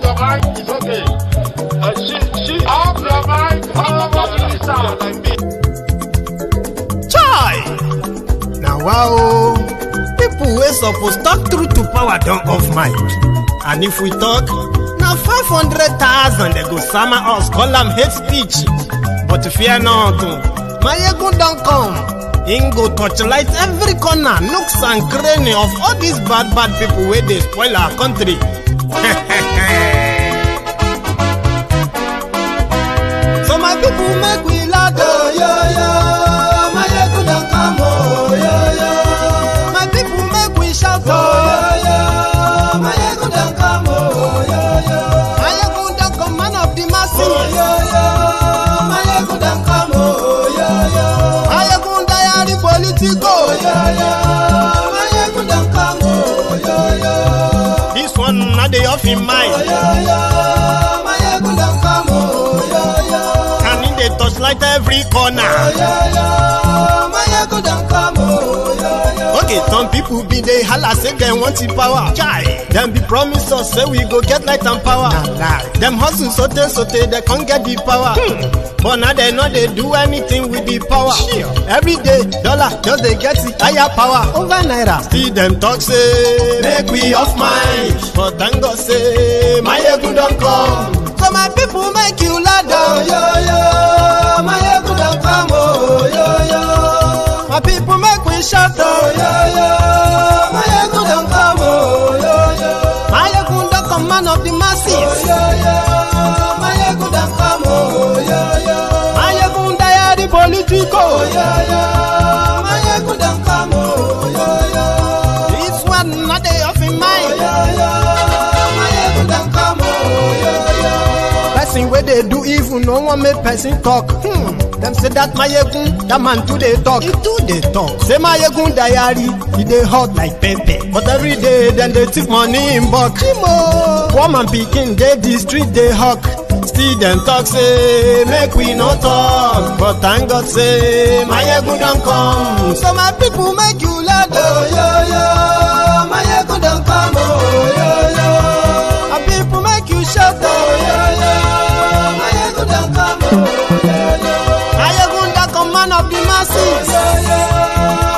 your mind is okay. Off your mind, what you sound like me. Chai! Now wow, people wey suppose talk truth to power don't off mic. And if we talk, now 500,000 they go summer us, call them hate speech. But fear not, Maiyegun don't come. Him go torchlight every corner, nooks and cranny of all these bad people where they spoil our country. So my people make we laugh, oh, yo yo. Maiyegun don't come, oh, yo yo. My people make we shout, oh, yo yo. Maiyegun don't come, oh, yo yo. Maiyegun don't come, man of the masses, oh, yo yo. Maiyegun don't come, oh, yo yo. Maiyegun diary Politico, oh, yo yo. Maiyegun don't come, oh, yo yo. This one not the off in mind, oh, yo yo. Maiyegun don't come, oh, yo yo. Can in the touchlight every corner, oh, yo yo. Maiyegun don't come, oh, yo yo. Okay, some people be they holla say they want the power. Chai, them be promise us say we go get light and power. Nah. Them hustle sote they can't get the power. But now they know they do anything with the power. Sure. Every day, dollar just they get the higher power over naira. See them talk say make we off mind. But thank God say Maiyegun don't come. So my people make you laugh, oh, yo yo. Maiyegun don't come, oh, yo yo. My people make we shout, oh, yo yo. Maiyegun don't come, oh, yo yo. Maiyegun don't come, man of the masses, oh, yo yo. Maiyegun don't come, oh, yo yo. Maiyegun diary Politico, oh, yo yo. Maiyegun don't come, oh, yo yo. This one not they off in mind, oh, yo yo. Maiyegun don't come, oh, yo yo. Person where they do evil, no one make person talk. Them say that Maiyegun, that man too they talk. He too they talk. Say Maiyegun diary, he they hot like pepper. But every day then they take money in bulk. Poor man picking, they the street they hawk. Still them talk say make we no talk. But thank God say Maiyegun don't come. So my people make you laugh, oh yo yo. Maiyegun don't come, oh yo yo. My people make you shout, oh yo yo. Maiyegun don't come, oh yo yo. Maiyegun don't come, man of the masses, oh yo yo.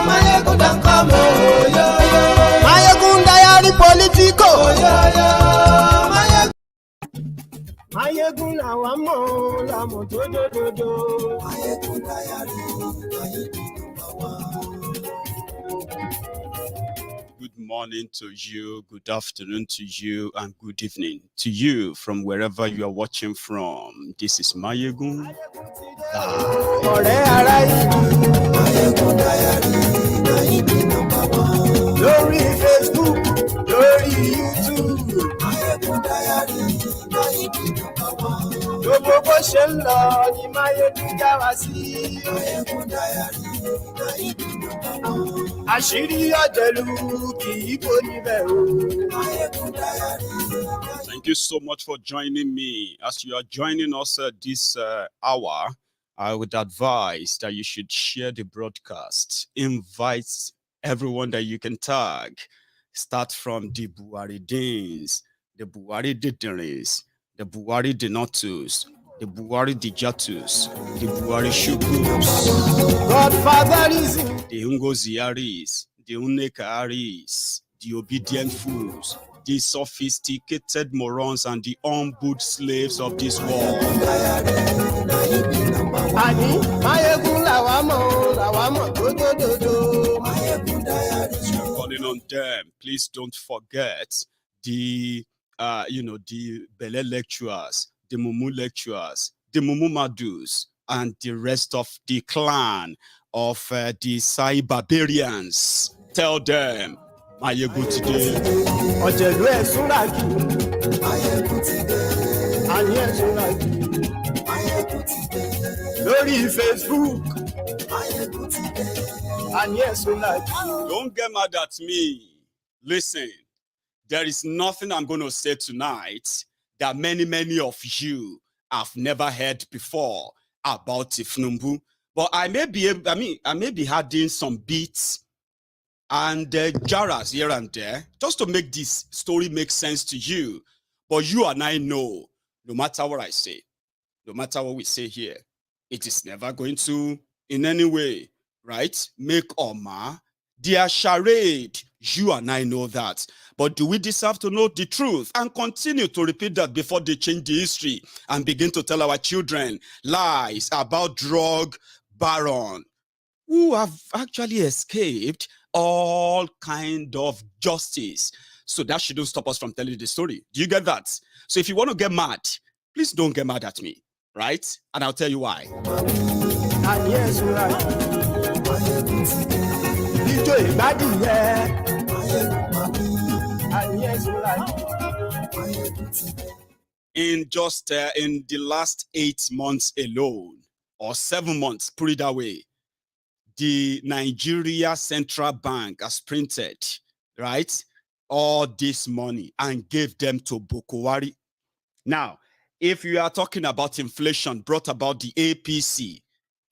Maiyegun don't come, oh yo yo. Maiyegun diary Politico, oh yo yo. Maiyegun làwa mọ̀ làmọ̀ tó dòdòdò. Maiyegun diary Maiyegun number one. Good morning to you, good afternoon to you, and good evening to you from wherever you are watching from. This is Maiyegun. Ọ̀rẹ́ ara ìlú. Maiyegun diary Maiyegun number one. Lórí Facebook, lórí YouTube. Maiyegun diary Maiyegun number one. Gbogbo bó ṣe ń lọ ni Maiyegun já wa sí. Maiyegun diary Maiyegun number one. Àṣírí ọ̀jẹ̀lú kì í kó níbẹ̀ o. Maiyegun diary. Thank you so much for joining me. As you are joining us this hour, I would advise that you should share the broadcast. Invite everyone that you can tag. Start from the Buhari Deans, the Buhari Didiris, the Buhari Denotus, the Buhari Dijatus, the Buhari Shugus, Godfatherism, the Ungoziaris, the Unekaris, the obedient fools, the sophisticated morons, and the humbled slaves of this world. Calling on them, please don't forget the the Bele lecturers, the Mumu lecturers, the Mumu Madus, and the rest of the clan of the Sai barbarians. Tell them, Maiyegun today. Ọ̀jẹ̀lú ẹ̀sùnràjì. Maiyegun today. Àní ẹ̀sùnràjì. Maiyegun today. Lórí Facebook. Maiyegun today. Àní ẹ̀sùnràjì. Don't get mad at me. Listen, there is nothing I'm going to say tonight that many of you have never heard before about Tinubu. But I may be adding some beats and jarras here and there just to make this story make sense to you. But you and I know, no matter what I say, no matter what we say here, it is never going to, in any way, right, make or mar their charade. You and I know that. But do we deserve to know the truth and continue to repeat that before they change the history and begin to tell our children lies about drug baron who have actually escaped all kind of justice? So that shouldn't stop us from telling the story. Do you get that? So if you want to get mad, please don't get mad at me, right? And I'll tell you why. And yes, In just in the last 8 months alone, or 7 months, put it that way, the Nigeria Central Bank has printed, right, all this money and gave them to Bukwari. Now, if you are talking about inflation brought about the APC,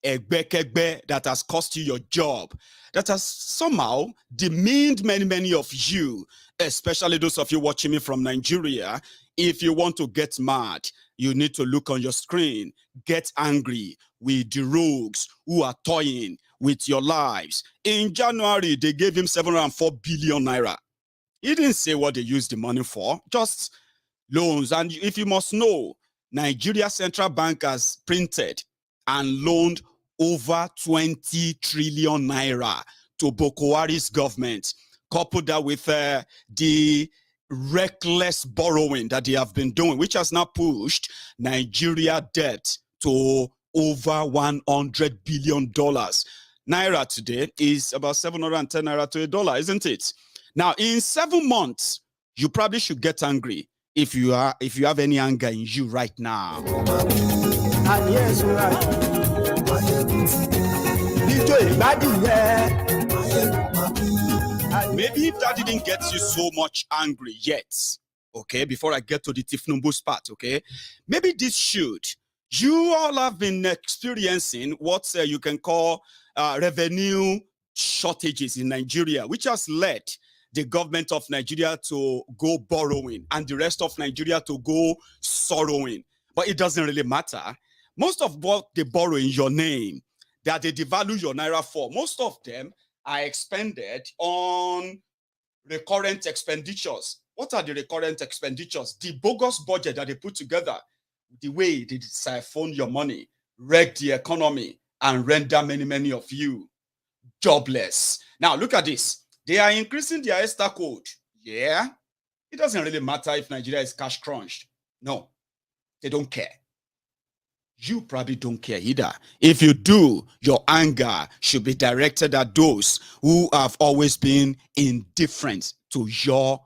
that has cost you your job, that has somehow demeaned many of you, especially those of you watching me from Nigeria. If you want to get mad, you need to look on your screen, get angry with the rogues who are toying with your lives. In January, they gave him 704 billion naira. He didn't say what they used the money for, just loans. And if you must know, Nigeria Central Bank has printed and loaned over 20 trillion naira to Bukwari's government. Couple that with the reckless borrowing that they have been doing, which has now pushed Nigeria debt to over $100 billion. Naira today is about 710 naira to $1, isn't it? Now, in 7 months, you probably should get angry if you have any anger in you right now. and yes, Maybe if that didn't get you so much angry yet, okay, before I get to the Tifnumbu's part, okay, maybe this should. You all have been experiencing what you can call revenue shortages in Nigeria, which has led the government of Nigeria to go borrowing and the rest of Nigeria to go sorrowing. But it doesn't really matter. Most of what they borrow in your name, that they devalue your naira for, most of them are expended on recurrent expenditures. What are the recurrent expenditures? The bogus budget that they put together, the way they siphon your money, wreck the economy, and render many of you jobless. Now, look at this. They are increasing their ESTA code. Yeah. It doesn't really matter if Nigeria is cash crunched. No, they don't care. You probably don't care either. If you do, your anger should be directed at those who have always been indifferent to your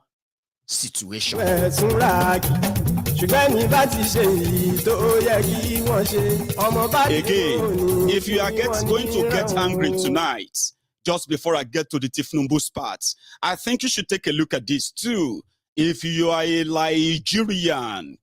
situation. Again, if you are going to get angry tonight, just before I get to the Tifnumbu's parts, I think you should take a look at this too. If you are a Nigerian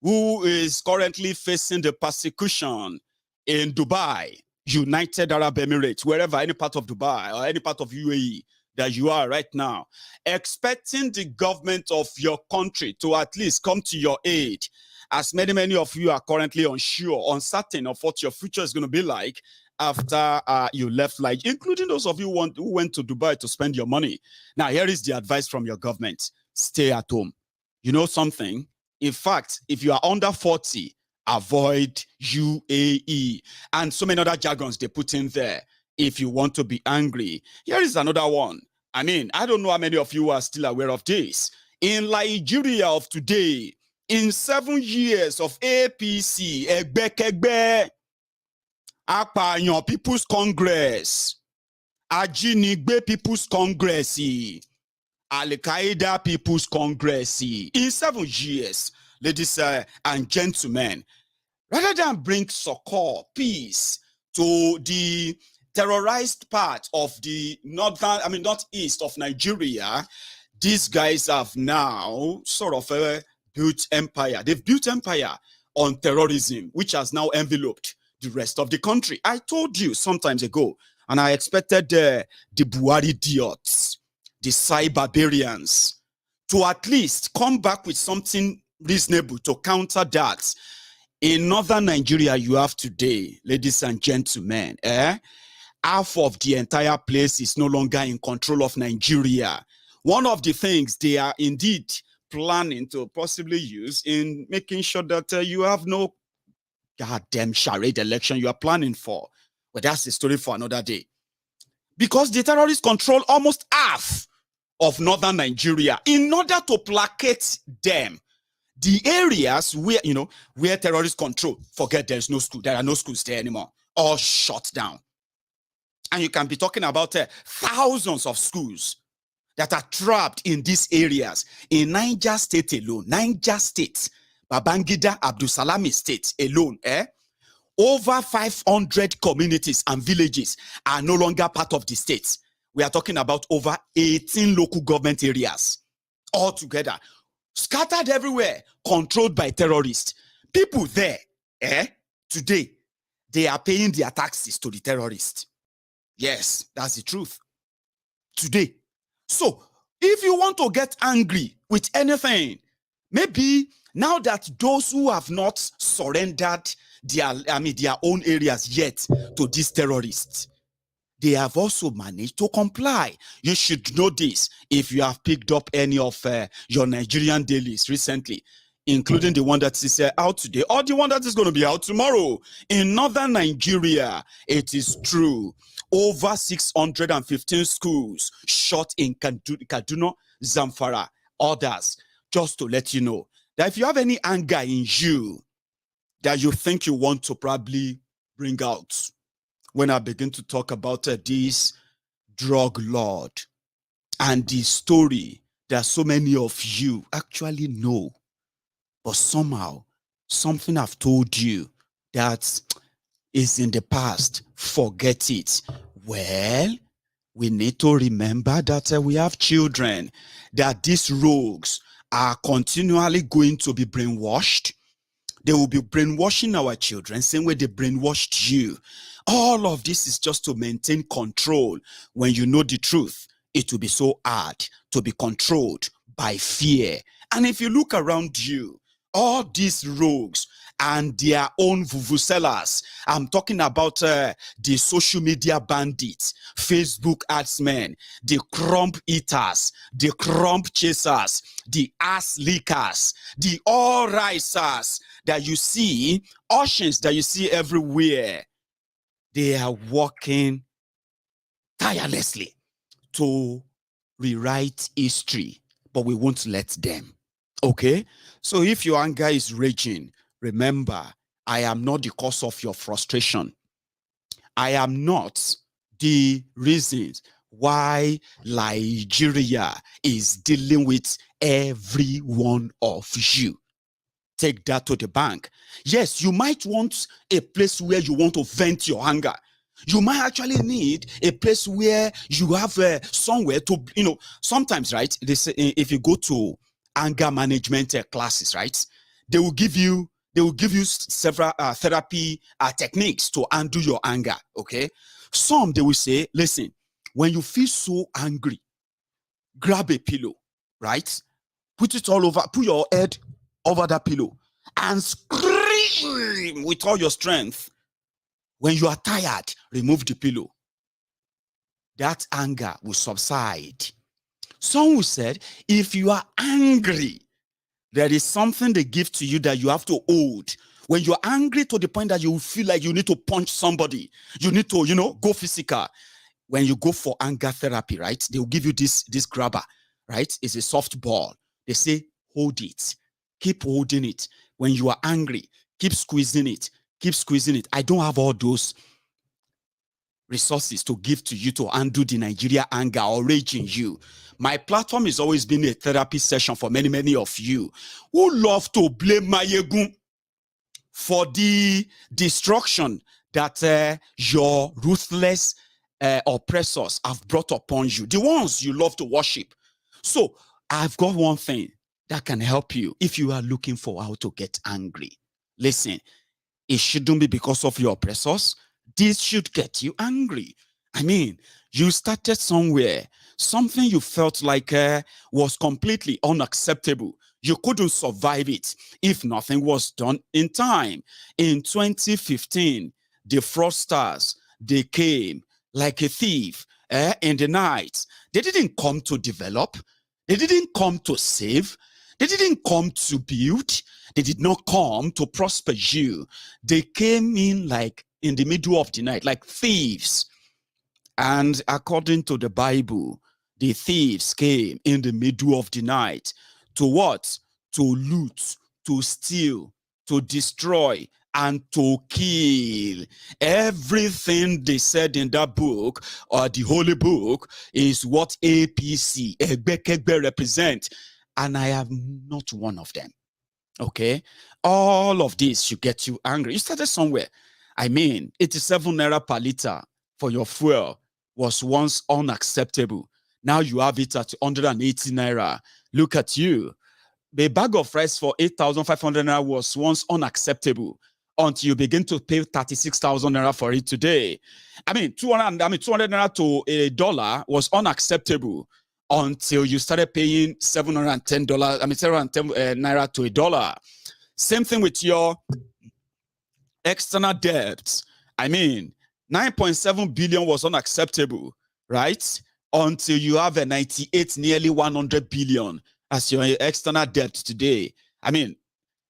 who is currently facing the persecution in Dubai, United Arab Emirates, wherever, any part of Dubai or any part of UAE that you are right now, expecting the government of your country to at least come to your aid, as many of you are currently unsure, uncertain of what your future is going to be like after you left, like including those of you who went to Dubai to spend your money. Now, here is the advice from your government. Stay at home. You know something? In fact, if you are under 40, avoid UAE and so many other jargons they put in there. If you want to be angry, here is another one. I mean, I don't know how many of you are still aware of this. In Nigeria of today, in 7 years of APC, Apanyan People's Congress, Ajinigbe People's Congress, Al-Qaeda People's Congress, in 7 years, ladies and gentlemen, rather than bring succor, peace to the terrorized part of the northeast of Nigeria, these guys have now sort of built empire. They've built empire on terrorism, which has now enveloped the rest of the country. I told you sometimes ago, and I expected the Buhari idiots, the cyberbarians, to at least come back with something reasonable to counter that. In northern Nigeria, you have today, ladies and gentlemen, half of the entire place is no longer in control of Nigeria. One of the things they are indeed planning to possibly use in making sure that you have no goddamn charade election you are planning for. But that's the story for another day. Because the terrorists control almost half of northern Nigeria. In order to placate them, the areas where, where terrorists control, forget there's no school. There are no schools there anymore. All shut down. And you can be talking about thousands of schools that are trapped in these areas. In Niger State alone, Niger State, Babangida Abdulsalami State alone, over 500 communities and villages are no longer part of the state. We are talking about over 18 local government areas altogether, scattered everywhere, controlled by terrorists. People there, today, they are paying their taxes to the terrorists. Yes, that's the truth. Today. So, if you want to get angry with anything, maybe now that those who have not surrendered their own areas yet to these terrorists, they have also managed to comply. You should know this if you have picked up any of your Nigerian dailies recently, including the one that is out today or the one that is going to be out tomorrow. In northern Nigeria, it is true. Over 615 schools shut in Kaduna, Zamfara, others. Just to let you know that if you have any anger in you that you think you want to probably bring out when I begin to talk about this drug lord and the story that so many of you actually know, but somehow something I've told you that is in the past, forget it. Well, we need to remember that we have children, that these rogues are continually going to be brainwashed. They will be brainwashing our children, same way they brainwashed you. All of this is just to maintain control. When you know the truth, it will be so hard to be controlled by fear. And if you look around you, all these rogues and their own vuvuzelas, I'm talking about the social media bandits, Facebook adsmen, the crumb eaters, the crumb chasers, the ass leakers, the all risers that you see, urchins that you see everywhere. They are working tirelessly to rewrite history, but we won't let them. Okay? So if your anger is raging, remember, I am not the cause of your frustration. I am not the reason why Nigeria is dealing with every one of you. Take that to the bank. Yes, you might want a place where you want to vent your anger. You might actually need a place where you have somewhere to, sometimes, right? They say if you go to anger management classes, right? They will give you several therapy techniques to undo your anger. Okay, some they will say, listen, when you feel so angry, grab a pillow, right? Put it all over, put your head over that pillow and scream with all your strength. When you are tired, remove the pillow. That anger will subside. Some who said, if you are angry, there is something they give to you that you have to hold. When you're angry to the point that you feel like you need to punch somebody, you need to, go physical. When you go for anger therapy, right? They'll give you this grabber, right? It's a soft ball. They say, hold it. Keep holding it. When you are angry, keep squeezing it. Keep squeezing it. I don't have all those resources to give to you to undo the Nigeria anger or rage in you. My platform has always been a therapy session for many, many of you who love to blame Maiyegun for the destruction that your ruthless oppressors have brought upon you, the ones you love to worship. So I've got one thing that can help you if you are looking for how to get angry. Listen, it shouldn't be because of your oppressors. This should get you angry. I mean, you started somewhere, something you felt like was completely unacceptable. You couldn't survive it if nothing was done in time. In 2015, the fraudsters, they came like a thief in the night. They didn't come to develop. They didn't come to save. They didn't come to build. They did not come to prosper you. They came in like in the middle of the night, like thieves. And according to the Bible, the thieves came in the middle of the night to what? To loot, to steal, to destroy, and to kill. Everything they said in that book, or the holy book, is what APC, Egbekegbe, represent. And I am not one of them. Okay? All of this should get you angry. You started somewhere. I mean, 87 naira per liter for your fuel was once unacceptable. Now you have it at 180 naira. Look at you. The bag of rice for 8,500 naira was once unacceptable until you begin to pay 36,000 naira for it today. I mean, 200 naira to $1 was unacceptable until you started paying $710. $710 naira to $1. Same thing with your external debts. I mean, 9.7 billion was unacceptable, right? Until you have a 98, nearly 100 billion as your external debt today. I mean,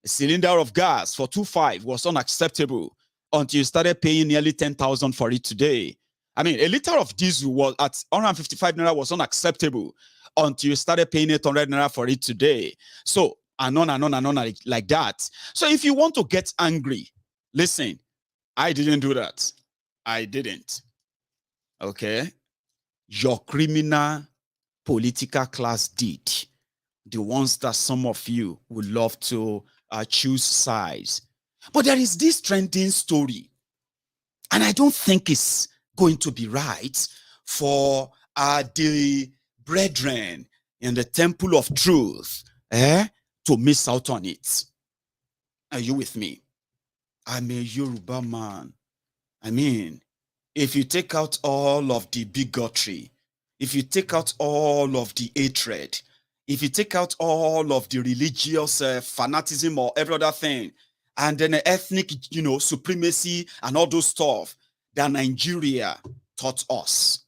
a cylinder of gas for 2.5 was unacceptable until you started paying nearly 10,000 for it today. I mean, a liter of diesel was at 155 naira was unacceptable until you started paying 800 naira for it today. So, and on and on and on like that. So if you want to get angry, listen, I didn't do that. I didn't. Okay? Your criminal political class did. The ones that some of you would love to choose sides. But there is this trending story, and I don't think it's going to be right for the brethren in the temple of truth to miss out on it. Are you with me? I'm a Yoruba man. I mean, if you take out all of the bigotry, if you take out all of the hatred, if you take out all of the religious fanatism or every other thing, and then ethnic, supremacy and all those stuff that Nigeria taught us,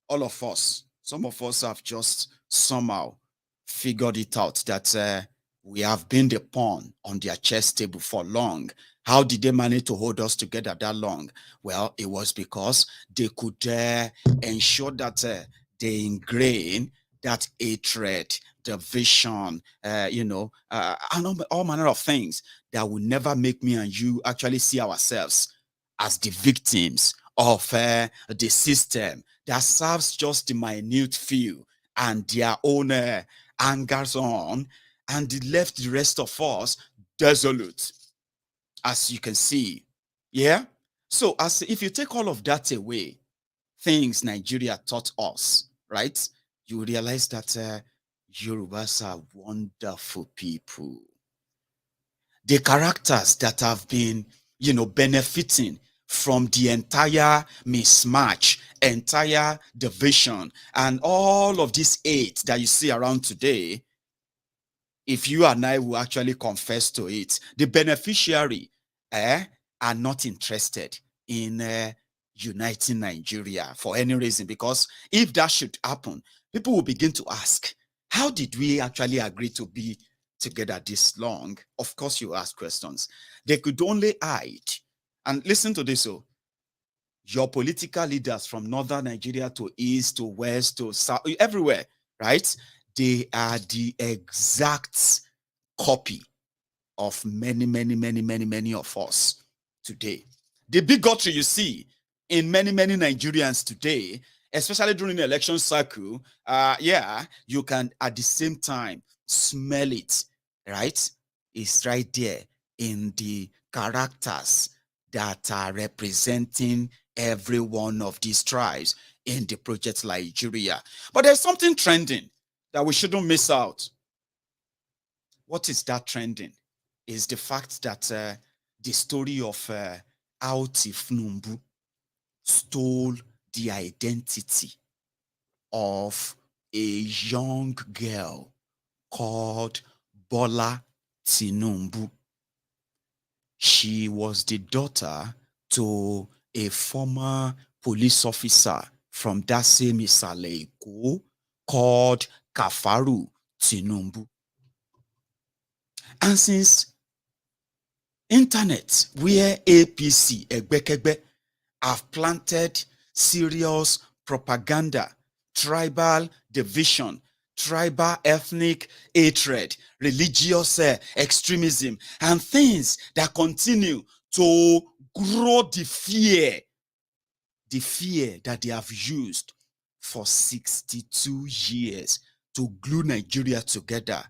all of us, some of us have just somehow figured it out that we have been the pawn on their chess table for long. How did they manage to hold us together that long? Well, it was because they could ensure that they ingrain that hatred, division, and all manner of things that will never make me and you actually see ourselves as the victims of the system that serves just the minute few and their own angers on, and they left the rest of us desolate, as you can see. Yeah? So as if you take all of that away, things Nigeria taught us, right? You realize that Yorubas are wonderful people. The characters that have been, benefiting from the entire mismatch, entire division, and all of this hate that you see around today, if you and I will actually confess to it, the beneficiary are not interested in uniting Nigeria for any reason, because if that should happen, people will begin to ask, how did we actually agree to be together this long? Of course, you ask questions. They could only hide. And listen to this. So, your political leaders from northern Nigeria to east to west to south, everywhere, right? They are the exact copy of many, many, many, many, many of us today. The bigotry you see in many, many Nigerians today, especially during the election cycle, you can at the same time smell it, right? It's right there in the characters that are representing every one of these tribes in the project Nigeria. But there's something trending that we shouldn't miss out. What is that trending? Is the fact that the story of how Tifnumbu stole the identity of a young girl called Bola Tinubu. She was the daughter to a former police officer from that same Isale Eko called Kafaru Tinubu. And since internet, where APC, Egbekegbe, have planted serious propaganda, tribal division, tribal ethnic hatred, religious extremism, and things that continue to grow the fear that they have used for 62 years to glue Nigeria together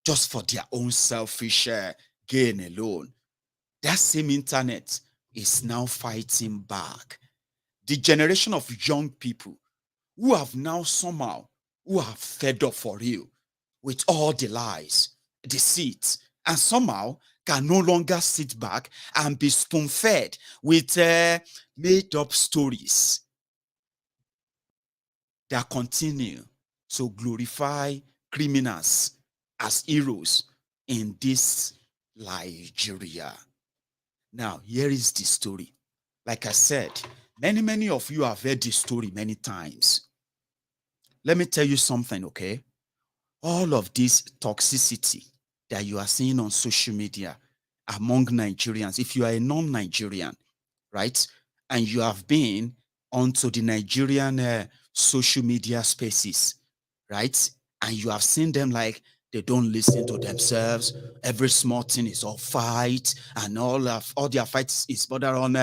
just for their own selfish gain alone. That same internet is now fighting back. The generation of young people who have now somehow, who are fed up for real with all the lies, deceit, and somehow can no longer sit back and be spoon-fed with made-up stories that continue to glorify criminals as heroes in this Nigeria. Now, here is the story. Like I said, many of you have heard this story many times. Let me tell you something, okay? All of this toxicity that you are seeing on social media among Nigerians, if you are a non-Nigerian, right, and you have been onto the Nigerian social media spaces, right, and you have seen them like they don't listen to themselves. Every small thing is all fight, and all their fights is border on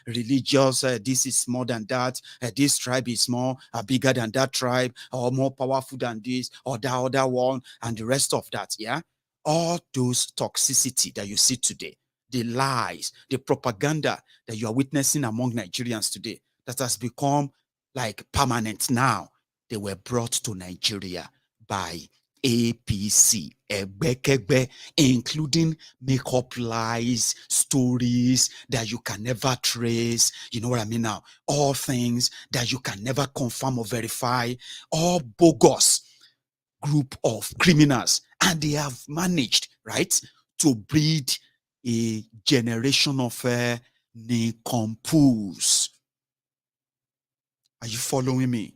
religious. This is more than that. This tribe is more bigger than that tribe, or more powerful than this, or that other one, and the rest of that. Yeah, all those toxicity that you see today, the lies, the propaganda that you are witnessing among Nigerians today, that has become like permanent now. They were brought to Nigeria by APC, Egbekegbe, including make-up lies, stories that you can never trace. You know what I mean now? All things that you can never confirm or verify. All bogus group of criminals. And they have managed, right, to breed a generation of nincompoops. Are you following me?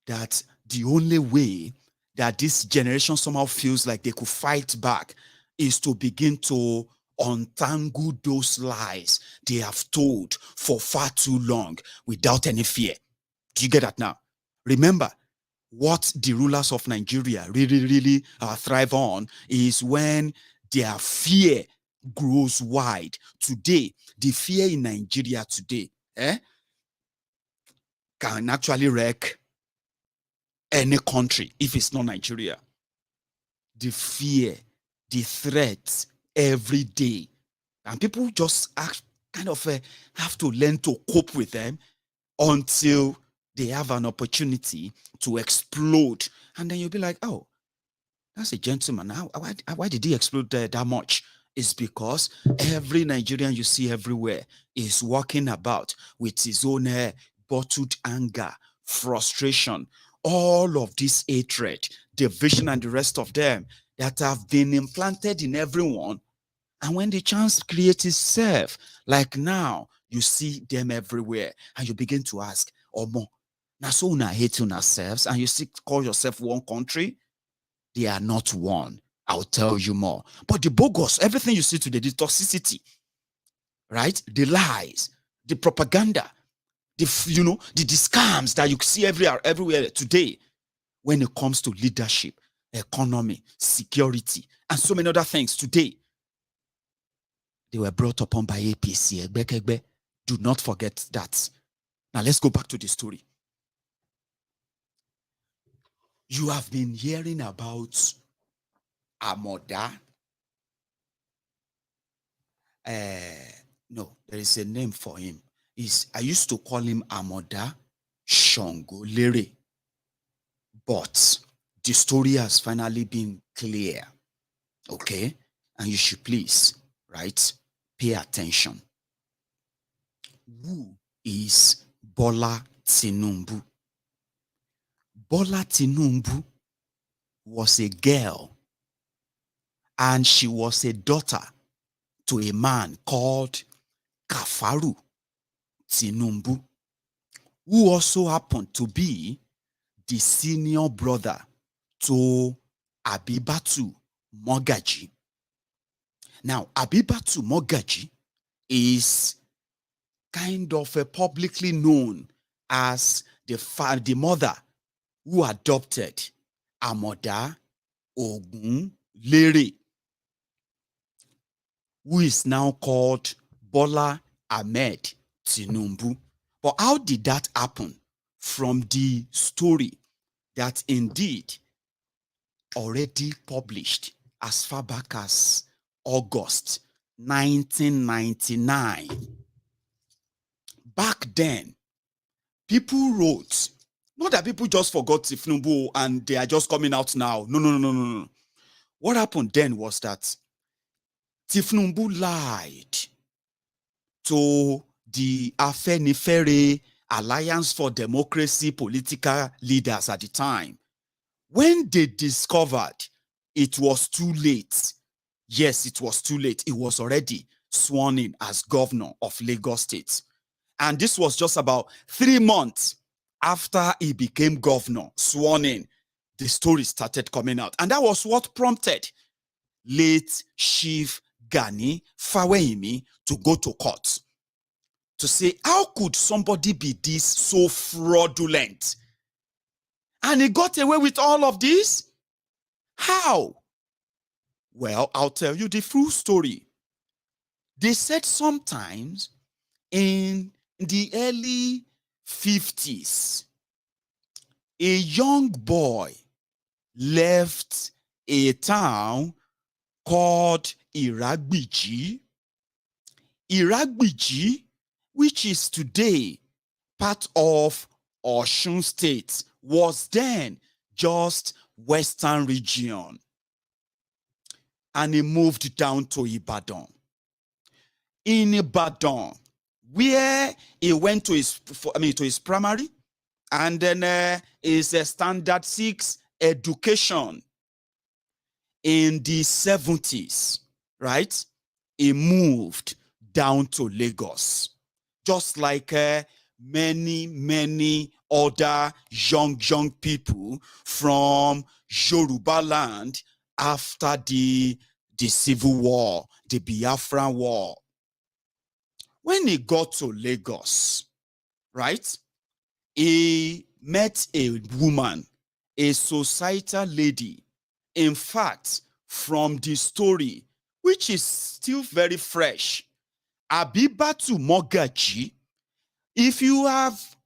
That the only way that this generation somehow feels like they could fight back is to begin to untangle those lies they have told for far too long without any fear. Do you get that now? Remember, what the rulers of Nigeria really thrive on is when their fear grows wide. Today, the fear in Nigeria today can actually wreck any country if it's not Nigeria. The fear, the threats every day, and people just have to learn to cope with them until they have an opportunity to explode. And then you'll be like, oh, that's a gentleman. Why did he explode that much? It's because every Nigerian you see everywhere is walking about with his own bottled anger, frustration, all of this hatred, division, and the rest of them that have been implanted in everyone. And when the chance creates itself, like now, you see them everywhere, and you begin to ask, Omo, now so una hate yourselves, and you still call yourself one country? They are not one. I'll tell you more. But the bogus, everything you see today, the toxicity, right? The lies, the propaganda, the scams that you see everywhere today when it comes to leadership, economy, security, and so many other things today. They were brought upon by APC. Egbekegbe. Do not forget that. Now let's go back to the story. You have been hearing about Amoda. No, there is a name for him. I used to call him Amoda Ogunlere. But the story has finally been clear. Okay? And you should please, right, pay attention. Who is Bola Tinubu? Bola Tinubu was a girl and she was a daughter to a man called Kafaru Tinubu, who also happened to be the senior brother to Abibatu Mogaji. Now, Abibatu Mogaji is kind of publicly known as the mother who adopted Amoda Ogunlere, who is now called Bola Ahmed Tinubu. But how did that happen? From the story that indeed already published as far back as August 1999. Back then, people wrote, not that people just forgot Tinubu and they are just coming out now. No. What happened then was that Tinubu lied to the Afenifere Alliance for Democracy political leaders at the time. When they discovered it was too late, yes, it was too late. It was already sworn in as governor of Lagos State. And this was just about 3 months after he became governor, sworn in, the story started coming out. And that was what prompted late Chief Gani Faweyimi to go to court to say, how could somebody be this so fraudulent? And he got away with all of this? How? Well, I'll tell you the full story. They said sometimes in the early 50s, a young boy left a town called Iragbiji. Iragbiji, which is today part of Osun State, was then just Western region. And he moved down to Ibadan. In Ibadan, where he went to his primary and then his standard 6 education in the 70s, right? He moved down to Lagos, just like many other young people from Yoruba land after the Civil War, the Biafran War. When he got to Lagos, right, he met a woman, a societal lady. In fact, from the story, which is still very fresh, Abibatu Mogaji, if you have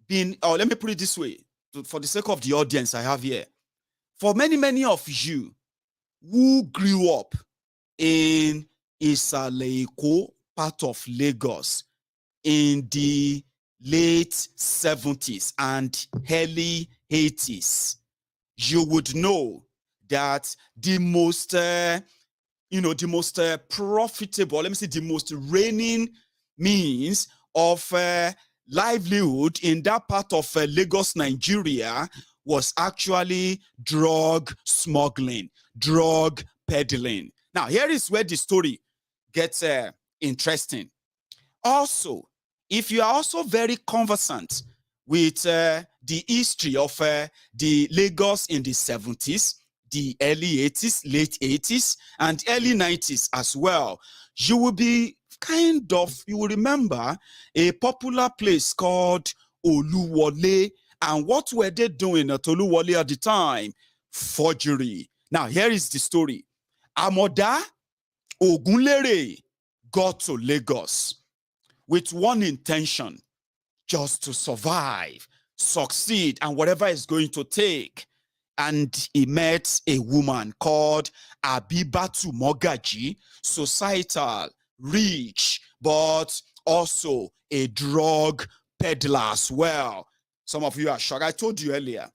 been, or let me put it this way, for the sake of the audience I have here, for many of you who grew up in Isaleiko, part of Lagos, in the late 70s and early 80s, you would know that the most, profitable, let me say the most reigning means of livelihood in that part of Lagos, Nigeria, was actually drug smuggling, drug peddling. Now, here is where the story gets interesting. Also, if you are also very conversant with the history of the Lagos in the 70s, the early 80s, late 80s, and early 90s as well, you will remember a popular place called Oluwole. And what were they doing at Oluwole at the time? Forgery. Now, here is the story. Amoda Ogunlere got to Lagos with one intention, just to survive, succeed, and whatever it's going to take. And he met a woman called Abibatu Mogaji, societal, rich, but also a drug peddler as well. Some of you are shocked. I told you earlier,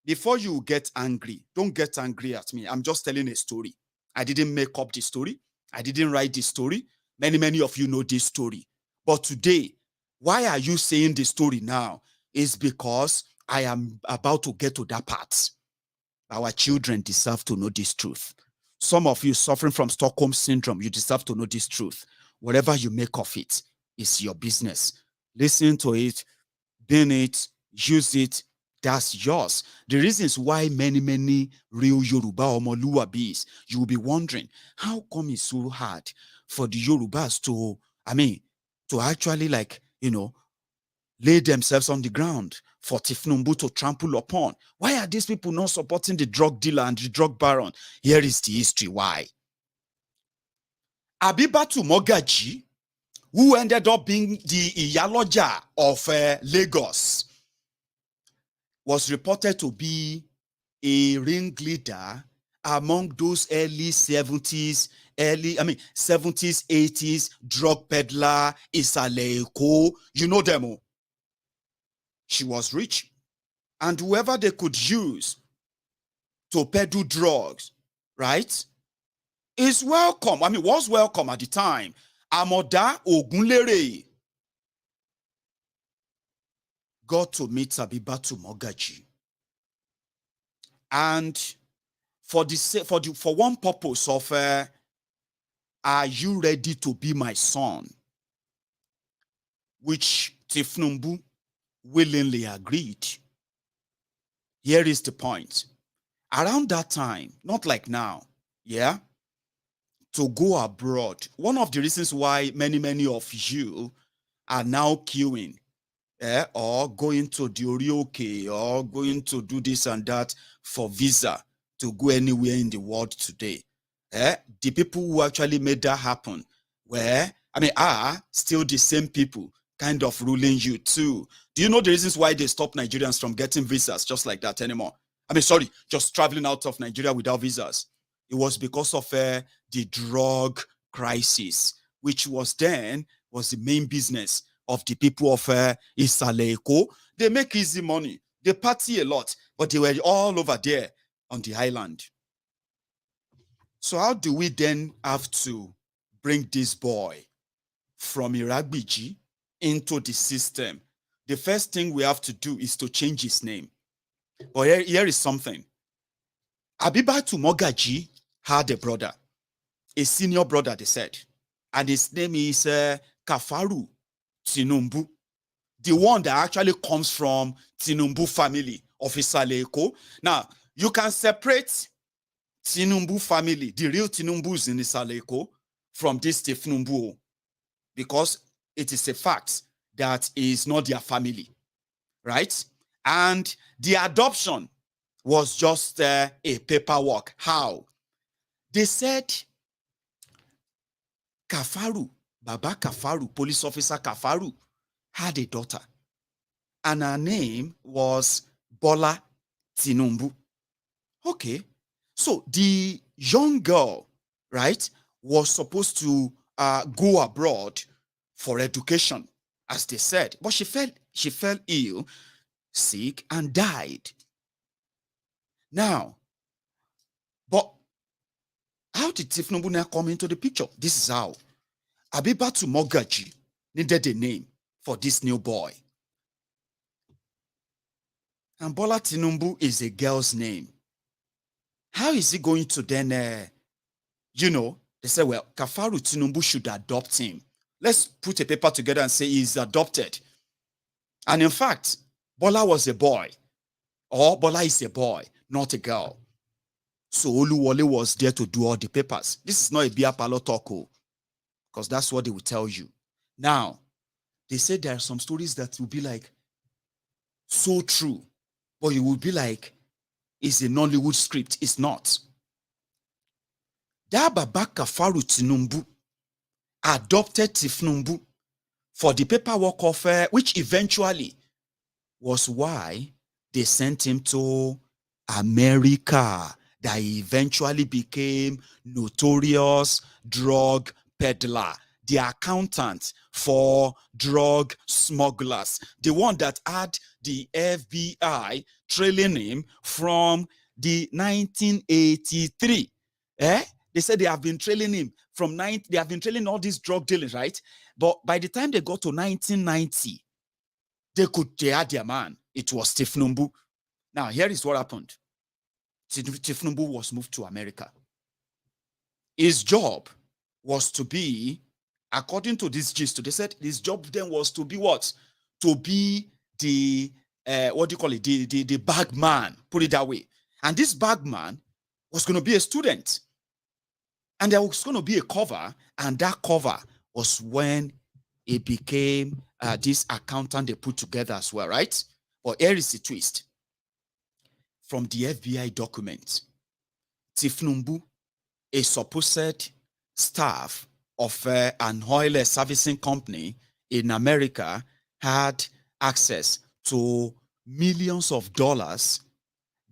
before you get angry, don't get angry at me. I'm just telling a story. I didn't make up the story. I didn't write the story. Many of you know this story. But today, why are you saying the story now? Is because I am about to get to that part. Our children deserve to know this truth. Some of you suffering from Stockholm syndrome, you deserve to know this truth. Whatever you make of it is your business. Listen to it, bin it, use it, that's yours. The reasons why many real Yoruba Omoluwabis, you will be wondering, how come it's so hard for the Yorubas to, to actually lay themselves on the ground for Tifnumbu to trample upon? Why are these people not supporting the drug dealer and the drug baron? Here is the history why. Abibatu Mogaji, who ended up being the Iyaloja of Lagos, was reported to be a ringleader among those early 70s, 80s drug peddler, Isaleeko, you know them all. She was rich, and whoever they could use to peddle drugs, right, is welcome. Was welcome at the time. Amoda Ogunlere got to meet Abibatu Mogaji, and for one purpose of are you ready to be my son, which Tifnumbu willingly agreed. Here is the point. Around that time, not like now, yeah, to go abroad, one of the reasons why many of you are now queuing or going to the Orioke or going to do this and that for visa to go anywhere in the world today. The people who actually made that happen are still the same people kind of ruling you too. Do you know the reasons why they stop Nigerians from getting visas just like that anymore? Just traveling out of Nigeria without visas. It was because of the drug crisis, which was the main business of the people of Isaleeko. They make easy money. They party a lot, but they were all over there on the island. So how do we then have to bring this boy from Iragbiji into the system? The first thing we have to do is to change his name. But here is something. Abibatu Mogaji had a brother, a senior brother, they said, and his name is Kafaru Tinubu, the one that actually comes from Tinubu family of Isaleeko. Now, you can separate Tinubu family, the real Tinubus in Isaleeko, from this Tifnumbu, because it is a fact that is not their family, right? And the adoption was just a paperwork. How? They said Kafaru, Baba Kafaru, police officer Kafaru, had a daughter, and her name was Bola Tinubu. Okay, so the young girl, right, was supposed to go abroad for education, as they said, but she fell ill, sick, and died. Now, but how did Tifnumbu now come into the picture? This is how. Abibatu Mogaji needed a name for this new boy. And Bola Tinubu is a girl's name. How is he going to then, they say, well, Kafaru Tinubu should adopt him. Let's put a paper together and say he's adopted. And in fact, Bola was a boy, or Bola is a boy, not a girl. So Oluwole was there to do all the papers. This is not a beer parlor talk, because that's what they will tell you. Now, they said there are some stories that will be like so true, but it will be like it's a Nollywood script. It's not. That Baba Kafaru Tinubu adopted Tifnumbu for the paperwork of which eventually was why they sent him to America, that he eventually became notorious drug peddler, the accountant for drug smugglers, the one that had the FBI trailing him from the 1983. They said they have been trailing him from they have been trailing all these drug dealers, right? But by the time they got to 1990, they had their man. It was Tifnumbu. Now, here is what happened. Tinubu was moved to America. His job was to be, according to this gist, they said his job then was to be what? To be the, what do you call it? The bag man, put it that way. And this bag man was going to be a student. And there was going to be a cover, and that cover was when it became this accountant they put together as well, right? But here is the twist. From the FBI document, Tifnumbu, a supposed staff of an oil servicing company in America, had access to millions of dollars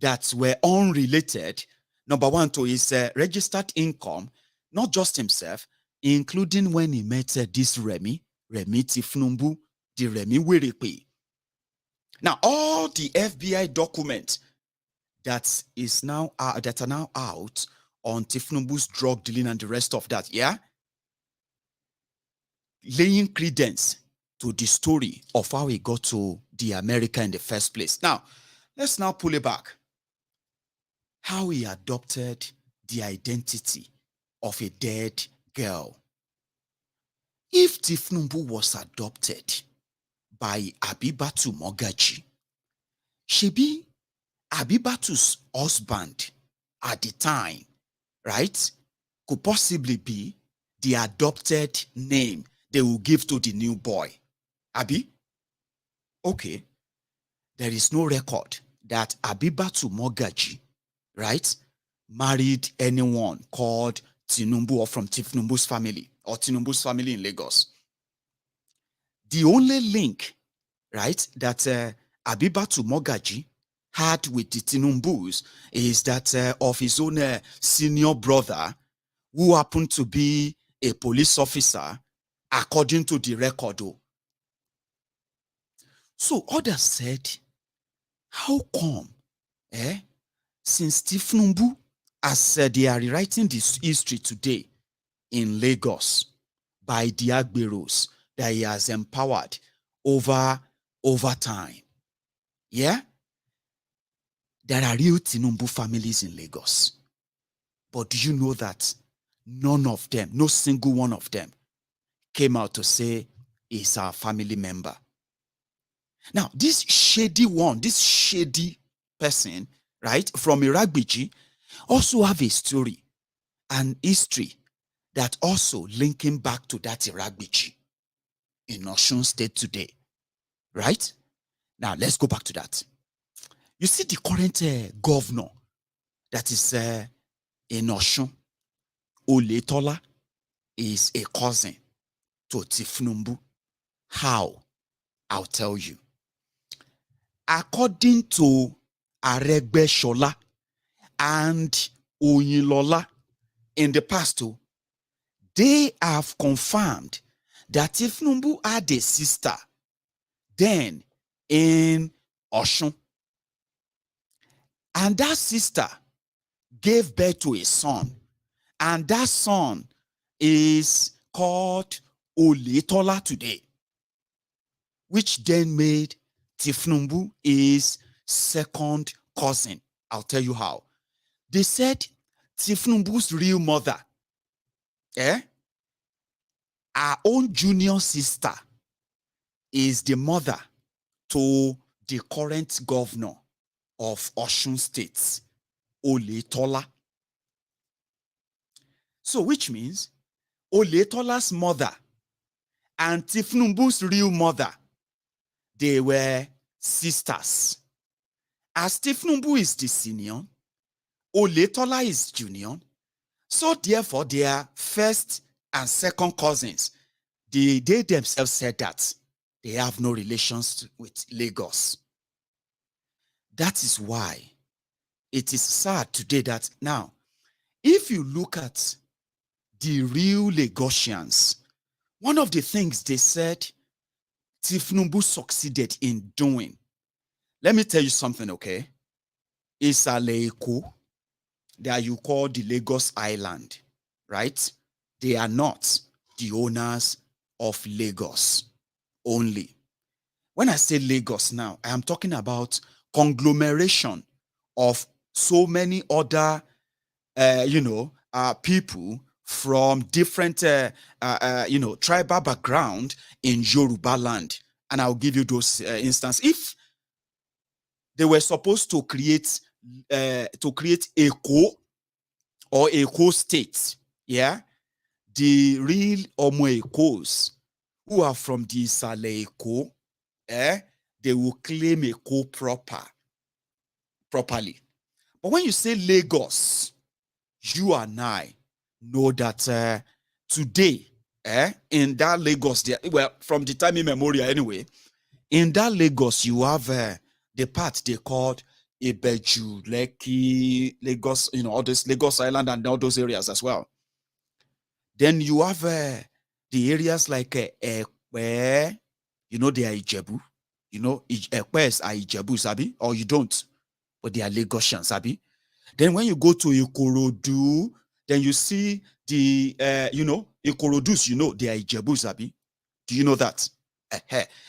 that were unrelated, number one, to his registered income, not just himself, including when he met this Remy Tifnumbu, the Remy Werepe. Now, all the FBI documents that are now out on Tifnumbu's drug dealing and the rest of that, yeah, laying credence to the story of how he got to the America in the first place. Now, let's now pull it back. How he adopted the identity of a dead girl. If Tifnumbu was adopted by Abibatu Mogaji, shebi Abibatu's husband at the time, right, could possibly be the adopted name they will give to the new boy. Abi? Okay. There is no record that Abibatu Mogaji, right, married anyone called Tinubu or from Tifnumbu's family or Tinubu's family in Lagos. The only link, right, that Abibatu Mogaji had with the Tinumbus is that of his own senior brother, who happened to be a police officer, according to the record. So others said, how come, since Tifnumbu, as they are rewriting this history today in Lagos by the Agberos that he has empowered over time, yeah, there are real Tinubu families in Lagos. But do you know that none of them, no single one of them, came out to say is our family member? Now, this shady one, this shady person, right, from Iragbiji, also have a story and history that also linking back to that Iragbiji in Osun State today, right? Now, let's go back to that. You see the current governor that is in Osun, Oletola, is a cousin to Tifnumbu. How? I'll tell you. According to Aregbesola and Oyinlola in the past, they have confirmed that Tifnumbu had a sister then in Osun. And that sister gave birth to a son. And that son is called Oletola today, which then made Tifnumbu his second cousin. I'll tell you how. They said Tifnumbu's real mother, our own junior sister, is the mother to the current governor of Osun State, Oletola. So, which means Oletola's mother and Tifnumbu's real mother, they were sisters. As Tifnumbu is the senior, Oletola is junior, so therefore they are first and second cousins. They themselves said that they have no relations with Lagos. That is why it is sad today that now, if you look at the real Lagosians, one of the things they said Tifnumbu succeeded in doing, let me tell you something, okay? It's a Leiko that you call the Lagos Island, right? They are not the owners of Lagos only. When I say Lagos now, I am talking about conglomeration of so many other, people from different, tribal background in Yoruba land. And I'll give you those instances. If they were supposed to create Eko or Eko state, yeah, the real Omo Ekos who are from the Isale Eko, they will claim Eko properly. But when you say Lagos, you and I know that today, in that Lagos, from the time immemorial anyway, in that Lagos, you have the part they called Ibeju, Lekki, Lagos, all this Lagos Island and all those areas as well. Then you have the areas like Ekpe, they are Ijebu. Ekpes are Ijebu, Sabi, or you don't, but they are Lagosians, Sabi. Then when you go to Ikorodu, then you see the, Ikorodus, they are Ijebu, Sabi. Do you know that?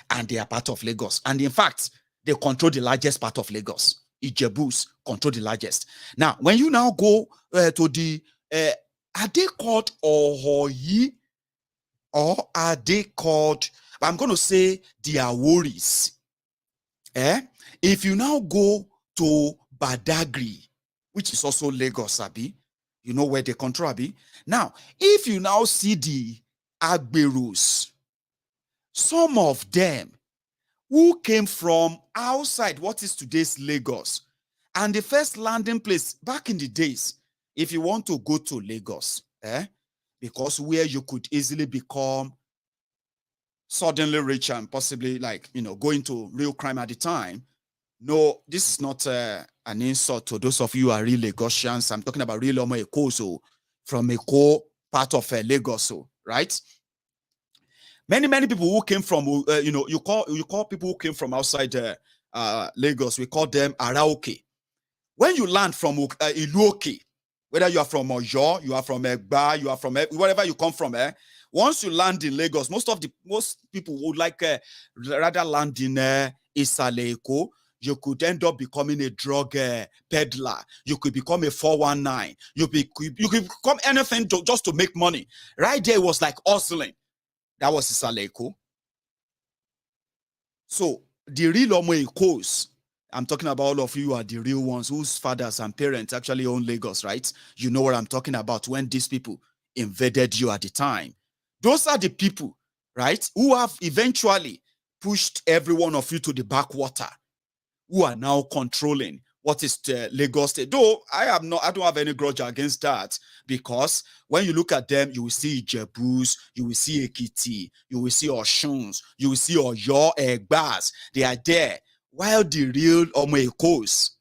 And they are part of Lagos. And in fact, they control the largest part of Lagos. Ijebus control the largest. Now, when you now go to the, are they called Ohoyi? Or are they called, I'm going to say the Aworis? If you now go to Badagry, which is also Lagos, Abi, you know where they control, Abi. Now, if you now see the Agberos, some of them who came from outside what is today's Lagos, and the first landing place back in the days, if you want to go to Lagos, because where you could easily become suddenly rich and possibly go into real crime at the time. No, this is not an insult to those of you who are real Lagosians. I'm talking about real Omo Eko, so from Eko, part of Lagos, right? Many people who came from, you call people who came from outside Lagos, we call them Araoke. When you land from Iluoke, whether you are from Oyo, you are from Egba, you are from wherever you come from, once you land in Lagos, most people would rather land in Isale Eko. You could end up becoming a drug peddler. You could become a 419. You could become anything just to make money. Right there, it was like hustling. That was Isale Eko. So the real Omo Ekos, I'm talking about all of you are the real ones whose fathers and parents actually own Lagos, right? You know what I'm talking about when these people invaded you at the time. Those are the people, right, who have eventually pushed every one of you to the backwater, who are now controlling what is Lagos State. Though I don't have any grudge against that, because when you look at them, you will see Ijebus, you will see Ekiti, you will see Oshuns, you will see Oyo, Egbas. They are there. While the real Omo Ekos,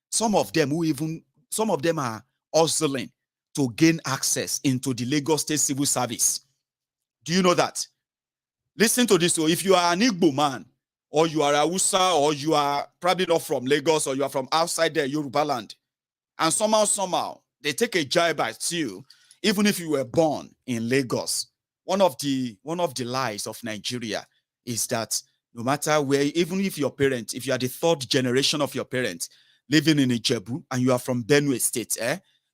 some of them are hustling to gain access into the Lagos State Civil Service. Do you know that? Listen to this. So if you are an Igbo man, or you are a Hausa, or you are probably not from Lagos, or you are from outside the Yoruba land, and somehow they take a jibe at you, even if you were born in Lagos. One of the lies of Nigeria is that no matter where, even if your parents, if you are the third generation of your parents living in Ijebu and you are from Benue State,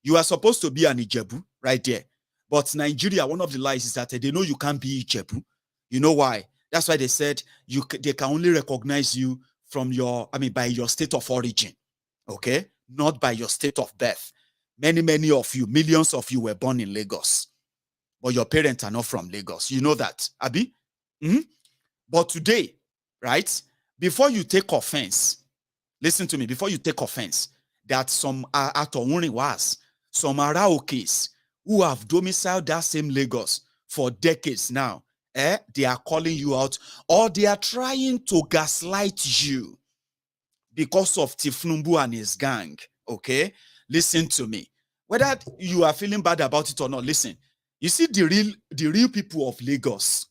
you are supposed to be an Ijebu right there. But Nigeria, one of the lies is that they know you can't be Ijebu. You know why? That's why they said they can only recognize you from by your state of origin, okay? Not by your state of birth. Many of you, millions of you were born in Lagos, but your parents are not from Lagos. You know that, Abi? But today, right, before you take offense, listen to me, before you take offense, that some some Araokes who have domiciled that same Lagos for decades now, they are calling you out, or they are trying to gaslight you because of Tifnumbu and his gang, okay? Listen to me. Whether you are feeling bad about it or not, listen. You see, the real people of Lagos,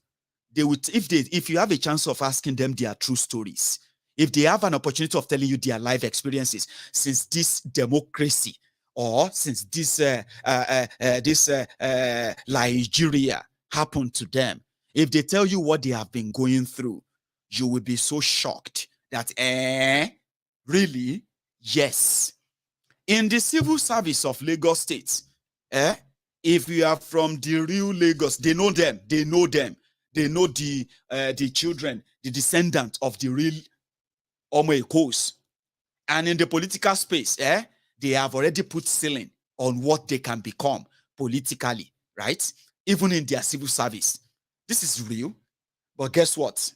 they would, if you have a chance of asking them their true stories, if they have an opportunity of telling you their life experiences since this democracy or since this Nigeria happened to them, if they tell you what they have been going through, you will be so shocked that, really? Yes. In the civil service of Lagos State, if you are from the real Lagos, they know them. They know them. They know the children, the descendants of the real Omo Ekos. And in the political space, they have already put ceiling on what they can become politically, right? Even in their civil service. This is real. But guess what?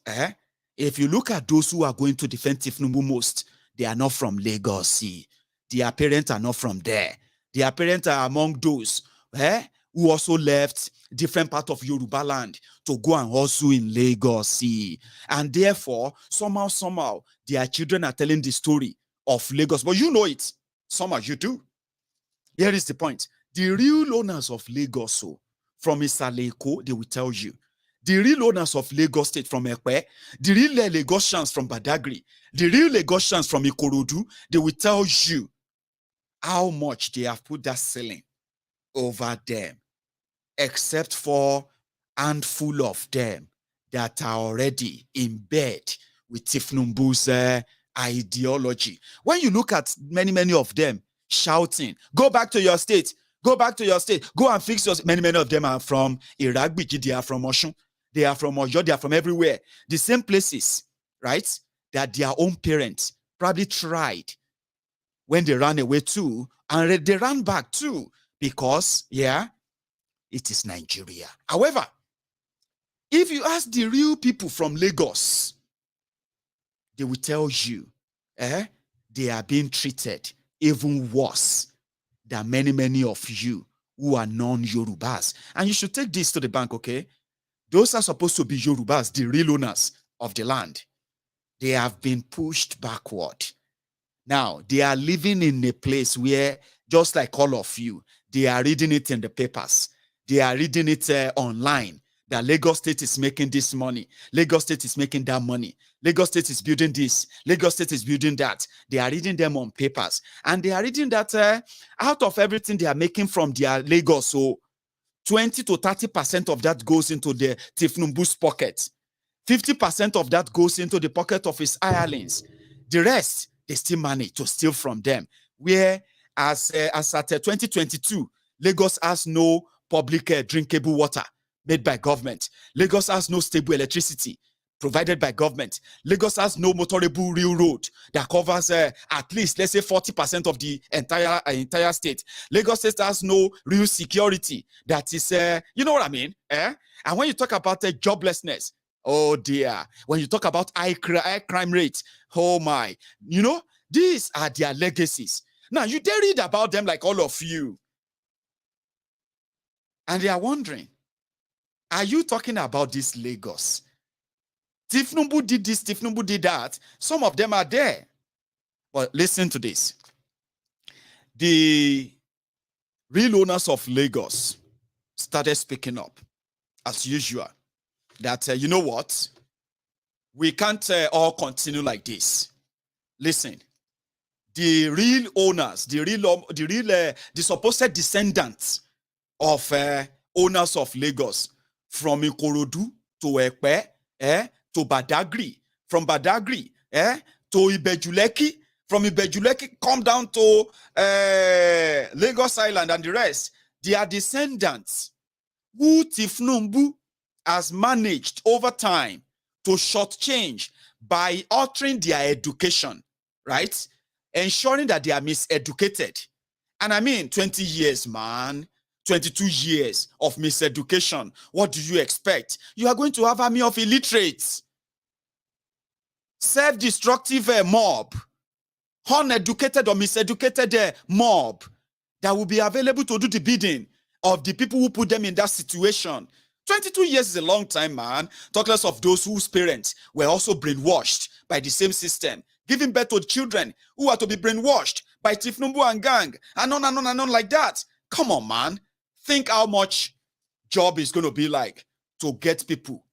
If you look at those who are going to defend Tifnubu most, they are not from Lagos. See, their parents are not from there. Their parents are among those who also left different part of Yoruba land to go and hustle in Lagos. See, and therefore, somehow, their children are telling the story of Lagos. But you know it. Somehow you do. Here is the point. The real owners of Lagos, so from Isaleko, they will tell you. The real owners of Lagos State from Ekpe, the real Lagosians from Badagry, the real Lagosians from Ikorodu, they will tell you how much they have put that ceiling over them, except for a handful of them that are already in bed with Tifnumbu's ideology. When you look at many of them shouting, go back to your state, go back to your state, go and fix your state. Many of them are from Iragbiji, they are from Oshun, they are from Oyo, they are from everywhere. The same places, right, that their own parents probably tried when they ran away too, and they ran back too, because, it is Nigeria. However, if you ask the real people from Lagos, they will tell you, they are being treated even worse than many of you who are non-Yorubas. And you should take this to the bank, okay? Those are supposed to be Yorubas, the real owners of the land. They have been pushed backward. Now, they are living in a place where, just like all of you, they are reading it in the papers. They are reading it online, that Lagos State is making this money. Lagos State is making that money. Lagos State is building this. Lagos State is building that. They are reading them on papers. And they are reading that out of everything they are making from their Lagos, so 20 to 30% of that goes into the Tifnumbu's pocket. 50% of that goes into the pocket of his hirelings. The rest, they still manage to steal from them. Where, as at 2022, Lagos has no public drinkable water made by government. Lagos has no stable electricity provided by government. Lagos has no motorable railroad that covers at least, let's say, 40% of the entire state. Lagos State has no real security that is, you know what I mean? And when you talk about joblessness, oh dear. When you talk about high crime rates, oh my. You know, these are their legacies. Now, you dare read about them like all of you. And they are wondering, are you talking about this Lagos? Tifnumbu did this, Tifnumbu did that. Some of them are there. But listen to this. The real owners of Lagos started speaking up, as usual, that, you know what? We can't all continue like this. Listen, the real owners, the supposed descendants of owners of Lagos, from Ikorodu to Ekpe, to Badagry, from Badagri, to Ibejuleki, from Ibejuleki, come down to Lagos Island and the rest. They are descendants who Tifnumbu has managed over time to shortchange by altering their education, right? Ensuring that they are miseducated. And I mean, 20 years, man. 22 years of miseducation. What do you expect? You are going to have an army of illiterates. Self-destructive mob. Uneducated or miseducated mob that will be available to do the bidding of the people who put them in that situation. 22 years is a long time, man. Talk less of those whose parents were also brainwashed by the same system, giving birth to children who are to be brainwashed by Tifnumbu and gang, and on like that. Come on, man. Think how much job is going to be like to get people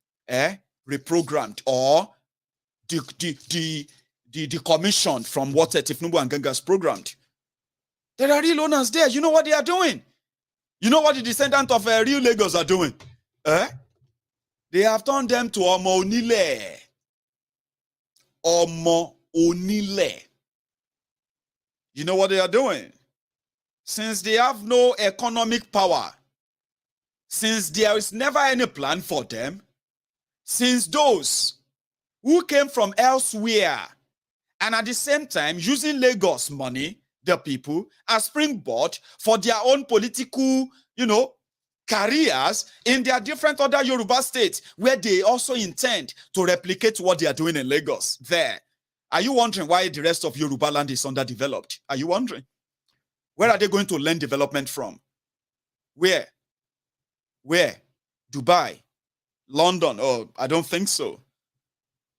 reprogrammed or decommissioned from what Tifnumbu and gang has programmed. There are real owners there. You know what they are doing? You know what the descendants of real Lagos are doing? They have turned them to Omo Onile. Omo Onile. You know what they are doing? since they have no economic power, since there is never any plan for them, since those who came from elsewhere and at the same time using Lagos money, the people, as springboard for their own political, careers in their different other Yoruba states where they also intend to replicate what they are doing in Lagos there. Are you wondering why the rest of Yoruba land is underdeveloped? Are you wondering? Where are they going to learn development from? Where? Dubai? London? Oh, I don't think so.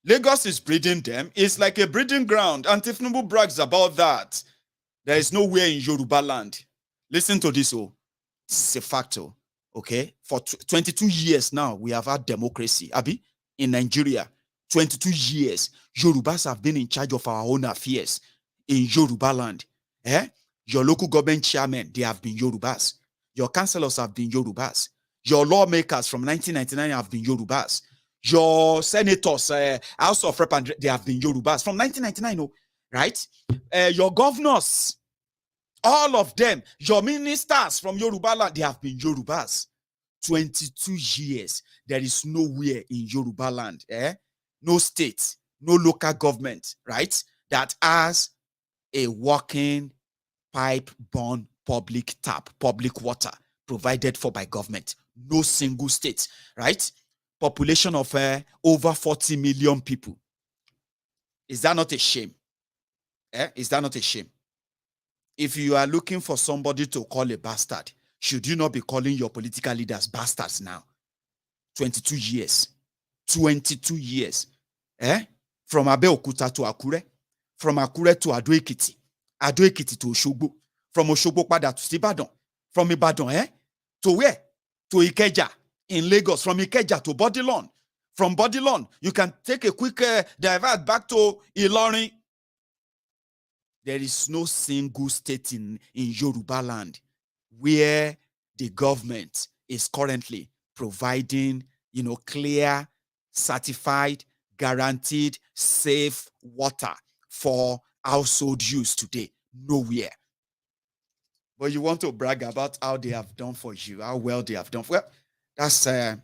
Lagos is breeding them. It's like a breeding ground. And Tinubu brags about that. There is nowhere in Yoruba land. Listen to this, oh. It's a factor, okay? For 22 years now, we have had democracy. Abi, in Nigeria, 22 years, Yorubas have been in charge of our own affairs in Yoruba land. Your local government chairmen, they have been Yorubas. Your councillors have been Yorubas. Your lawmakers from 1999 have been Yorubas. Your senators, House of Rep, they have been Yorubas from 1999, right? Your governors, all of them, your ministers from Yoruba land, they have been Yorubas. 22 years, there is nowhere in Yoruba land, no state, no local government, right, that has a working pipe-borne public tap, public water provided for by government. No single state, right? Population of over 40 million people. Is that not a shame? Is that not a shame? If you are looking for somebody to call a bastard, should you not be calling your political leaders bastards now? 22 years. 22 years. From Abeokuta to Akure. From Akure to Ado-Ekiti. Ado-Ekiti to Osogbo. From Osogbo pada to Ibadan. From Ibadan, to where? To Ikeja in Lagos. From Ikeja to Bodilon. From Bodilon, you can take a quick divert back to Ilorin. There is no single state in Yoruba land where the government is currently providing, clear, certified, guaranteed, safe water for household use today. Nowhere. But you want to brag about how they have done for you, how well they have done. Well, that's going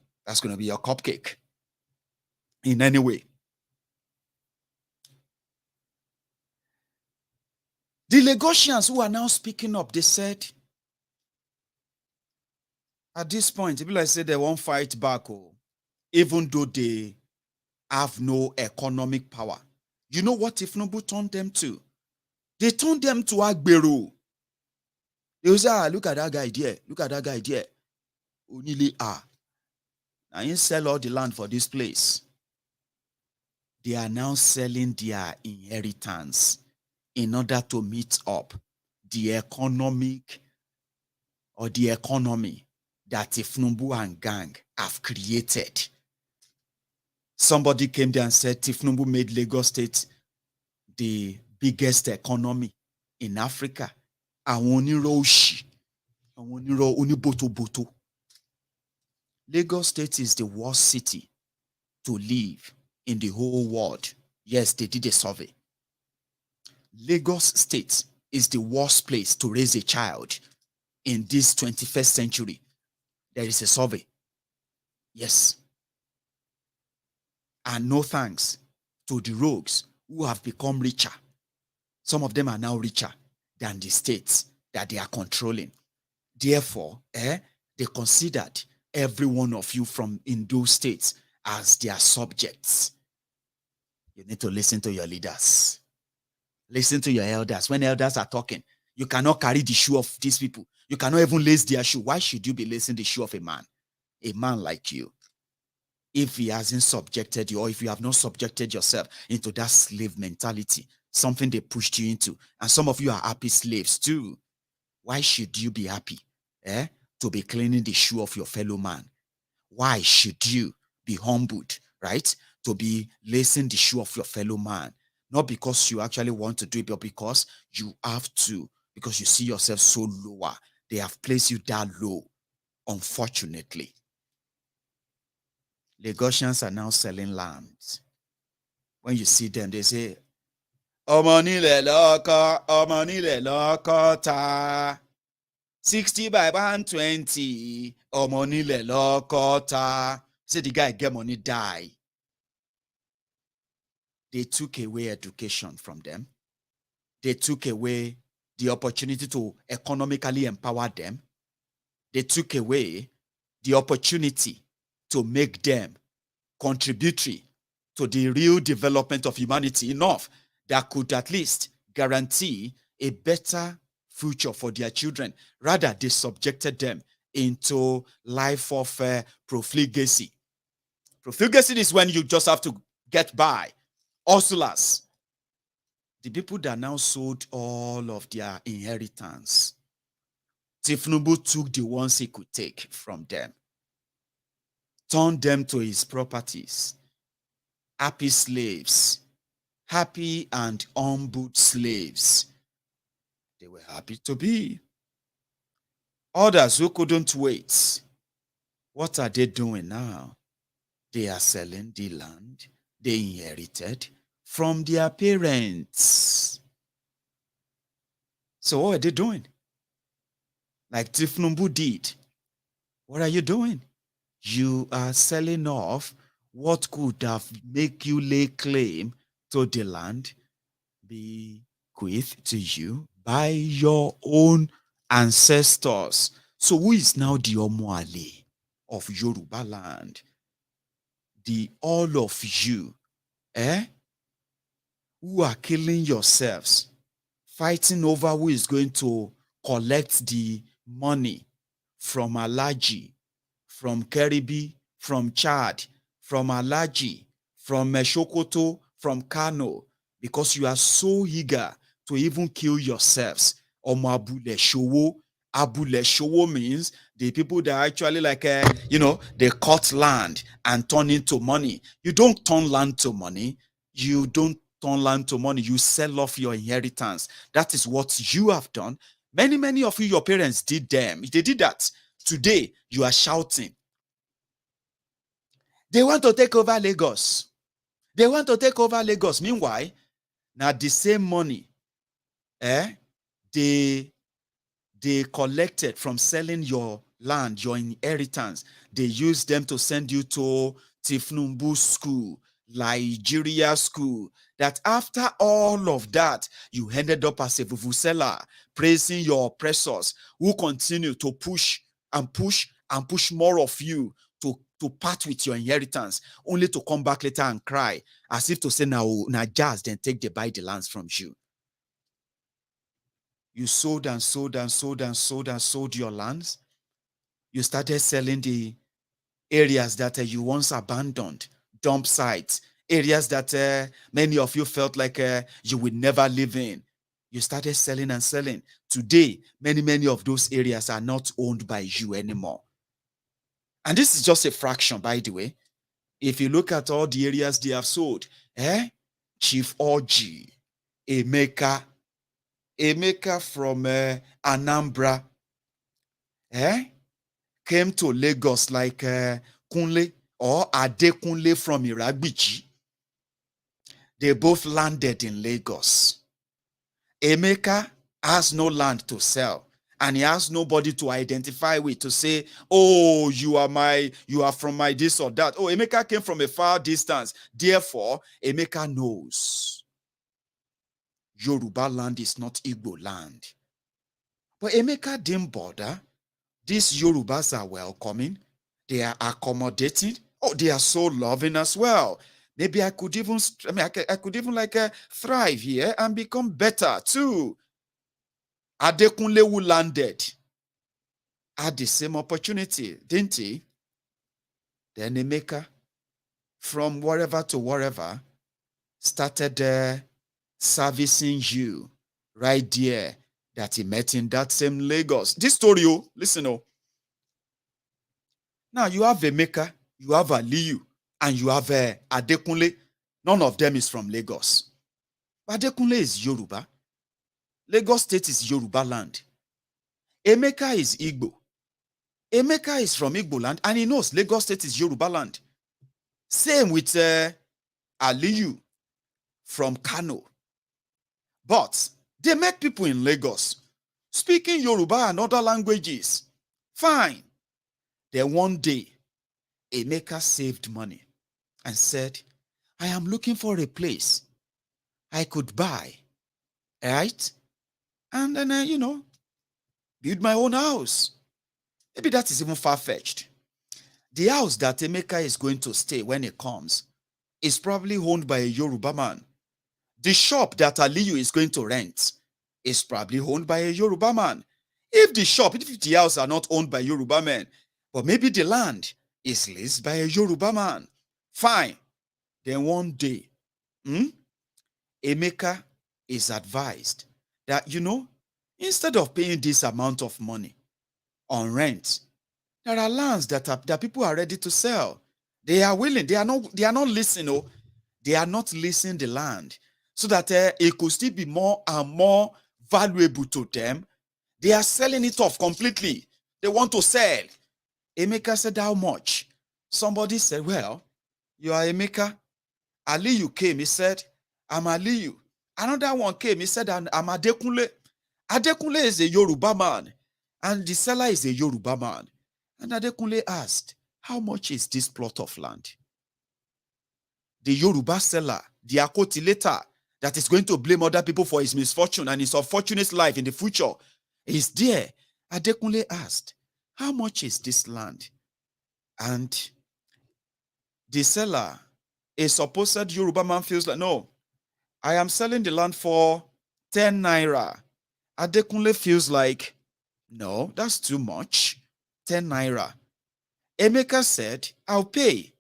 to be your cupcake. In any way. The Lagosians who are now speaking up, they said, at this point, people like say they won't fight back, even though they have no economic power. You know what Tinubu turned them to? They turned them to Agbero. They will say, look at that guy there. Look at that guy there. Only now you sell all the land for this place. They are now selling their inheritance in order to meet up the economic or the economy that Tinubu and gang have created. Somebody came there and said Tinubu made Lagos State the biggest economy in Africa. Lagos State is the worst city to live in the whole world. Yes, they did a survey. Lagos State is the worst place to raise a child in this 21st century. There is a survey. Yes. And no thanks to the rogues who have become richer. Some of them are now richer than the states that they are controlling. Therefore, they considered every one of you from in those states as their subjects. You need to listen to your leaders. Listen to your elders. When elders are talking, you cannot carry the shoe of these people. You cannot even lace their shoe. Why should you be lacing the shoe of a man? A man like you. If he hasn't subjected you, or if you have not subjected yourself into that slave mentality, something they pushed you into, and some of you are happy slaves too. Why should you be happy to be cleaning the shoe of your fellow man? Why should you be humbled, right, to be lacing the shoe of your fellow man? Not because you actually want to do it, but because you have to, because you see yourself so lower. They have placed you that low, unfortunately. Lagosians are now selling lands. When you see them, they say, Omonile loko ta. 60 by 120, or money le lokota. Say the guy get money, die. They took away education from them. They took away the opportunity to economically empower them. They took away the opportunity to make them contributory to the real development of humanity enough that could at least guarantee a better future for their children. Rather, they subjected them into life of profligacy. Profligacy is when you just have to get by. Hustlers. The people that now sold all of their inheritance, Tinubu took the ones he could take from them, turned them to his properties. Happy slaves, happy and humbled slaves. They were happy to be. Others who couldn't wait, what are they doing now? They are selling the land they inherited from their parents. So what are they doing? Like Tinubu did. What are you doing? You are selling off what could have make you lay claim to the land bequeathed to you by your own ancestors. So who is now the Omoale of Yoruba land? The all of you, who are killing yourselves, fighting over who is going to collect the money from Alaji, from Keribi, from Chad, from Alaji, from Sokoto, from Kano, because you are so eager to even kill yourselves. Omo Abule Showo. Abule Showo means the people that actually they cut land and turn into money. You don't turn land to money. You don't turn land to money. You sell off your inheritance. That is what you have done. Many of you, your parents did them. They did that. Today, you are shouting. They want to take over Lagos. They want to take over Lagos. Meanwhile, now the same money, they collected from selling your land, your inheritance. They used them to send you to Tinubu school, Nigeria school. That after all of that, you ended up as a vuvuzela, praising your oppressors who continue to push and push and push more of you to part with your inheritance, only to come back later and cry, as if to say, now jazz, then take the buy the lands from you. You sold and sold and sold and sold and sold your lands. You started selling the areas that you once abandoned, dump sites, areas that many of you felt like you would never live in. You started selling and selling. Today, many of those areas are not owned by you anymore. And this is just a fraction, by the way. If you look at all the areas they have sold, Chief Orji, Emeka from Anambra, came to Lagos like Kunle or Adekunle from Iragbiji. They both landed in Lagos. Emeka has no land to sell, and he has nobody to identify with to say, oh, you are from my this or that. Oh, Emeka came from a far distance. Therefore, Emeka knows Yoruba land is not Igbo land. But Emeka didn't bother. These Yorubas are welcoming. They are accommodating. Oh, they are so loving as well. Maybe I could even thrive here and become better too. Adekunle who landed had the same opportunity, didn't he? Then Emeka, from wherever to wherever, started servicing you right there that he met in that same Lagos. This story, listen. Now you have Emeka, you have Aliyu, and you have Adekunle. None of them is from Lagos. But Adekunle is Yoruba. Lagos State is Yoruba land. Emeka is Igbo. Emeka is from Igbo land, and he knows Lagos State is Yoruba land. Same with Aliyu from Kano. But they met people in Lagos speaking Yoruba and other languages. Fine. Then one day, Emeka saved money and said, I am looking for a place I could buy, right? And then, build my own house. Maybe that is even far-fetched. The house that Emeka is going to stay when he comes is probably owned by a Yoruba man. The shop that Aliyu is going to rent is probably owned by a Yoruba man. If the house are not owned by Yoruba men, but maybe the land is leased by a Yoruba man. Fine. Then one day, Emeka is advised that, instead of paying this amount of money on rent, there are lands that people are ready to sell. They are willing. They are not leasing. They are not leasing the land so that it could still be more and more valuable to them. They are selling it off completely. They want to sell. Emeka said, how much? Somebody said, well, you are Emeka. Aliyu came. He said, I'm Aliyu. Another one came. He said, I'm Adekunle. Adekunle is a Yoruba man. And the seller is a Yoruba man. And Adekunle asked, how much is this plot of land? The Yoruba seller, the akotilator, that is going to blame other people for his misfortune and his unfortunate life in the future, is there. Adekunle asked, how much is this land? And the seller, a supposed Yoruba man, feels like, no, I am selling the land for 10 naira. Adekunle feels like, no, that's too much. 10 naira. Emeka said, I'll pay.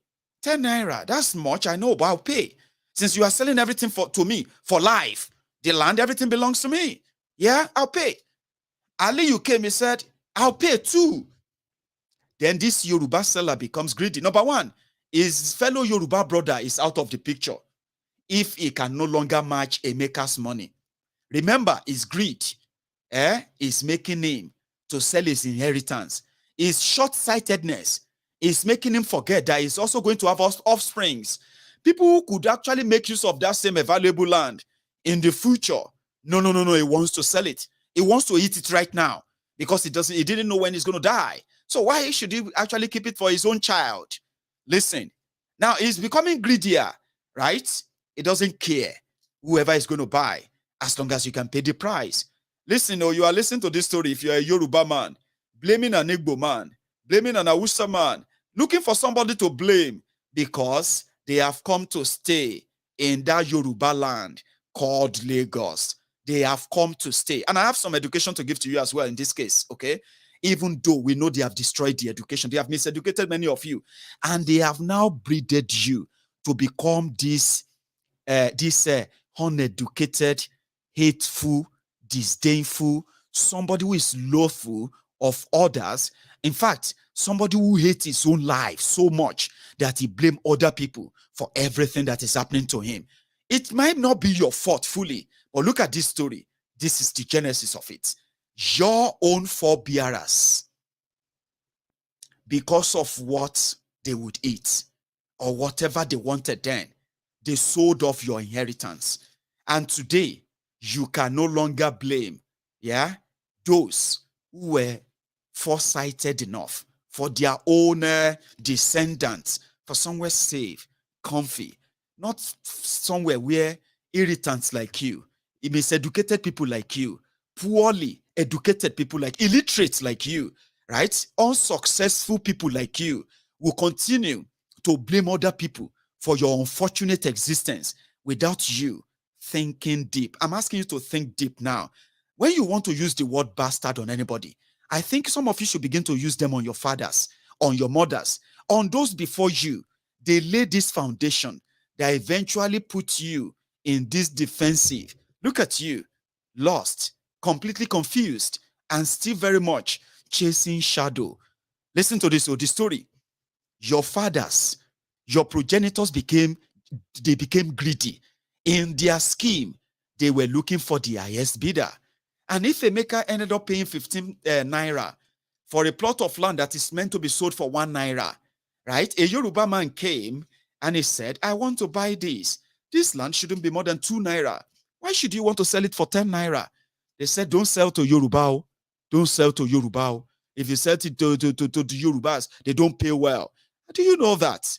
10 naira, that's much, I know, but I'll pay. Since you are selling everything to me for life, the land, everything belongs to me. Yeah, I'll pay. Aliyu came, he said, I'll pay too. Then this Yoruba seller becomes greedy. Number one, his fellow Yoruba brother is out of the picture if he can no longer match Emeka's money. Remember, his greed is making him to sell his inheritance. His short-sightedness is making him forget that he's also going to have offsprings. People who could actually make use of that same valuable land in the future. No, he wants to sell it. He wants to eat it right now because he didn't know when he's going to die. So why should he actually keep it for his own child? Listen, now he's becoming greedier, right? He doesn't care whoever is going to buy as long as you can pay the price. Listen, you are listening to this story if you're a Yoruba man, blaming an Igbo man, blaming an Hausa man, looking for somebody to blame because they have come to stay in that Yoruba land called Lagos. They have come to stay. And I have some education to give to you as well in this case, okay? Even though we know they have destroyed the education, they have miseducated many of you, and they have now breeded you to become this uneducated, hateful, disdainful, somebody who is loathful of others. In fact, somebody who hates his own life so much that he blames other people for everything that is happening to him. It might not be your fault fully, but look at this story. This is the genesis of it. Your own forebearers, because of what they would eat or whatever they wanted then, they sold off your inheritance. And today, you can no longer blame, those who were foresighted enough for their own descendants, for somewhere safe, comfy, not somewhere where irritants like you, miseducated people like you, poorly educated people like illiterates like you, right? Unsuccessful people like you will continue to blame other people for your unfortunate existence without you thinking deep. I'm asking you to think deep now. When you want to use the word bastard on anybody, I think some of you should begin to use them on your fathers, on your mothers, on those before you. They lay this foundation that eventually put you in this defensive. Look at you, lost, completely confused, and still very much chasing shadow. Listen to this story. Your fathers, your progenitors became greedy. In their scheme, they were looking for the highest bidder. And if a maker ended up paying 15 naira for a plot of land that is meant to be sold for 1 naira, right? A Yoruba man came and he said, I want to buy this. This land shouldn't be more than 2 naira. Why should you want to sell it for 10 naira? They said, don't sell to Yoruba. Oh. Don't sell to Yoruba. Oh. If you sell it to the Yorubas, they don't pay well. Do you know that?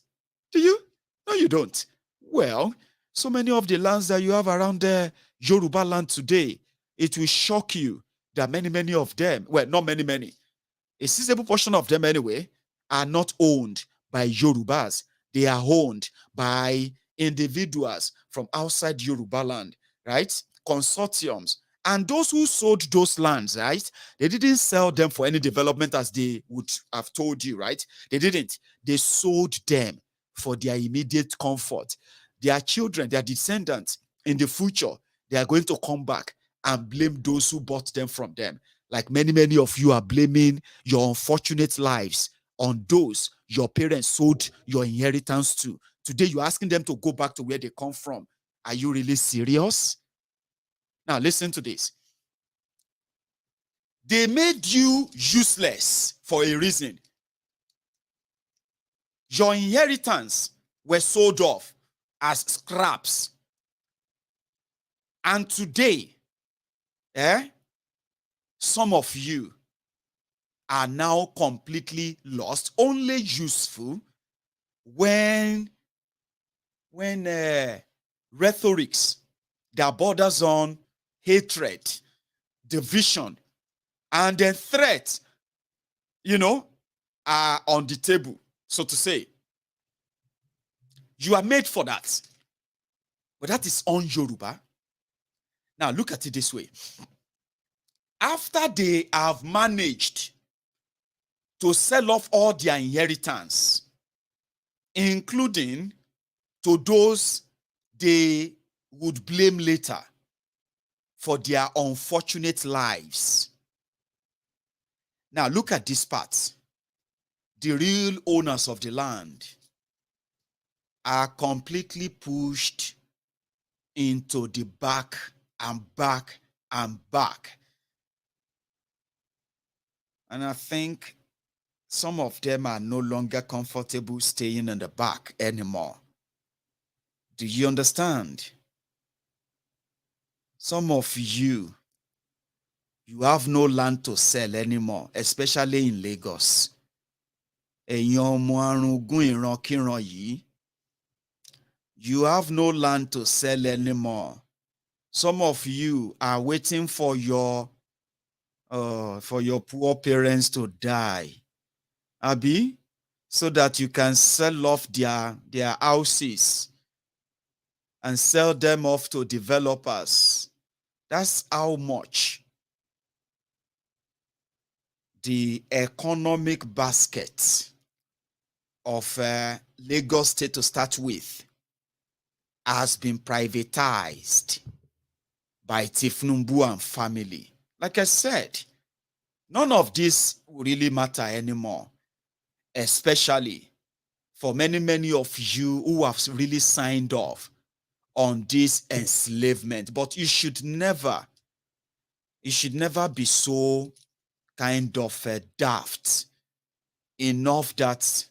Do you? No, you don't. Well, so many of the lands that you have around there, Yoruba land today, it will shock you that many of them, well, not many, a sizable portion of them anyway, are not owned by Yorubas. They are owned by individuals from outside Yoruba land, right? Consortiums. And those who sold those lands, right? They didn't sell them for any development as they would have told you, right? They didn't. They sold them for their immediate comfort. Their children, their descendants in the future, they are going to come back and blame those who bought them from them. Like many of you are blaming your unfortunate lives on those your parents sold your inheritance to. Today, you're asking them to go back to where they come from. Are you really serious? Now, listen to this. They made you useless for a reason. Your inheritance were sold off as scraps. And today, some of you are now completely lost, only useful when rhetorics that borders on hatred, division, and then threat, are on the table, so to say. You are made for that. But that is on Yoruba. Now, look at it this way. After they have managed to sell off all their inheritance, including to those they would blame later for their unfortunate lives. Now, look at this part. The real owners of the land are completely pushed into the back and back and back. And I think some of them are no longer comfortable staying in the back anymore. Do you understand? Some of you have no land to sell anymore, especially in Lagos. You have no land to sell anymore. Some of you are waiting for your poor parents to die, Abi, so that you can sell off their houses and sell them off to developers. That's how much the economic basket of Lagos State to start with has been privatized by Tifnumbu and family. Like I said, none of this will really matter anymore, especially for many of you who have really signed off on this enslavement. But you should never be so kind of daft enough that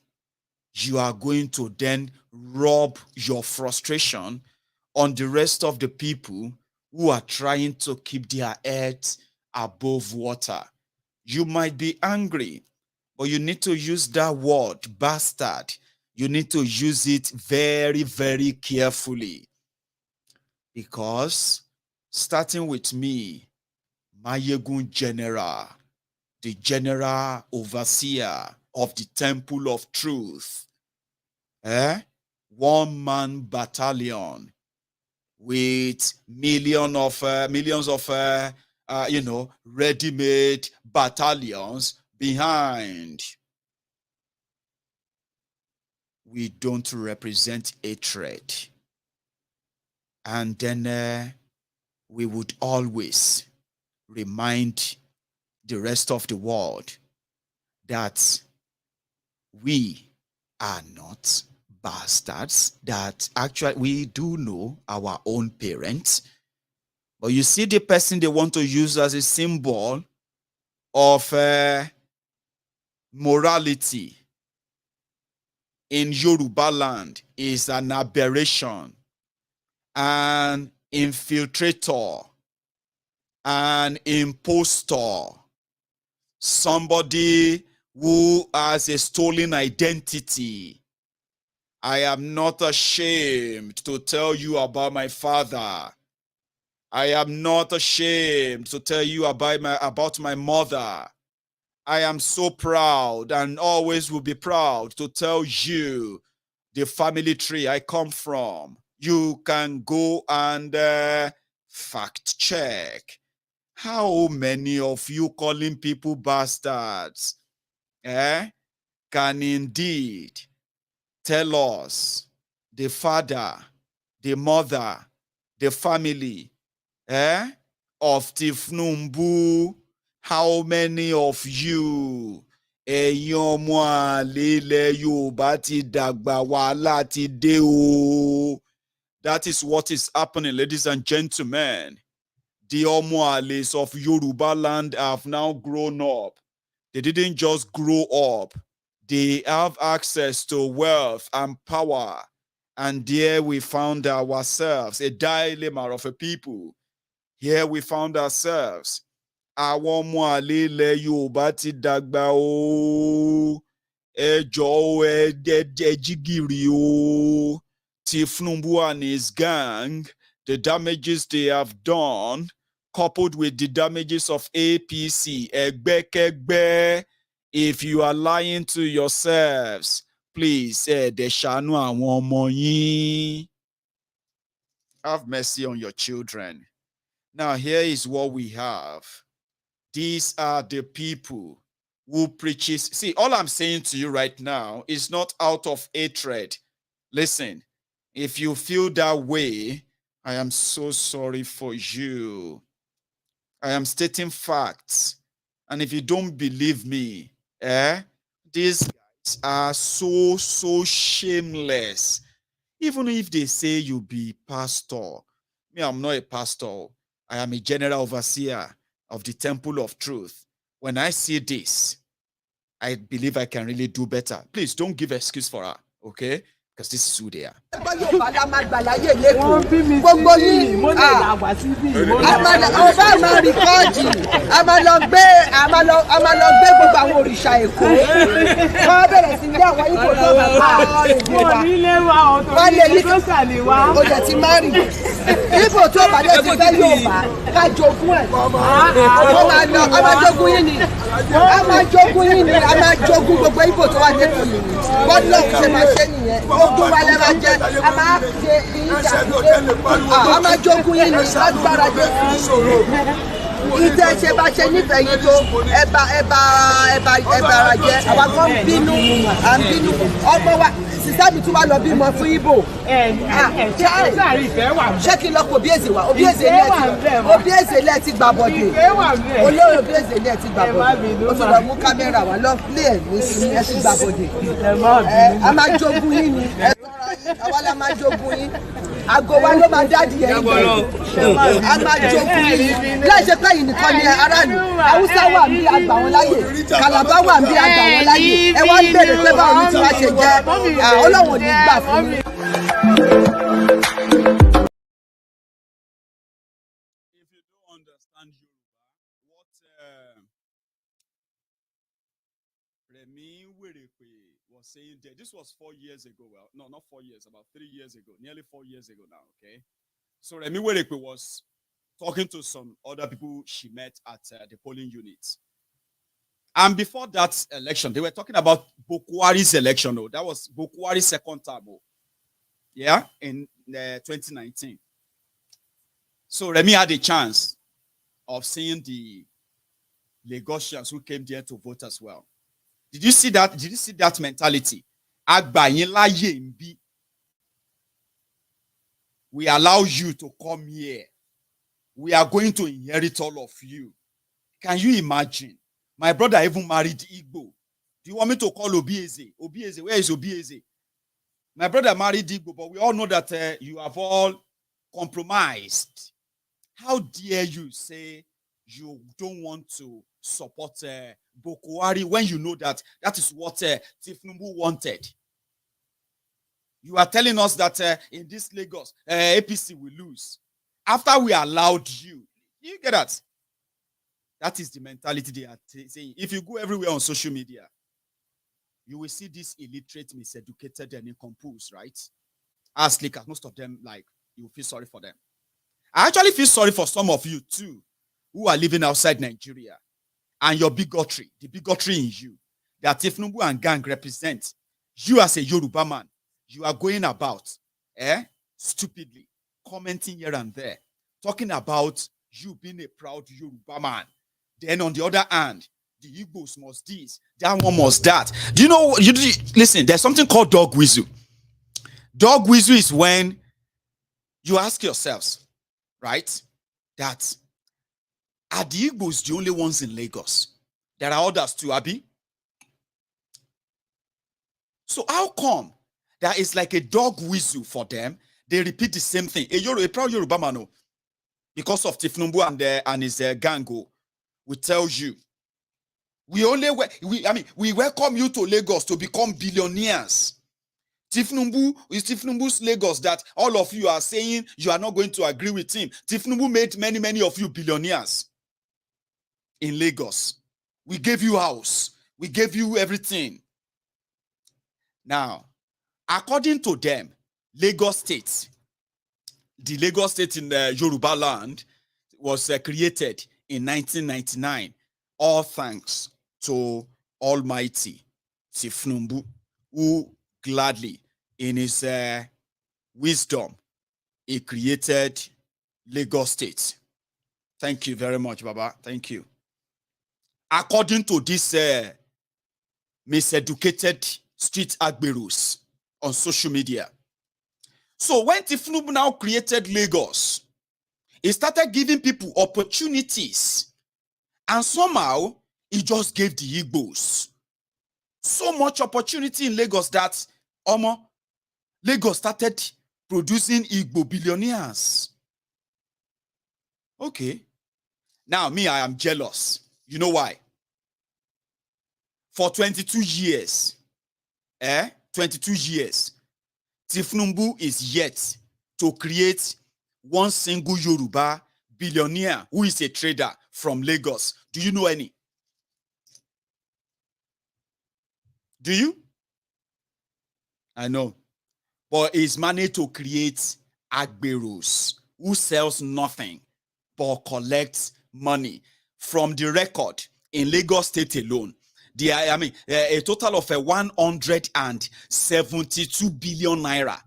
you are going to then rub your frustration on the rest of the people who are trying to keep their heads above water. You might be angry, but you need to use that word, bastard. You need to use it very, very carefully. Because starting with me, Maiyegun General, the general overseer of the Temple of Truth, one-man battalion with millions of ready-made battalions behind. We don't represent hatred. And then we would always remind the rest of the world that we are not bastards, that actually we do know our own parents. But you see, the person they want to use as a symbol of morality in Yoruba land is an aberration, an infiltrator, an impostor, somebody who has a stolen identity. I am not ashamed to tell you about my father. I am not ashamed to tell you about my mother. I am so proud and always will be proud to tell you the family tree I come from. You can go and fact check. How many of you calling people bastards can indeed tell us the father, the mother, the family of Tifnumbu? How many of you ẹ̀yin ọmọ àlè ilẹ̀ Yorùbá ti dàgbà wàhálà ti dé o? That is what is happening, ladies and gentlemen. The ọmọ àlès of Yoruba land have now grown up. They didn't just grow up. They have access to wealth and power. And there we found ourselves, a dilemma of a people. Here we found ourselves. Àwọn ọmọ àlè ilẹ̀ Yorùbá ti dàgbà o. Ẹ jọ̀ọ́ ẹ jí gìrì o. Tifnumbu and his gang, the damages they have done, coupled with the damages of APC, ẹgbẹ́kẹ́gbẹ́. If you are lying to yourselves, please, ṣàánú àwọn ọmọ yín. Have mercy on your children. Now, here is what we have. These are the people who preaches. See, all I'm saying to you right now is not out of hatred. Listen, if you feel that way, I am so sorry for you. I am stating facts. And if you don't believe me, these guys are so shameless. Even if they say you be pastor. Me, I'm not a pastor. I am a general overseer of the temple of truth. When I see this, I believe I can really do better. Please don't give excuse for her, okay? Because this is who they are. ìtẹ̀sẹ̀ bá ṣe nífẹ̀ẹ́ yìí tó ẹ̀bà ara jẹ́ àwa kan bínú à ń bínú ọmọ wa sísá mi tún wá lọ bímọ fún Ìgbò. Ṣé kí n lọ kó Obieze wa Obieze lẹ ti gbà bọ̀dé olórí Obieze lẹ ti gbà bọ̀dé o tún lọ mú kámẹ́rà wa lọ lé ẹ̀ ní sí ẹ ti gbà bọ̀dé a máa jogún yín ni ẹ tọ́ra yín àwa la máa jogún yín. Àgọ́ wa ló máa dádì ẹ̀ a máa jogún yín láì ṣe pé yìí nìkan ni aráàlú Haúsá wà ń bí àgbà wọn láyè Kàlàbá wà ń bí àgbà wọn láyè ẹ wá ń bèrè pé báwo ni tí wàá ṣe jẹ Ọlọ́run ò ní gbà fún yín. If you don't understand Yoruba, what Remi Werepe was saying there, this was 4 years ago. Well, no, not 4 years, about 3 years ago, nearly 4 years ago now, okay? So Remi Werepe was talking to some other people she met at the polling units. And before that election, they were talking about Bokwari's election. Oh, that was Bokwari's second term. Yeah, in 2019. So Remi had a chance of seeing the Lagosians who came there to vote as well. Did you see that? Did you see that mentality? We allow you to come here. We are going to inherit all of you. Can you imagine? My brother even married Igbo. Do you want me to call Obieze? Obieze, where is Obieze? My brother married Igbo, but we all know that you have all compromised. How dare you say you don't want to support Bokwari when you know that that is what Tifnumbu wanted? You are telling us that in this Lagos, APC will lose. After we allowed you. You get that? That is the mentality they are saying. If you go everywhere on social media, you will see this illiterate, miseducated, and incomposed, right? As like most of them, like, you feel sorry for them. I actually feel sorry for some of you too, who are living outside Nigeria, and your bigotry, the bigotry in you, that Tinubu and gang represent. You as a Yoruba man, you are going about, stupidly, commenting here and there, talking about you being a proud Yoruba man. Then on the other hand, the Igbos must this, that one must that. Do you know, listen, there's something called dog whistle. Dog whistle is when you ask yourselves, right, that are the Igbos the only ones in Lagos? There are others too, Abi. So how come that is like a dog whistle for them? They repeat the same thing. A proud Yoruba man, because of Tinubu and his gang, we tell you, we welcome you to Lagos to become billionaires. Tinubu's Lagos that all of you are saying you are not going to agree with him. Tinubu made many of you billionaires in Lagos. We gave you house. We gave you everything. Now, according to them, Lagos State, the Lagos State in the Yoruba land was created in 1999, all thanks to Almighty Tinubu, who gladly, in his wisdom, he created Lagos State. Thank you very much, Baba. Thank you. According to this miseducated street agberos on social media. So when Tinubu now created Lagos, he started giving people opportunities. And somehow, he just gave the Igbos so much opportunity in Lagos that Lagos started producing Igbo billionaires. Okay. Now, me, I am jealous. You know why? For 22 years, 22 years, Tinubu is yet to create one single Yoruba billionaire who is a trader from Lagos. Do you know any? Do you? I know. But he's managed to create agberos who sells nothing but collects money. From the record in Lagos State alone, a total of 172 billion naira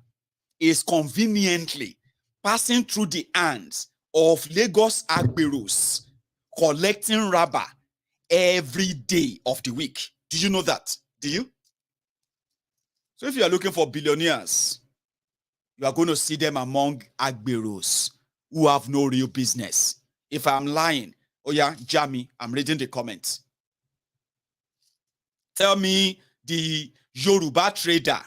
is conveniently passing through the hands of Lagos agberos, collecting rubber every day of the week. Do you know that? Do you? So if you are looking for billionaires, you are going to see them among agberos who have no real business. If I'm lying, oh yeah, Jamie, I'm reading the comments. Tell me the Yoruba trader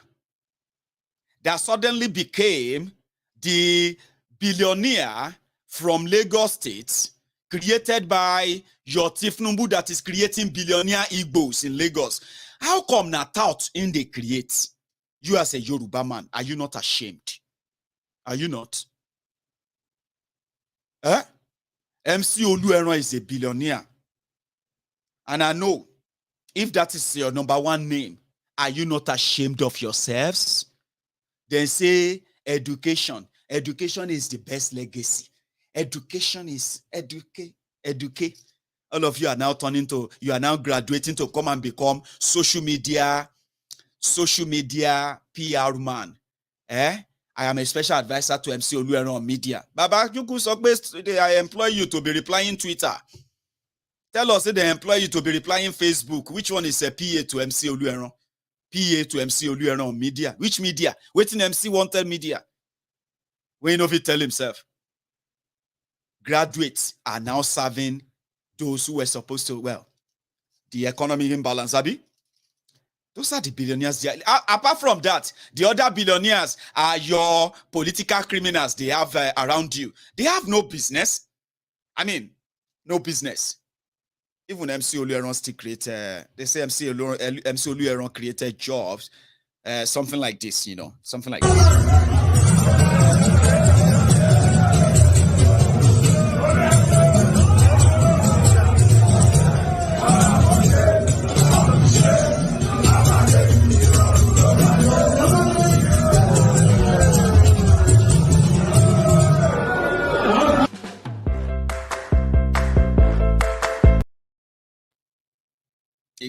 that suddenly became the billionaire from Lagos State, created by your Tinubu that is creating billionaire Igbos in Lagos. How come na tout in they create? You as a Yoruba man, are you not ashamed? Are you not? MC Olueron is a billionaire. And I know, if that is your number one name, are you not ashamed of yourselves? Then say education. Education is the best legacy. Education is educate. All of you are now you are now graduating to come and become social media PR man. I am a special advisor to MC Olueron on media. Baba, you could say I employ you to be replying Twitter. Tell us that they employ you to be replying Facebook. Which one is a PA to MC Olueron? PA to MC Olueron on media. Which media? Waiting MC wanted media. When of it tell himself. Graduates are now serving those who were supposed to, the economic imbalance, Abi. Those are the billionaires. Apart from that, the other billionaires are your political criminals they have around you. They have no business. I mean, no business. Even MC Olueron still created, they say MC Olueron created jobs, something like this, something like this.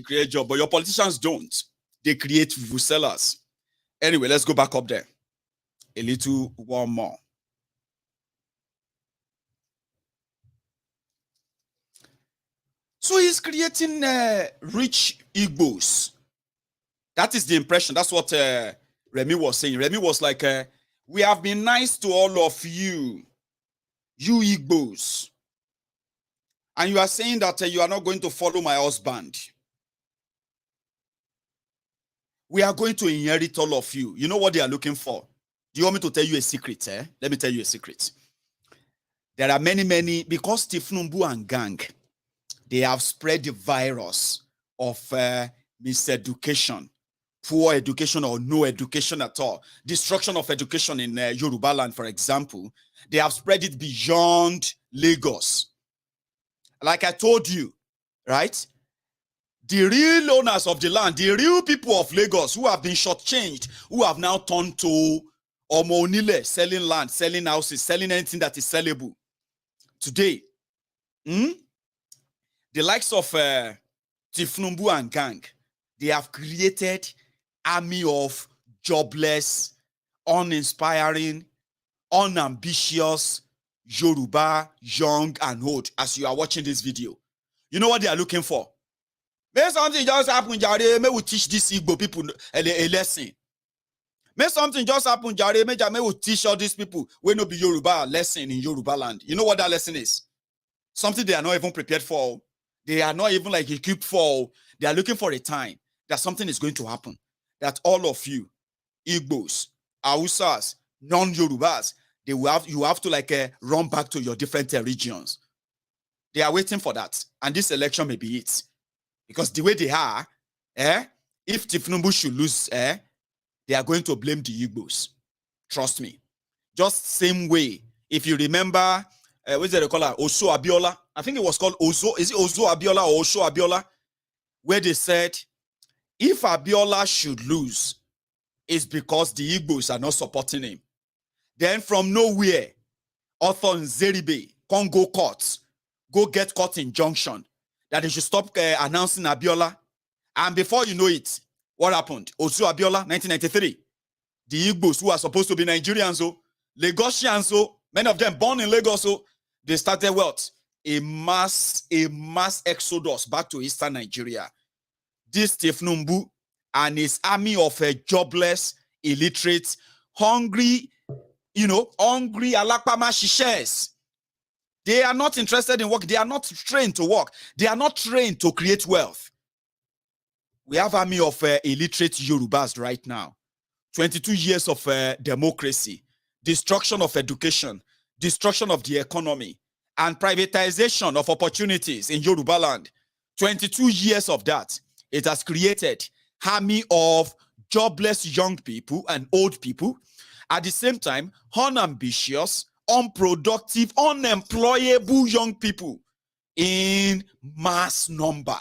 create job, but your politicians don't. They create sellers. Anyway, let's go back up there. A little one more. So he's creating rich Igbos. That is the impression. That's what Remy was saying. Remy was like, we have been nice to all of you, you Igbos. And you are saying that you are not going to follow my husband. We are going to inherit all of you. You know what they are looking for? Do you want me to tell you a secret? Let me tell you a secret. There are many, because Tifnumbu and gang, they have spread the virus of miseducation, poor education or no education at all, destruction of education in Yoruba land, for example. They have spread it beyond Lagos. Like I told you, right? The real owners of the land, the real people of Lagos who have been shortchanged, who have now turned to Omonile, selling land, selling houses, selling anything that is sellable. Today, the likes of Tifnumbu and gang, they have created army of jobless, uninspiring, unambitious Yoruba, young and old, as you are watching this video. You know what they are looking for? May something just happen, Jare. May we teach these Igbo people a lesson. May something just happen, Jare. May we teach all these people when no be Yoruba a lesson in Yoruba land. You know what that lesson is? Something they are not even prepared for. They are not even like equipped for. They are looking for a time that something is going to happen. That all of you, Igbos, Hausas, non-Yorubas, you have to like run back to your different regions. They are waiting for that. And this election may be it. Because the way they are, if Tifnumbu should lose, they are going to blame the Igbos. Trust me. Just same way. If you remember, what's it called? Osho Abiola. I think it was called Ozo. Is it Ozo Abiola or Osho Abiola? Where they said, if Abiola should lose, it's because the Igbos are not supporting him. Then from nowhere, author Nzeribe, Congo courts, go get court injunction that they should stop announcing Abiola. And before you know it, what happened? Osu Abiola, 1993. The Igbos, who are supposed to be Nigerians, Lagosians, many of them born in Lagos, they started what? A mass exodus back to Eastern Nigeria. This Tifnumbu and his army of jobless, illiterate, hungry alakpama shishes. They are not interested in work. They are not trained to work. They are not trained to create wealth. We have army of illiterate Yorubas right now. 22 years of democracy, destruction of education, destruction of the economy, and privatization of opportunities in Yoruba land. 22 years of that. It has created army of jobless young people and old people. At the same time, unambitious, unproductive, unemployable young people in mass number.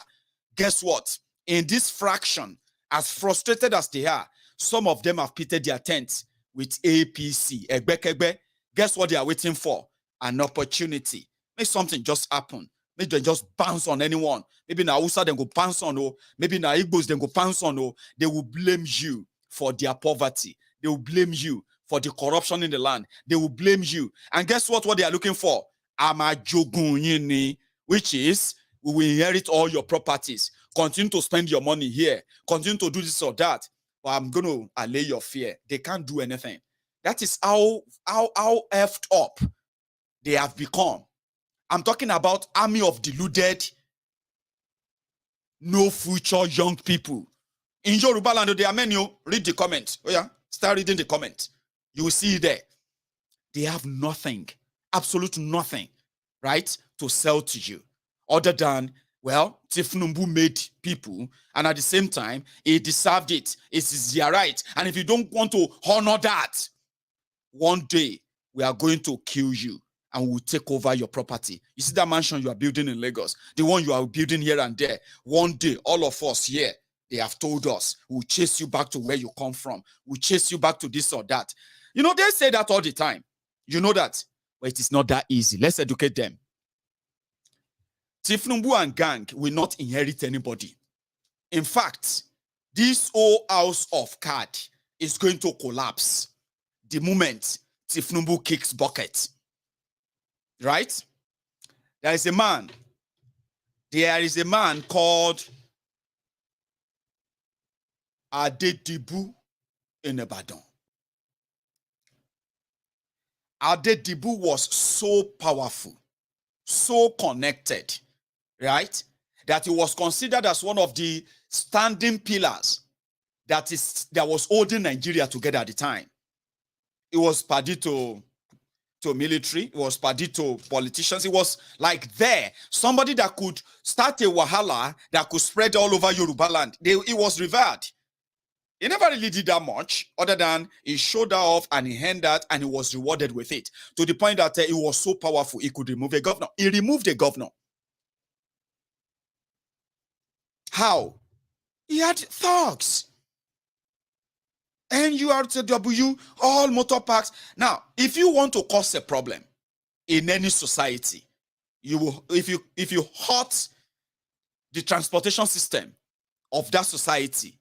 Guess what? In this fraction, as frustrated as they are, some of them have pitted their tents with APC. Egbekegbe. Guess what they are waiting for? An opportunity. Make something just happen. Maybe they just bounce on anyone. Maybe na Hausa then go bounce on, maybe na Igbos then go bounce on. They will blame you for their poverty. They will blame you for the corruption in the land. They will blame you. And guess what they are looking for? Amajogun, which is, we will inherit all your properties. Continue to spend your money here. Continue to do this or that. But I'm going to allay your fear. They can't do anything. That is how effed up they have become. I'm talking about army of deluded, no future young people. In Yoruba land, there are many. Read the comment. Oh yeah, start reading the comment. You will see there. They have nothing, absolute nothing, right, to sell to you. Other than, well, Tifnumbu made people, and at the same time, he deserved it. It is their right. And if you don't want to honor that, one day we are going to kill you and we'll take over your property. You see that mansion you are building in Lagos, the one you are building here and there. One day, all of us here, they have told us, we'll chase you back to where you come from. We'll chase you back to this or that. You know, they say that all the time. You know that. But it is not that easy. Let's educate them. Tifnumbu and gang will not inherit anybody. In fact, this whole house of cards is going to collapse the moment Tinubu kicks bucket. Right? There is a man called Adedibu in Ibadan. Adedibu was so powerful, so connected, right? That he was considered as one of the standing pillars that was holding Nigeria together at the time. It was party to military, it was party to politicians. It was like somebody that could start a wahala that could spread all over Yoruba land. It was revered. He never really did that much, other than he showed that off and he handed that and he was rewarded with it. To the point that it was so powerful, he could remove a governor. He removed a governor. How? He had thugs. NURTW, all motor parks. Now, if you want to cause a problem in any society, you will, if you hurt the transportation system of that society,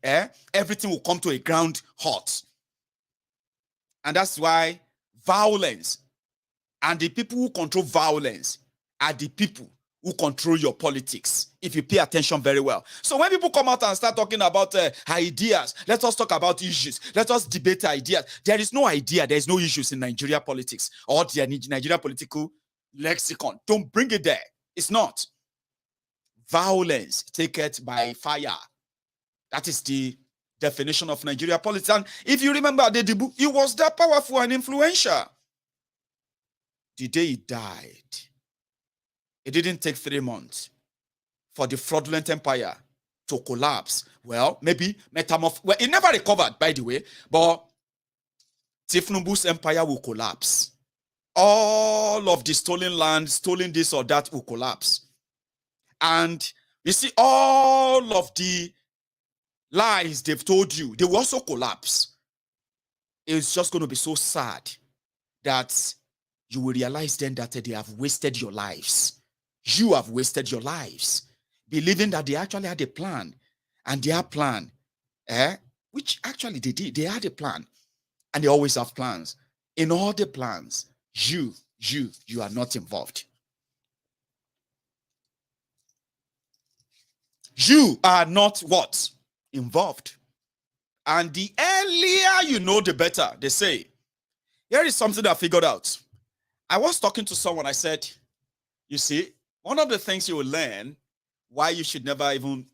everything will come to a ground halt. And that's why violence and the people who control violence are the people who control your politics, if you pay attention very well. So when people come out and start talking about ideas, let us talk about issues, let us debate ideas. There is no idea, there is no issues in Nigeria politics or the Nigeria political lexicon. Don't bring it there. It's not. Violence, take it by fire. That is the definition of Nigeria politics. And if you remember Adedibu, he was that powerful and influential. The day he died, it didn't take 3 months for the fraudulent empire to collapse. Well, maybe well, it never recovered, by the way, but Tinubu's empire will collapse. All of the stolen land, stolen this or that will collapse. And you see, all of the lies they've told you, they will also collapse. It's just going to be so sad that you will realize then that they have wasted your lives. You have wasted your lives believing that they actually had a plan, and their plan, which actually they did, they had a plan, and they always have plans. In all the plans, you are not involved. You are not what? Involved. And the earlier you know, the better, they say. Here is something I figured out. I was talking to someone, I said, you see, one of the things you will learn why you should never even,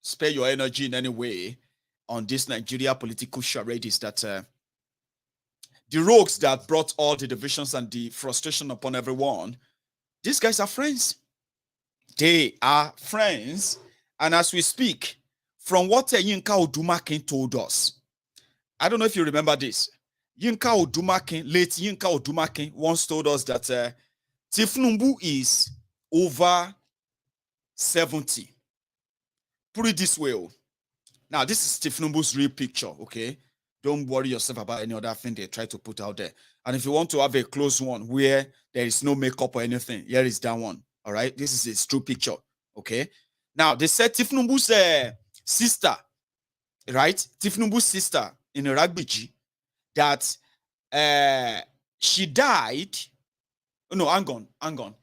spare your energy in any way on this Nigeria political charade is that the rogues that brought all the divisions and the frustration upon everyone, these guys are friends. They are friends. And as we speak, from what Yinka Odumakin told us, I don't know if you remember this. Yinka Odumakin, late Yinka Odumakin, once told us that Tinubu is over 70. Put it this way. Now, this is Tinubu's real picture, okay? Don't worry yourself about any other thing they try to put out there. And if you want to have a close one where there is no makeup or anything, here is that one, all right? This is his true picture, okay? Now, they said Tinubu's sister, right? Tinubu's sister in Iragbiji, that she died. No, hang on.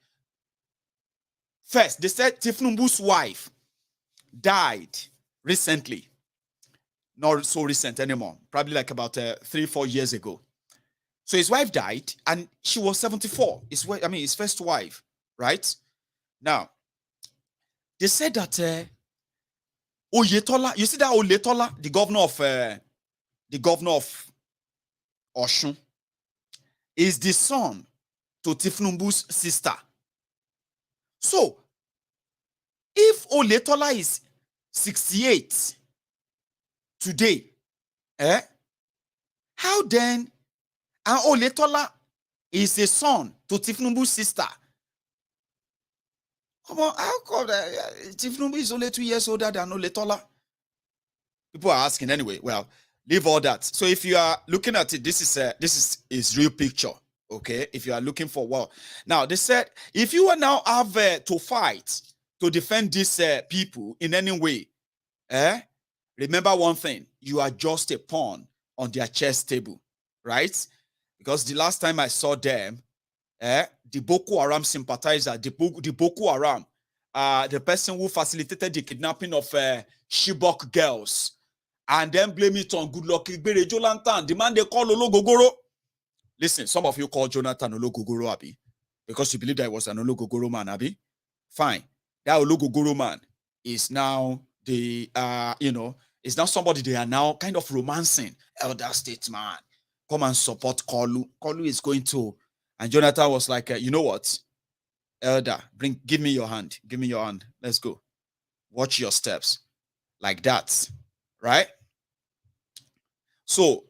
First, they said Tinubu's wife died recently. Not so recent anymore. Probably like about 3-4 years ago. So his wife died and she was 74. His first wife, right? Now, they said that Oyetola, you see that Oyetola, the governor of Osun, is the son to Tinubu's sister. So, if Oyetola is 68 today, how then, and Oyetola is a son to Tinubu's sister? Come on, how come Tinubu is only 2 years older than Oyetola? People are asking anyway. Well, leave all that. So if you are looking at it, this is his real picture. Okay, if you are looking for now they said if you will now have to fight to defend these people in any way, remember one thing, you are just a pawn on their chess table, right? Because the last time I saw them, the Boko Haram sympathizer, the Boko Haram, the person who facilitated the kidnapping of Chibok girls, and then blame it on good luck Igbere Jolantan, the man they call Ologogoro. Listen, some of you call Jonathan Ologogoro, Abi, because you believe that he was an Ologogoro man, Abi. Fine. That Ologogoro man is now is now somebody they are now kind of romancing. Elder statesman, come and support Kolu. Kolu is going to, and Jonathan was like, you know what, Elder, give me your hand. Give me your hand. Let's go. Watch your steps. Like that. Right? So,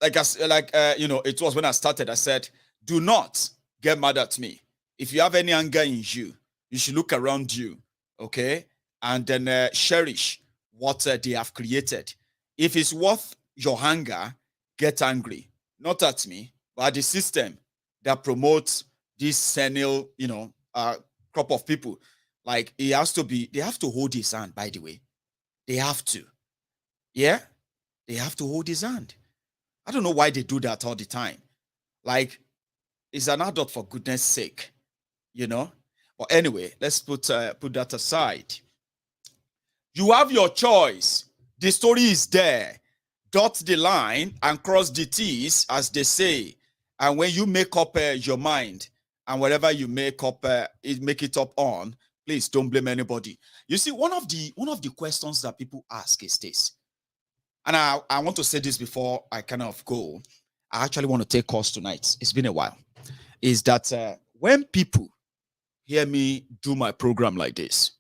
it was when I started, I said, do not get mad at me. If you have any anger in you, you should look around you, okay? And then cherish what they have created. If it's worth your anger, get angry. Not at me, but at the system that promotes this senile, crop of people. Like, they have to hold his hand, by the way. They have to. Yeah? They have to hold his hand. I don't know why they do that all the time. Like, it's an adult, for goodness sake, But anyway, let's put that aside. You have your choice. The story is there. Dot the line and cross the T's, as they say. And when you make up your mind, and whatever you make it up on, please don't blame anybody. You see, one of the questions that people ask is this. And I want to say this before I kind of go. I actually want to take calls tonight. It's been a while. Is that when people hear me do my program like this,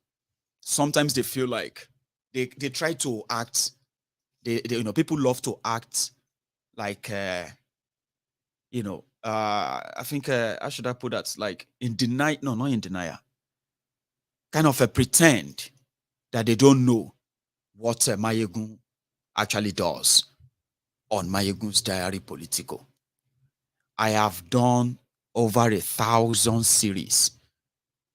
sometimes they feel like they try to act. People love to act like I think how should I put that? Like in denial? No, not in denial. Kind of a pretend that they don't know what Maiyegun actually does on Maiyegun's diary Politico. I have done over 1,000 series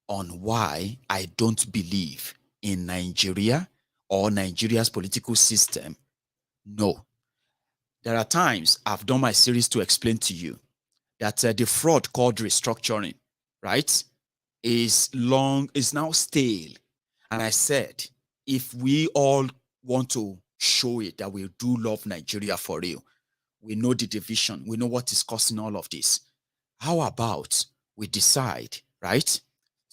on why I don't believe in Nigeria or Nigeria's political system. No. There are times I've done my series to explain to you that the fraud called restructuring, right, is now stale. And I said, if we all want to show it that we do love Nigeria for real, we know the division, we know what is causing all of this. How about we decide, right,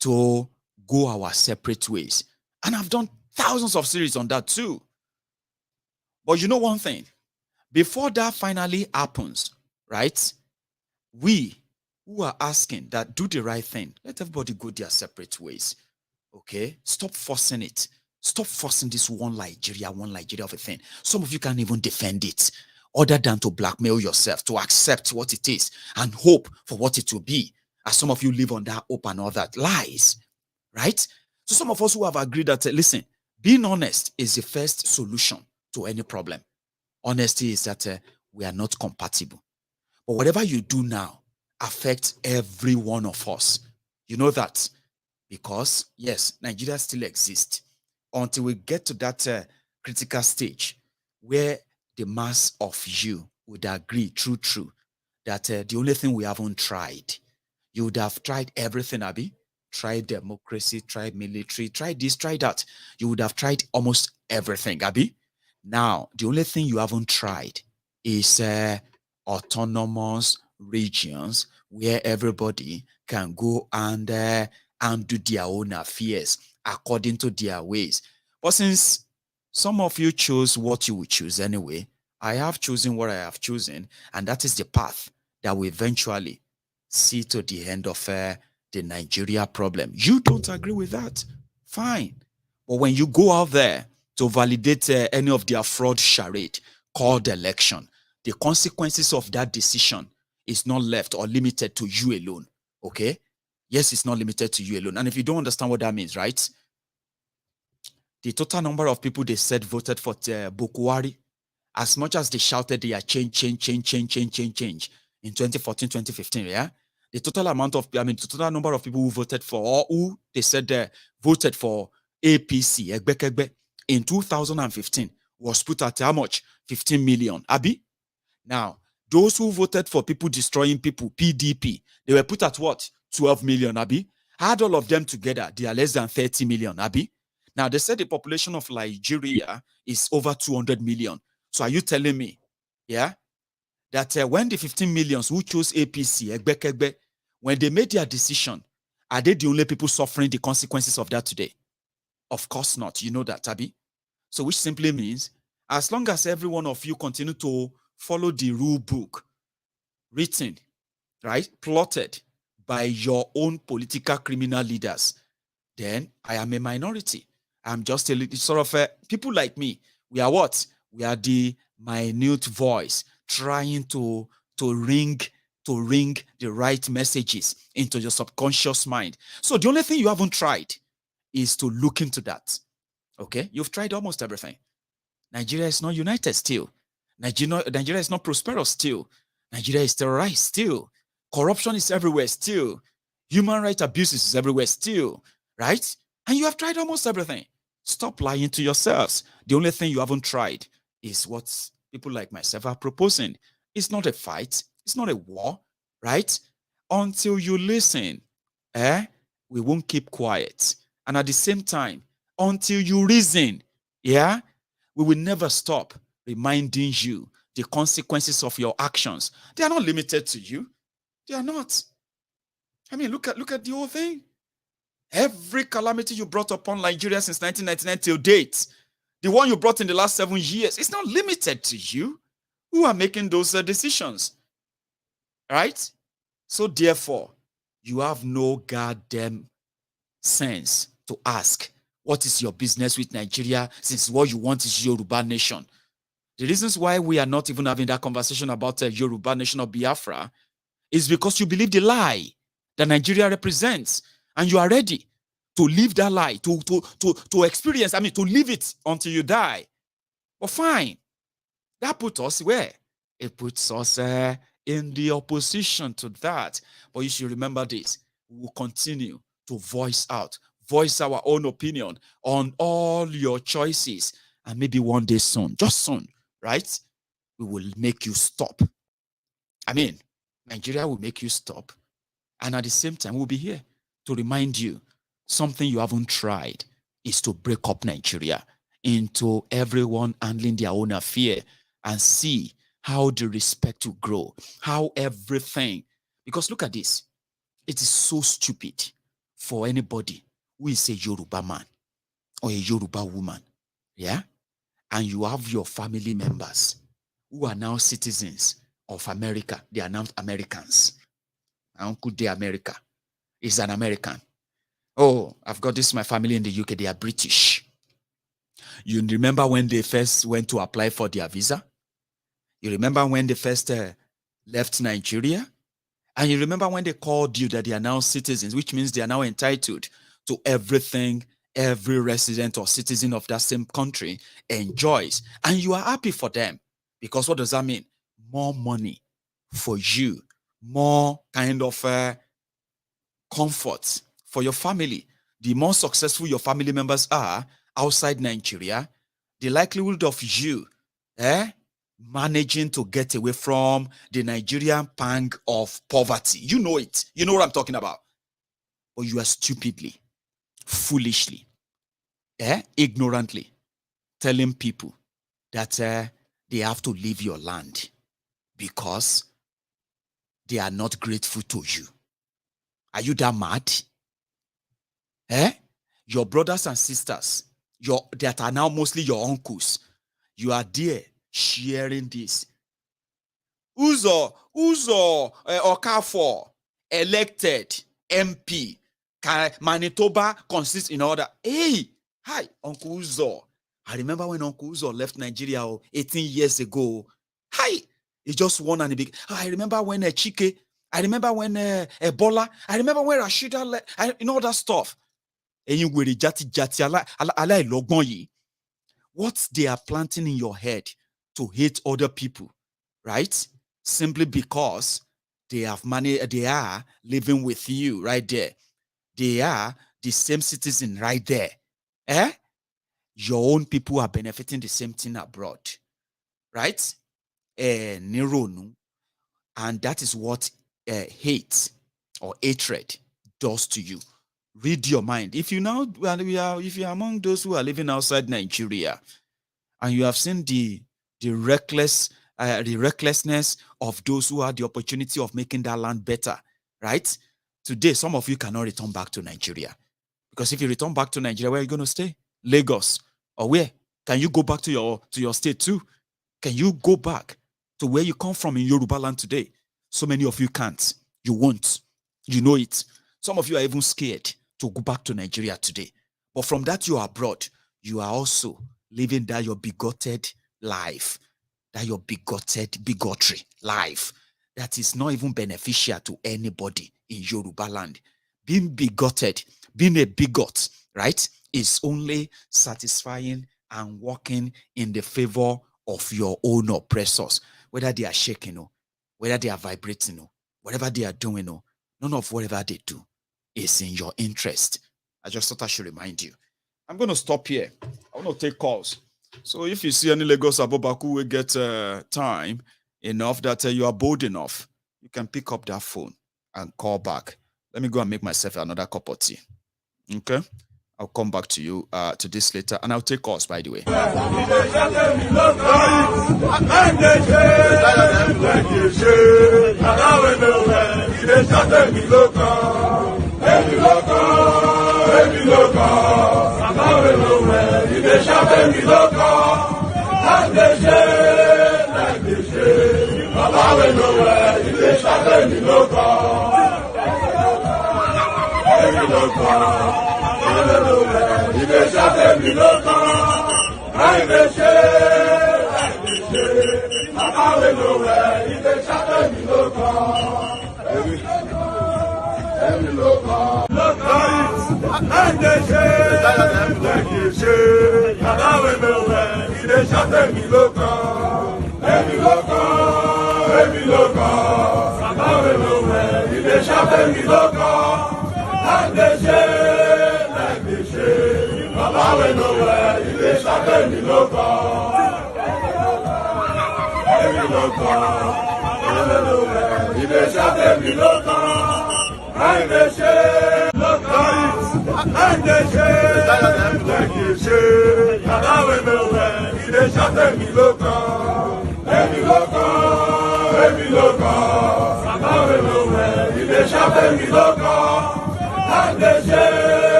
to go our separate ways? And I've done thousands of series on that too. But you know one thing, before that finally happens, right, we who are asking that do the right thing, let everybody go their separate ways. Okay? Stop forcing it. Stop forcing this one Nigeria of a thing. Some of you can't even defend it, other than to blackmail yourself, to accept what it is and hope for what it will be. As some of you live on that hope and all that lies, right? So some of us who have agreed that, listen, being honest is the first solution to any problem. Honesty is that we are not compatible. But whatever you do now affects every one of us. You know that? Because, yes, Nigeria still exists until we get to that critical stage where the mass of you would agree, true, that the only thing we haven't tried, you would have tried everything, Abi. Tried democracy, tried military, tried this, tried that. You would have tried almost everything, Abi. Now, the only thing you haven't tried is autonomous regions where everybody can go and do their own affairs according to their ways. But since some of you chose what you would choose anyway, I have chosen what I have chosen, and that is the path that will eventually see to the end of the Nigeria problem. You don't agree with that? Fine. But when you go out there to validate any of their fraud charade called election, the consequences of that decision is not left or limited to you alone. Okay? Yes, it's not limited to you alone. And if you don't understand what that means, right? The total number of people they said voted for Bukwari, as much as they shouted they are change in 2014, 2015, yeah? The total total number of people who voted for, or who they said voted for APC, Egbekegbe, in 2015 was put at how much? 15 million. Abi? Now, those who voted for people destroying people, PDP, they were put at what? 12 million, Abi? Add all of them together, they are less than 30 million, Abi? Now, they said the population of Nigeria is over 200 million. So are you telling me, yeah, that when the 15 millions who chose APC, Egbekegbe, when they made their decision, are they the only people suffering the consequences of that today? Of course not. You know that, Abi? So which simply means, as long as every one of you continue to follow the rule book written, right, plotted by your own political criminal leaders, then I am a minority. I'm just a sort of people like me. We are what? We are the minute voice trying to ring the right messages into your subconscious mind. So the only thing you haven't tried is to look into that. Okay, you've tried almost everything. Nigeria is not united still. Nigeria is not prosperous still. Nigeria is terrorized still. Corruption is everywhere still. Human rights abuses is everywhere still, right? And you have tried almost everything. Stop lying to yourselves. The only thing you haven't tried is what people like myself are proposing. It's not a fight. It's not a war, right? Until you listen, we won't keep quiet. And at the same time, until you reason, yeah, we will never stop reminding you the consequences of your actions. They are not limited to you. They are not. I mean, look at the whole thing. Every calamity you brought upon Nigeria since 1999 till date, the one you brought in the last 7 years, it's not limited to you. Who are making those decisions? Right? So therefore, you have no goddamn sense to ask, what is your business with Nigeria, since what you want is Yoruba nation? The reasons why we are not even having that conversation about Yoruba nation or Biafra is because you believe the lie that Nigeria represents, and you are ready to live that lie, to experience, I mean, to live it until you die. But fine, that puts us where? It puts us in the opposition to that. But you should remember this. We will continue to voice our own opinion on all your choices. And maybe one day soon, just soon, right? We will make you stop. I mean, Nigeria will make you stop. And at the same time, we'll be here to remind you something you haven't tried is to break up Nigeria into everyone handling their own affair and see how the respect will grow, how everything. Because look at this. It is so stupid for anybody who is a Yoruba man or a Yoruba woman, yeah? And you have your family members who are now citizens of America. They are now Americans. Uncle De America is an American. Oh, I've got this, my family in the UK, they are British. You remember when they first went to apply for their visa? You remember when they first left Nigeria? And you remember when they called you that they are now citizens, which means they are now entitled to everything every resident or citizen of that same country enjoys. And you are happy for them. Because what does that mean? More money for you. More kind of comfort for your family. The more successful your family members are outside Nigeria, the likelihood of you managing to get away from the Nigerian pang of poverty. You know it. You know what I'm talking about. But you are stupidly, foolishly, ignorantly telling people that they have to leave your land because they are not grateful to you. Are you that mad? Your brothers and sisters, that are now mostly your uncles, you are there sharing this. Uzo Okafor, elected MP, Manitoba consists in order. Hey, hi, Uncle Uzo. I remember when Uncle Uzo left Nigeria 18 years ago. Hi, he just won and he began. I remember when Chike, I remember when Bola, I remember when Rashida left, all that stuff. What they are planting in your head to hate other people, right? Simply because they have money, they are living with you right there. They are the same citizen right there. your own people are benefiting the same thing abroad, right? And that is what hate or hatred does to you. Read your mind. If you if you're among those who are living outside Nigeria, and you have seen the recklessness of those who had the opportunity of making that land better, right? Today, some of you cannot return back to Nigeria. Because if you return back to Nigeria, where are you going to stay? Lagos. Or where? Can you go back to your state too? Can you go back to where you come from in Yoruba land today? So many of you can't. You won't. You know it. Some of you are even scared to go back to Nigeria today. But from that you are abroad, you are also living that your bigoted life, that your bigotry life, that is not even beneficial to anybody in Yoruba land. Being bigoted, being a bigot, right, is only satisfying and working in the favor of your own oppressors, whether they are shaking, whether they are vibrating, whatever they are doing, none of whatever they do is in your interest. I just thought I should remind you. I'm going to stop here. I want to take calls. So if you see any Lagos Abobaku will get time enough that you are bold enough, you can pick up that phone and call back. Let me go and make myself another cup of tea. Okay? I'll come back to you to this later, and I'll take calls, by the way.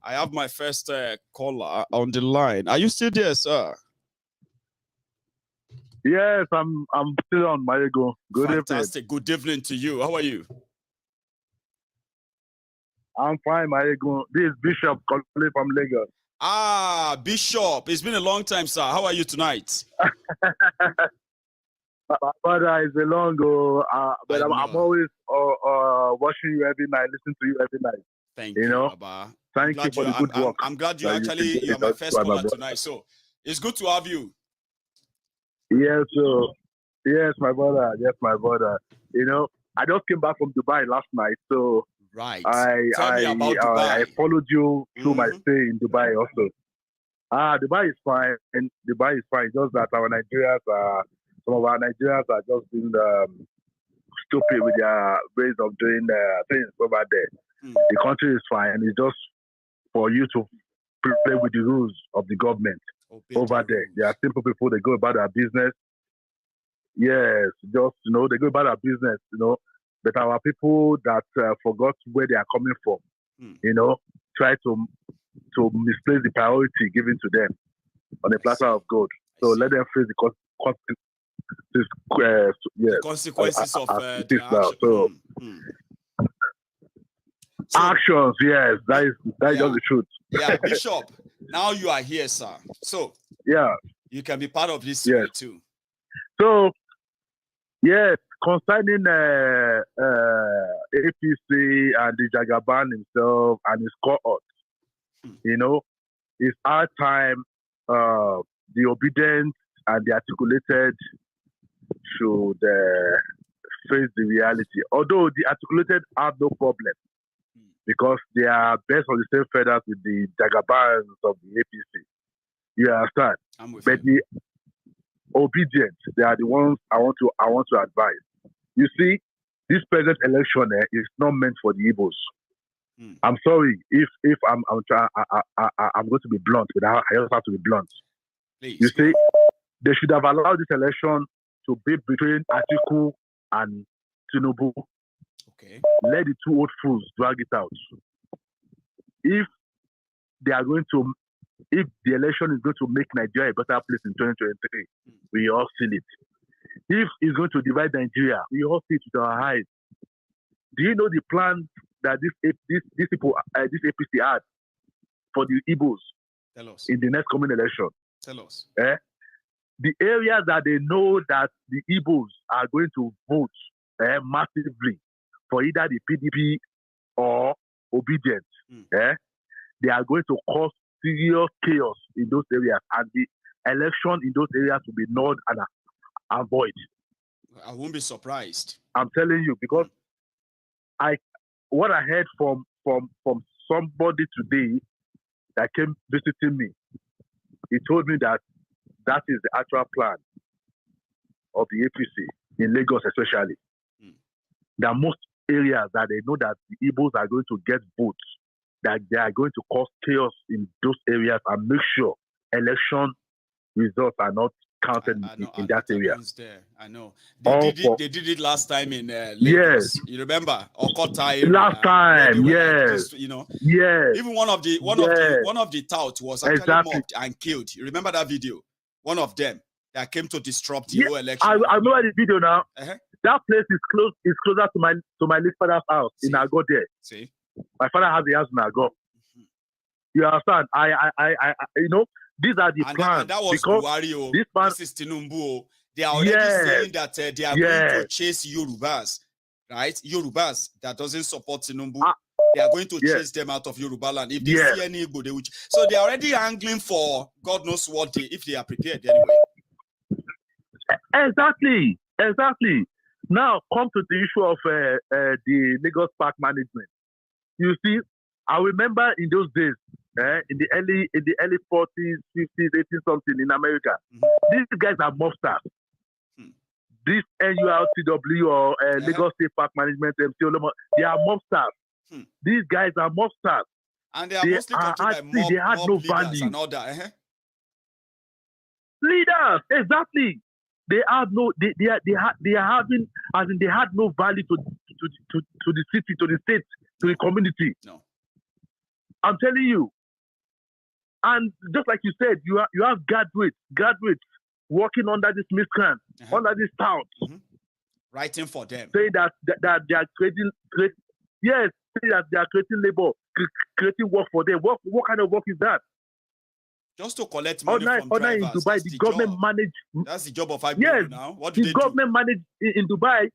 I have my first caller on the line. Are you still there, sir? Yes, I'm still on Maiyegun. Good Fantastic. Good evening to you. How are you? I'm fine, Maiyegun. This is Bishop calling from Lagos. Ah, Bishop. It's been a long time, sir. How are you tonight? But it's a long go. But I'm always watching you every night, listening to you every night. Thank you, Baba. Thank you for the good work. I'm glad you're my first caller tonight. So it's good to have you. Yes, so yes, my brother. Yes, my brother. You know, I just came back from Dubai last night, so right. Tell me about Dubai. I followed you through my stay in Dubai also. Dubai is fine, and Dubai is fine. Just that our Nigerians are. Some of our Nigerians are just being stupid with their ways of doing things over there. The country is fine. It's just for you to play with the rules of the government over there. They are simple people. They go about their business. Yes, just, they go about their business, But our people that forgot where they are coming from, try to misplace the priority given to them on a platter of gold. So let them face the consequences of this now. So actions, yes, that is just the truth. Yeah, Bishop. Now you are here, sir. So you can be part of this too. So yes, concerning APC and the Jagaban himself and his cohort, it's our time. The obedient and the articulated should face the reality. Although the articulated have no problem because they are based on the same feathers with the Jagabans of the APC. You understand? But the obedient, they are the ones I want to advise. You see, this present election is not meant for the Igbos. I'm sorry if I'm going to be blunt, but I just have to be blunt. Please. You see, they should have allowed this election to be between Atiku and Tinubu. Okay. Let the two old fools drag it out. If the election is going to make Nigeria a better place in 2023, we all see it. If it's going to divide Nigeria, we all see it with our eyes. Do you know the plan that these people, this APC had for the Igbos in the next coming election? Tell us. The areas that they know that the Igbos are going to vote massively for either the PDP or Obedient, they are going to cause serious chaos in those areas, and the election in those areas will be null and void. I won't be surprised. I'm telling you, because what I heard from somebody today that came visiting me, he told me that is the actual plan of the APC in Lagos, especially. There are most areas that they know that the Igbos are going to get votes, that they are going to cause chaos in those areas and make sure election results are not counted in that area. I know. They did it last time in Lagos. Yes. You remember? Last time, yes. Yes. Even one of the touts was actually mobbed and killed. You remember that video? One of them that came to disrupt the whole election. I remember the video now. That place is closer to my late father's house in Nago there. See? My father has the house in Nago. You understand? These are the plans. And that was Buhari. This is Tinubu. They are already saying that they are going to chase Yorubas, right? Yorubas that doesn't support Tinubu. They are going to chase them out of Yoruba land. If they see any Igbo, they will. So they are already angling for God knows what if they are prepared anyway. Exactly. Now come to the issue of the Lagos Park management. You see, I remember in those days, in the early 40s, 50s, 80s, something in America, these guys are mobsters. This NURTW or Lagos State Park Management, they are mobsters. These guys are mobsters. And they are mostly controlled by they had no value. And all that. Leaders, exactly. They have no. They are having, as in they had no value to the city, to the state, to the community. No. I'm telling you, And just like you said, you have graduates working under this miscreant, under this tout, writing for them, saying that they are creating yes, saying that they are creating labor, creating work for them. What kind of work is that? Just to collect money from drivers. In Dubai, the government manage. That's the job of IBU now. What do they do? The government manage in Dubai.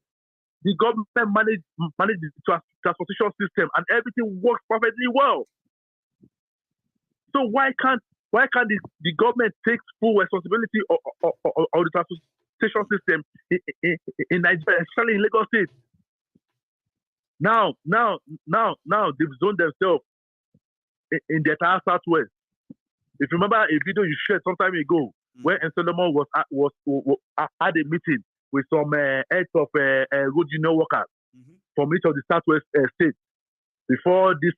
The government manage the transportation system, and everything works perfectly well. So why can't the government take full responsibility of the transportation system in Nigeria, especially in Lagos State? Now they've zoned themselves in the entire Southwest. If you remember a video you shared some time ago, where Solomon was at a meeting with some heads of road union workers from each of the Southwest states before this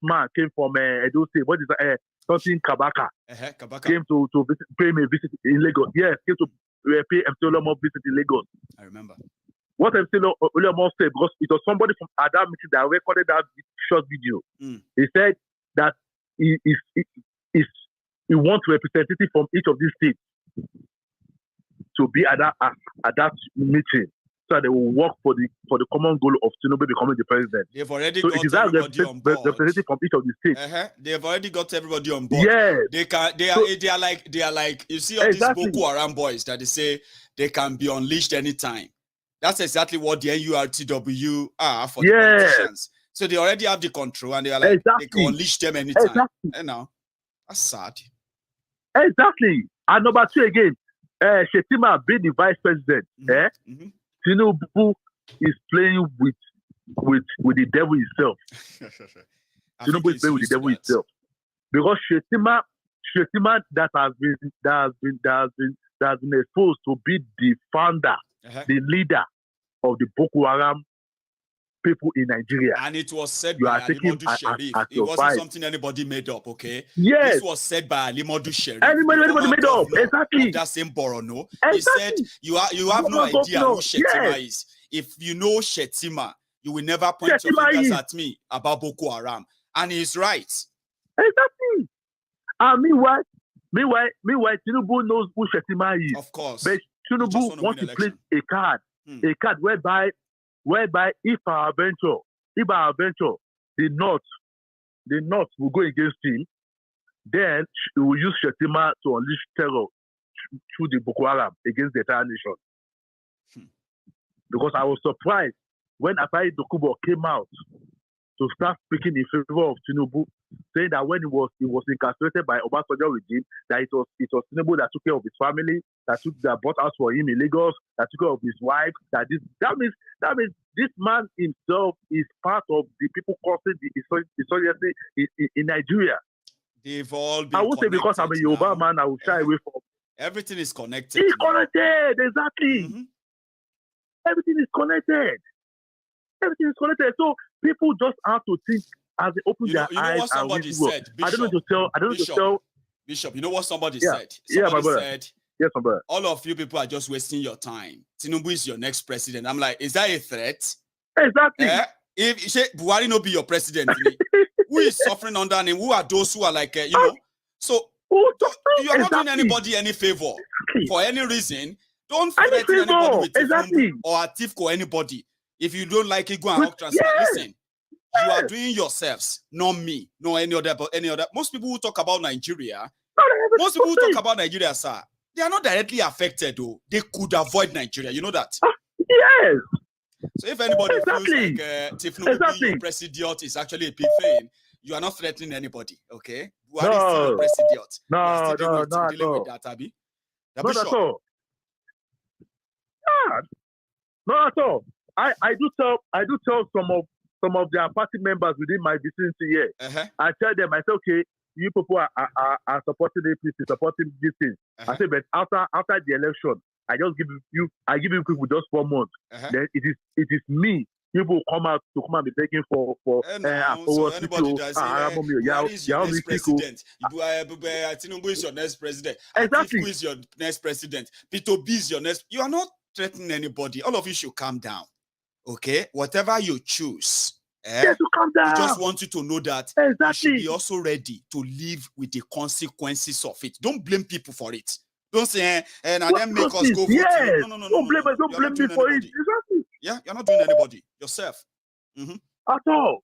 man came from Edo State. What is something Kabaka? Came to pay me a visit in Lagos. Yes, came to pay Solomon visit in Lagos. I remember. What Solomon said, because it was somebody from that meeting that recorded that short video. He said that he wants representative from each of these states to be at that meeting, so that they will work for the common goal of Tinubu becoming the president. They've already got everybody on board. Representative from each of the states. They've already got everybody on board. Yes. They are like you see all these Boko Haram boys that they say they can be unleashed anytime. That's exactly what the NURTW are for the politicians. So they already have the control, and they are like they can unleash them anytime. And now that's sad. Exactly. And number 2 again, Shetima being the vice president. Tinubu is playing with the devil himself. Tinubu is playing with the devil himself, because Shetima that has been exposed to be the founder, the leader of the Boko Haram people in Nigeria. And it was said by Alimodu Sheriff. It wasn't something anybody made up, okay? Yes. This was said by Alimodu Sheriff. Anybody made up, exactly. That same Borono. Exactly. He said, you have no idea who Shetima is. If you know Shetima, you will never point your fingers at me about Boko Haram. And he's right. Exactly. Meanwhile, Tinubu knows who Shetima is. Of course. But Tinubu wants to play a card whereby if our venture, the North will go against him, then he will use Shetima to unleash terror through the Boko Haram against the entire nation. Because I was surprised when Atai Dokubo came out to start speaking in favor of Tinubu, saying that when he was incarcerated by Obasanjo regime, that it was Tinubu that took care of his family, that bought house for him in Lagos, that took care of his wife. That means this man himself is part of the people causing the insurgency in Nigeria. They've all been. I would say because I'm a Yoruba man, I will shy away from. Everything is connected. It's connected, exactly. Everything is connected. Everything is connected. So people just have to think as they open their eyes. What somebody said, Bishop, I don't know to tell. Bishop, you know what somebody said? My brother. Said, yes, my brother. All of you people are just wasting your time. Tinubu is your next president. I'm like, is that a threat? Exactly. If you say Buhari no be your president, who is suffering under him? Who are those who are like, So you are not doing anybody any favor for any reason. Don't threaten anybody with Tinubu or Atifko or anybody. If you don't like it, go and rock transfer. Listen, you are doing yourselves, not me, no any other. Most people who talk about Nigeria, sir, they are not directly affected, though. They could avoid Nigeria. You know that? Yes. So if anybody feels like Tinubu being your president is actually a big thing, you are not threatening anybody, okay? Buhari is still your president. No, dealing with that, Abi. Not at all. Not at all. I do tell some of their party members within my vicinity here. I tell them, I say, okay, you people are supporting APC, supporting this thing. I say, but after the election, I give you people just 4 months. Then it is me. People come out and be begging for so anybody that say, your next president? Tinubu is your next president. Exactly. Who is your next president? Peter B is your next. You are not threatening anybody. All of you should calm down. Okay? Whatever you choose, Yes, to calm down. We just want you to know that you should be also ready to live with the consequences of it. Don't blame people for it. Don't say, and then make us go for it. No. Don't blame me for it. Exactly. Yeah, you're not doing anybody. Yourself. At all.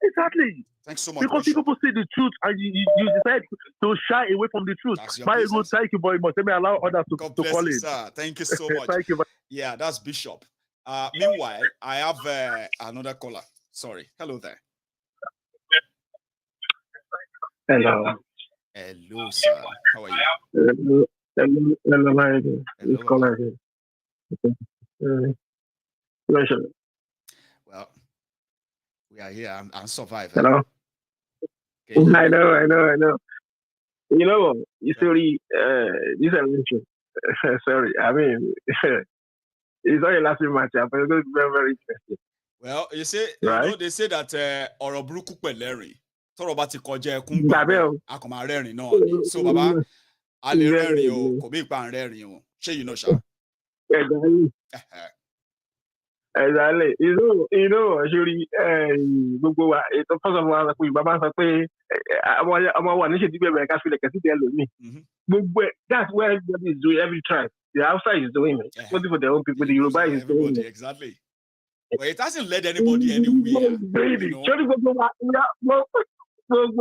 Exactly. Thanks so much. Because people say the truth and you decide to shy away from the truth. Maiyegun, thank you very much. Let me allow others to call in. Sir. Thank you so much. Thank you. Yeah, that's Bishop. Meanwhile, I have another caller. Sorry. Hello there. Hello. Hello, sir. How are you? Hello. This caller here. Well, we are here. I'm surviving. Hello. Okay. I know. You know, you sorry, this election. Sorry, I mean, it's not a last match, but it's going to be very, very interesting. Well, you say, right? You know, they say that Oroburuku Peleri, Toroba ti koja ekun gba, akoma rerin náà. So, Baba, ale rerin o, ko bi pa rerin o. Ṣé you know, sha? Exactly. You know, actually, gbogbo wa, first of all, we Baba sọ pé àwọn wa ní ṣe dígbẹ́ bẹ̀rẹ̀ ká fi lẹ̀kẹ́ sí tẹ́ lómi. Gbogbo that's where everybody is doing every tribe. The outside is doing it. Not for their own people. The Yoruba is doing it. Exactly. But it hasn't led anybody anywhere. Really? Surely gbogbo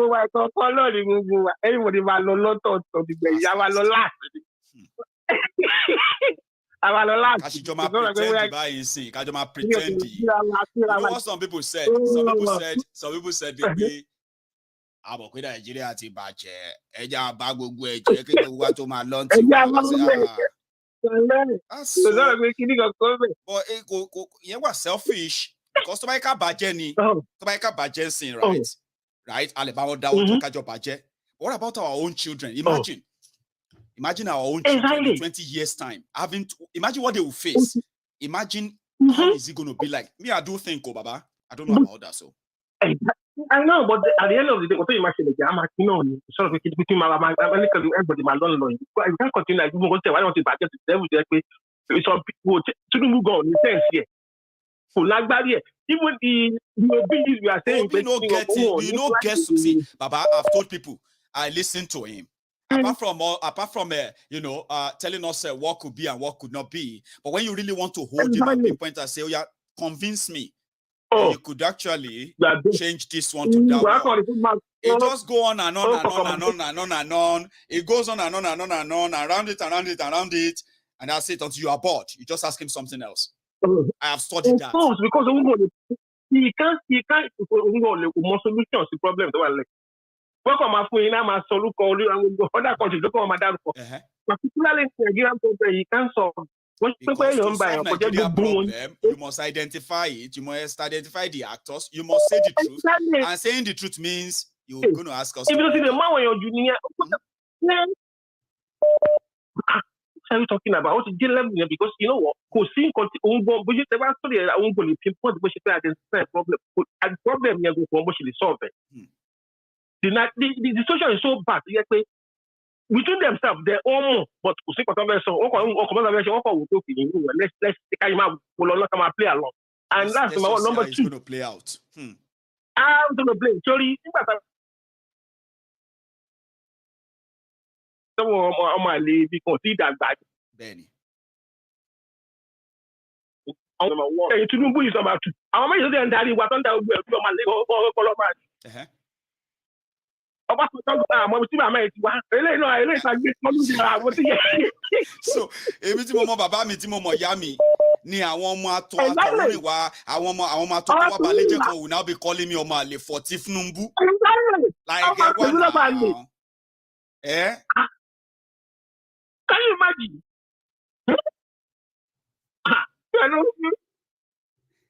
wa kọ́kọ́ náà ni gbogbo wa. Everybody ma lọ lọ́tọ̀ ọ̀tọ̀ dìgbẹ̀ ìyá wa lọ láti. Kajoma pretend báyìí sí. Kajoma pretend. You know what some people said? Some people said they àbọ̀ pé Nàìjíríà ti bàjẹ́. Ẹja bá gbogbo ẹ̀jẹ̀ kí gbogbo wa tó máa lọ́n ti wá. But you were selfish because to make a budget, to make a budget scene, right? Alibaba down to budget. What about our own children? Imagine our own children in 20 years' time. Imagine what they will face. Imagine how is it going to be like. Me, I do think, Baba. I don't know about that. So I know, but at the end of the day, what you imagine the I'm acting on sort of between everybody, my long. You can't continue like why don't you back to them with some people to go on the sense here. For like that, even the obedience we are saying, we don't get to see. Baba, I've told people, I listen to him. Apart from telling us what could be and what could not be, but when you really want to hold him and pinpoint and say, oh yeah, convince me. You could actually change this one to that one. It just go on and on and on and on and on and on. It goes on and on and on and on, around it, and that's it until you are bored. You just ask him something else. I have studied that. Of course, because he can't more solutions to problems. Particularly Nigerian problem, he can't solve. To solve Nigerian problem, you must identify it. You must identify the actors. You must say the truth. And saying the truth means you're going to ask us. If you see the man when you're junior, what are you talking about? What's the level? Because you know what? Because the problem here is solve it. The situation is so bad. Between themselves, they're almost, but let's play along. And that's number two. Going to play out. I'm going to play. Sorry, Benny. Number one. Tinubu is number two. So, èmi tí mo mọ bàbá mi tí mo mọ ìyá mi ni àwọn ọmọ àtọ̀rìn wa àwọn ọmọ àtọ̀kọ́ wa balẹ̀ jẹ́ kan will now be calling me ọmọ àlè for Tinubu. Like what now? Can you imagine?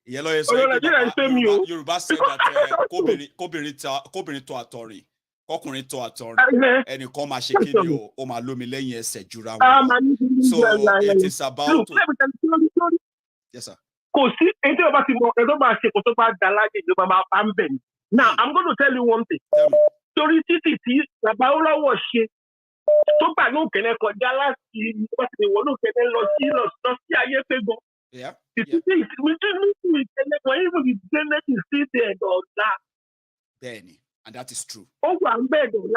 Yellow is Yoruba said that kóbìnrin tó àtọ̀rìn. Ọkùnrin tó àtọ̀rìn ẹnìkan máa ṣe kí ni o máa lómi lẹ́yìn ẹsẹ̀ jura wọn. So it is about to. Yes, sir. Kò sí ẹni tí o bá ti mọ ẹni tó bá ṣe kó tó bá dá láyé ìjọba máa bá ń bẹ̀ ni. Now I'm going to tell you one thing. Torí títì tí bàbá olówó ṣe tó gbà ní òkèlè kọjá láti ìwọ́n ní òkèlè lọ sí ayé pé gan. Yeah. We didn't even the Senate is still there or that. Benny. And that is true. Oh, I'm begging.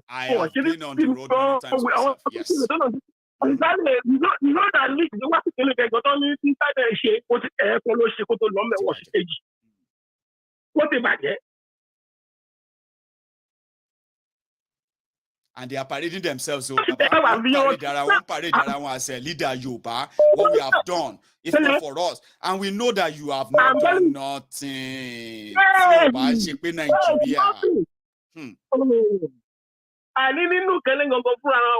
I have been on the road many times myself. Yes. You know that leak, the one thing they got on inside the shape, what air follow shape to lumber was stage. What about it? And they are parading themselves. So, parade as a leader, Yoba, what we have done, if not for us. And we know that you have not done nothing. Nigeria. I didn't know telling of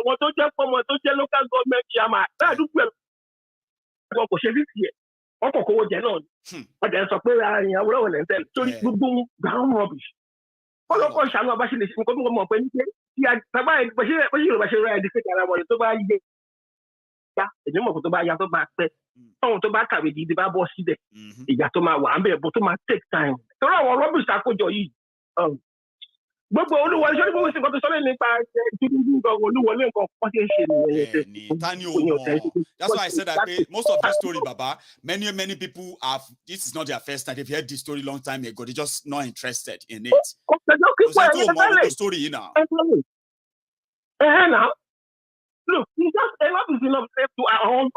what to check from what to check local government chairman. I do well for this year. What for go genon? But there's a player in our role and then so do ground rubbish. All of us shall not bash this because we want to yeah, survive, but you ready to figure out what to buy. Yeah, the number to buy your back. Oh, to back with the Bible see it. You got to my one, but to my take time. So our rubbish are for joy. But only one should go to the solid that's why I said that most of this story, Baba, many people have this is not their first time. They've heard this story long time ago. They're just not interested in it. Story now. Now, look, you just enough is enough to our own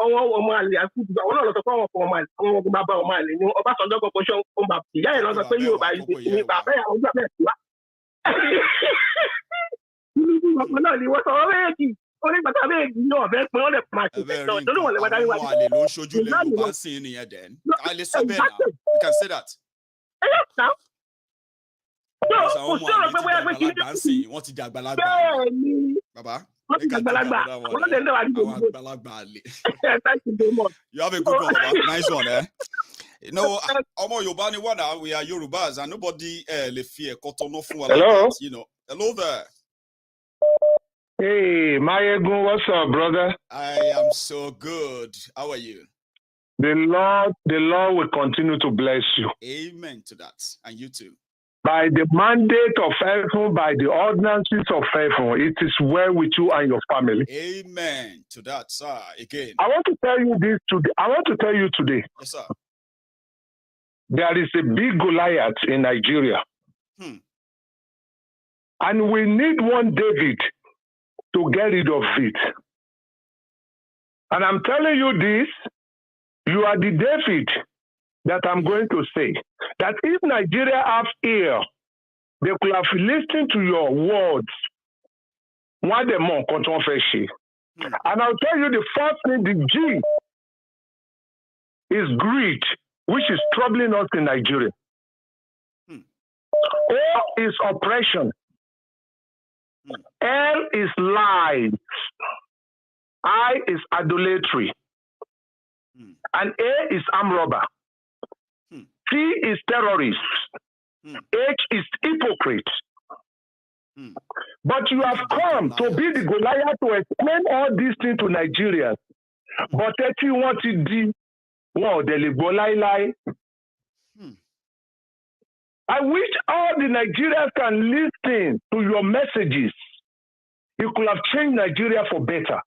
Mali. I put a lot of power for Mali. About Mali, you know, about the question from Babi. Yeah, and I'll tell you about it. You was already. Only but I mean, no, that's not a match. Don't know what I want. Show you the scene here then. I listen better. You can say that. Now. No, what did Baba? You have a good one, Baba. Nice one, eh? You know, we are Yorubas and nobody le fear hello. You know. Hello there. Hey, Maiyegun, what's up, brother? I am so good. How are you? The Lord will continue to bless you. Amen to that. And you too. By the mandate of heaven, by the ordinances of heaven, it is well with you and your family. Amen to that, sir. Again. I want to tell you this today. I want to tell you today. Yes, sir. There is a big Goliath in Nigeria. And we need one David to get rid of it. And I'm telling you this, you are the David that I'm going to say. That if Nigeria have ear, they could have listened to your words. And I'll tell you the first thing, the G is greed, which is troubling us in Nigeria. O is oppression. L is lies. I is idolatry. And A is armed robber. T is terrorist. H is hypocrite. But you have come to be the Goliath to explain all these things to Nigerians. But if you want to do, wow, lie. I wish all the Nigerians can listen to your messages. You could have changed Nigeria for better.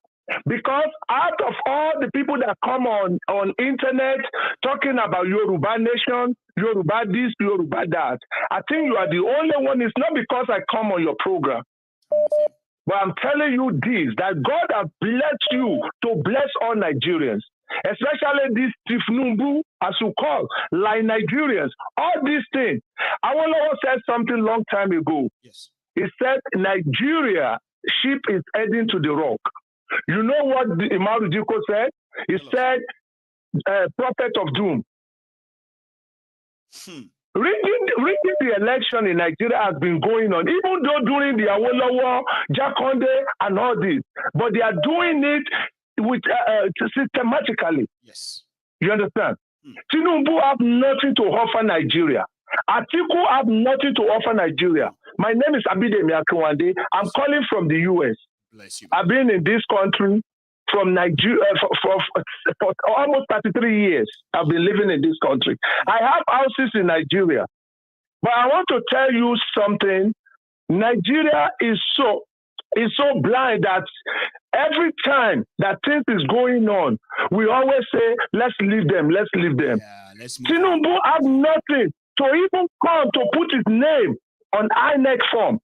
Because out of all the people that come on internet talking about Yoruba nation, Yoruba this, Yoruba that, I think you are the only one. It's not because I come on your program. But I'm telling you this, that God has blessed you to bless all Nigerians. Especially this Tifnumbu, as you call, like Nigerians. All these things. Awolowo said something long time ago. Yes. He said, Nigeria, ship is heading to the rock. You know what Imaruddiko said? He said, prophet of doom. Reading the election in Nigeria has been going on, even though during the Awolowo, Jakonde, and all this. But they are doing it with systematically. Yes. You understand? Tinubu have nothing to offer Nigeria. Atiku have nothing to offer Nigeria. My name is Abidemi Akinwande. I'm calling from the US. Bless you. I've been in this country from Nigeria for almost 33 years. I've been living in this country. I have houses in Nigeria. But I want to tell you something. Nigeria is so is so blind that every time that things is going on, we always say, let's leave them, let's leave them. Yeah, let's move Tinubu have nothing to even come to put his name on INEC form.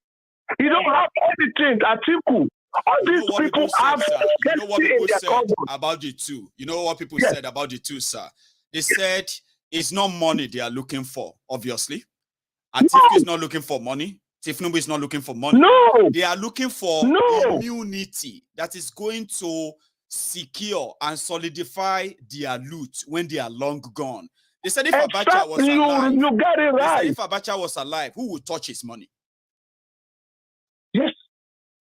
He don't have anything, Atiku. All these people have you know what people said about the two. You know what people said about the two, sir? They said it's not money they are looking for, obviously. Atiku is not looking for money. Tinubu is not looking for money. No. They are looking for immunity that is going to secure and solidify their loot when they are long gone. They said if Abacha was alive, you got it right. If Abacha was alive, who would touch his money? Yes.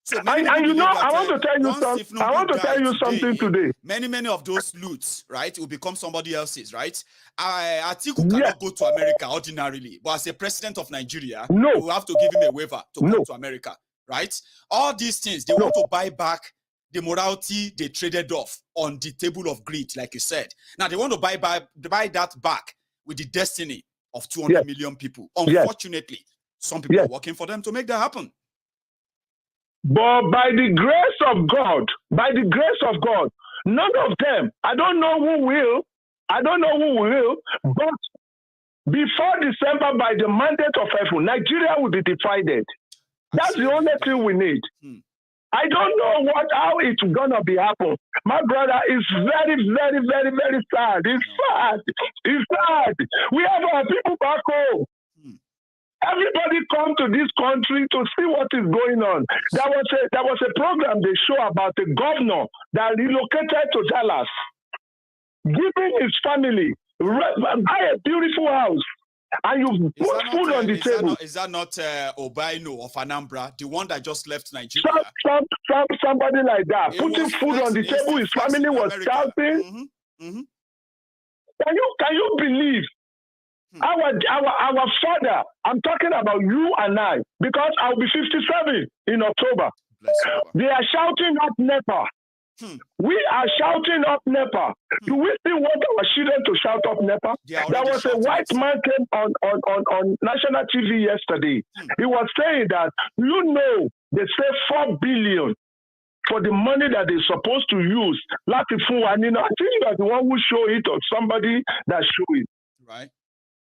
So and you know, I want to tell you something. I want to tell you something today. Many of those loots, right, will become somebody else's, right? Atiku cannot go to America ordinarily, but as a president of Nigeria, we will have to give him a waiver to come to America, right? All these things, they want to buy back the morality they traded off on the table of greed, like you said. Now they want to buy that back with the destiny of 200 million people. Unfortunately, some people are working for them to make that happen. But by the grace of God, none of them, I don't know who will, but before December, by the mandate of heaven, Nigeria will be divided. That's the only thing we need. I don't know how it's gonna be happen. My brother is very, very, very, very sad. It's sad. It's sad. We have our people back home. Everybody come to this country to see what is going on. There was a program they show about a governor that relocated to Dallas, giving his family buy a beautiful house, and you put food on the table. Is that not Obaino of Anambra, the one that just left Nigeria? Somebody like that, putting food on the table. His family was shouting. Can you believe? Our father, I'm talking about you and I, because I'll be 57 in October. They are shouting up NEPA. We are shouting up NEPA. Do we still want our children to shout up NEPA? There was a white man came on national TV yesterday. He was saying that, they say 4 billion for the money that they're supposed to use. I think you are the one who show it or somebody that show it. Right.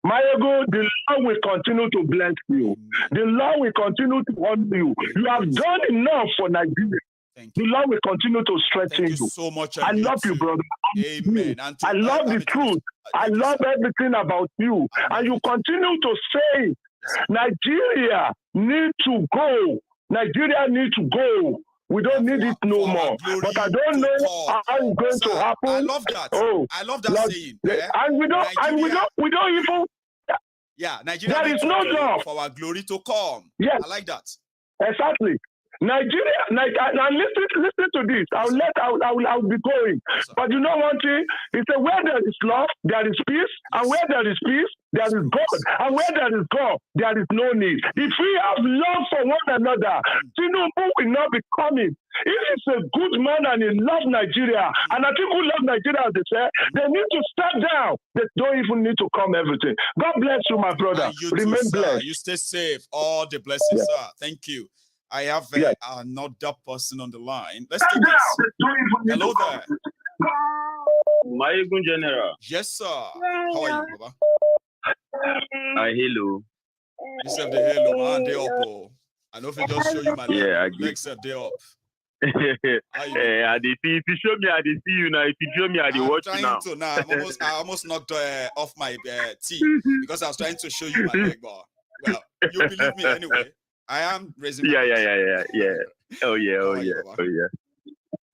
Maiyegun, the law will continue to bless you. The law will continue to honor you. You have done enough for Nigeria. The law will continue to strengthen you. So much. I love you, brother. Amen. I love the truth. I love everything about you. And you continue to say, Nigeria need to go. Nigeria need to go. We don't need it no more. But I don't know how it's going to happen. I love that. I love that saying. And we don't even. Yeah, Nigeria. There is no job for our glory to come. Yes, I like that. Exactly. Nigeria. Now listen to this. I'll be going. But you know one thing? He said, where there is love, there is peace, and where there is peace, there is God, and where there is God, there is no need. If we have love for one another, Tinubu will not be coming. If he's a good man and he loves Nigeria, and I think who love Nigeria, as they say, they need to step down. They don't even need to come everything. God bless you, my brother. You Remain too, blessed. You stay safe. All the blessings, sir. Thank you. I have another person on the line. Let's do this. Hello there. Maiyegun General. Yes, sir. How are you, Baba? Hello. You said the hello, man. Day up. I know if you just show you my leg. Yeah, I legs are day up. If you show me, I see you now. If you show me, I watch you now. I almost knocked off my teeth because I was trying to show you my leg bar. Well, you believe me anyway. I am raising. Yeah. Oh yeah.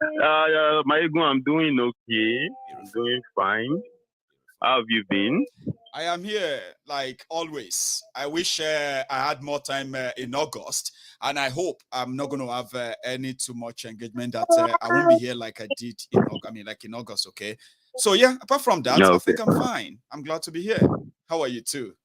Maiyegun, I'm doing okay. I'm doing fine. How have you been? I am here like always. I wish I had more time in August, and I hope I'm not going to have any too much engagement that I won't be here like I did in August. I mean, like in August, okay? So yeah, apart from that, I think I'm fine. I'm glad to be here. How are you too?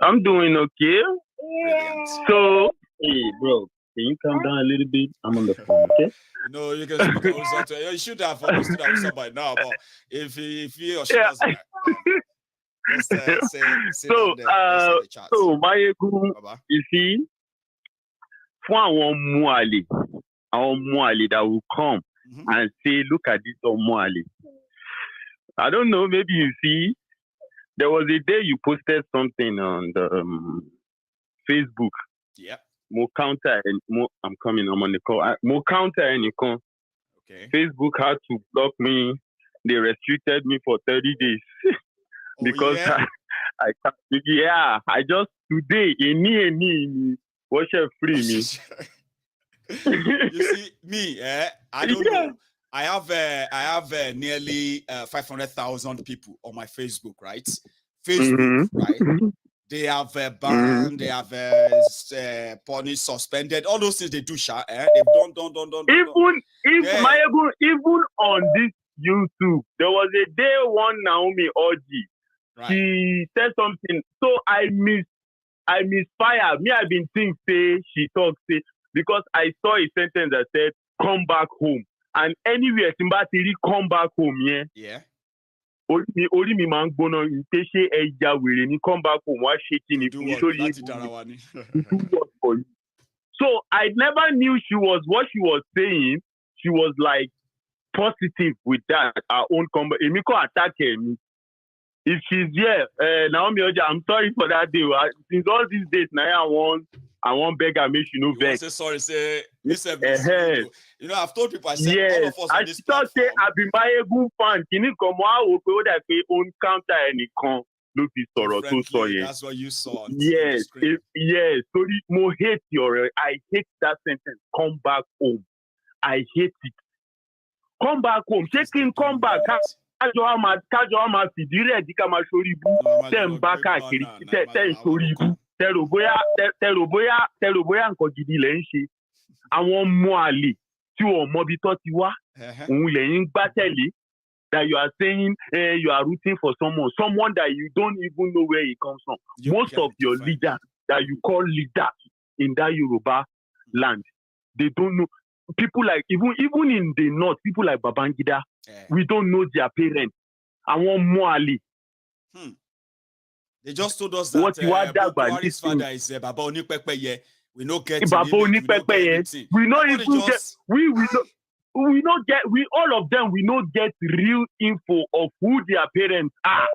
I'm doing okay. Brilliant. So, hey, bro, can you calm down a little bit? I'm on the phone, okay? No, you can speak you should have understood that by now, but if he or she doesn't, so Maiyegun, you see, for our Muali that will come and say, look at this Muali. I don't know, maybe you see, there was a day you posted something on the Facebook. Yeah. More counter and more. I'm on the call. More counter and you come. Okay. Facebook had to block me. They restricted me for 30 days because I just today watch free me. You see me, I don't know. I have nearly 500,000 people on my Facebook, right? Facebook, right? They have banned, they have punished, suspended, all those things they do. They've done. Maiyegun, even on this YouTube, there was a day one Naomi Oji. She said something. So I misfire. Me, I've been thinking, she talks, because I saw a sentence that said, come back home. And anywhere, Timbatiri, come back home, yeah? Yeah. Ori mi man gbono ntese eja were ni come back home wa shaking if you for you. So I never knew she was what she was saying. She was like positive with that. Our own combo. Emiko attack her. If she's here, Naomi Oja, I'm sorry for that day. Since all these days, now I won't beg her, make she no vex. Say sorry, say listen. You know, I've told people, I said all of us on this platform. I say I be Maiyegun fan. Kini komo a wo pe o da pe on counter anykan ló fi sọ̀rọ̀ tó sọ yẹn. That's what you saw. Yes, sorry, mo hate I hate that sentence. Come back home. I hate it. Come back home. Taking come back. Kájọ àmà fìdí rẹ̀ di ká máa sórí ibú. Tẹ̀ ń bá káàkiri. Tẹ̀ ń sórí ibú. Tẹ̀rò bóyá nǹkan gidi lẹ̀ ń ṣe. Àwọn ọmọ àlè tí wọ́n mọbi tó ti wá. Òun lẹ́yìn gbá tẹ̀lé. That you are saying you are rooting for someone that you don't even know where he comes from. Most of your leaders that you call leaders in that Yoruba land, they don't know. People like even in the north, people like Babangida, we don't know their parents. Àwọn ọmọ àlè. They just told us that Buhari's father is Baba Onipepeye. We no get Baba Onipepeye. We not even get. We not get. We all of them. We not get real info of who their parents are.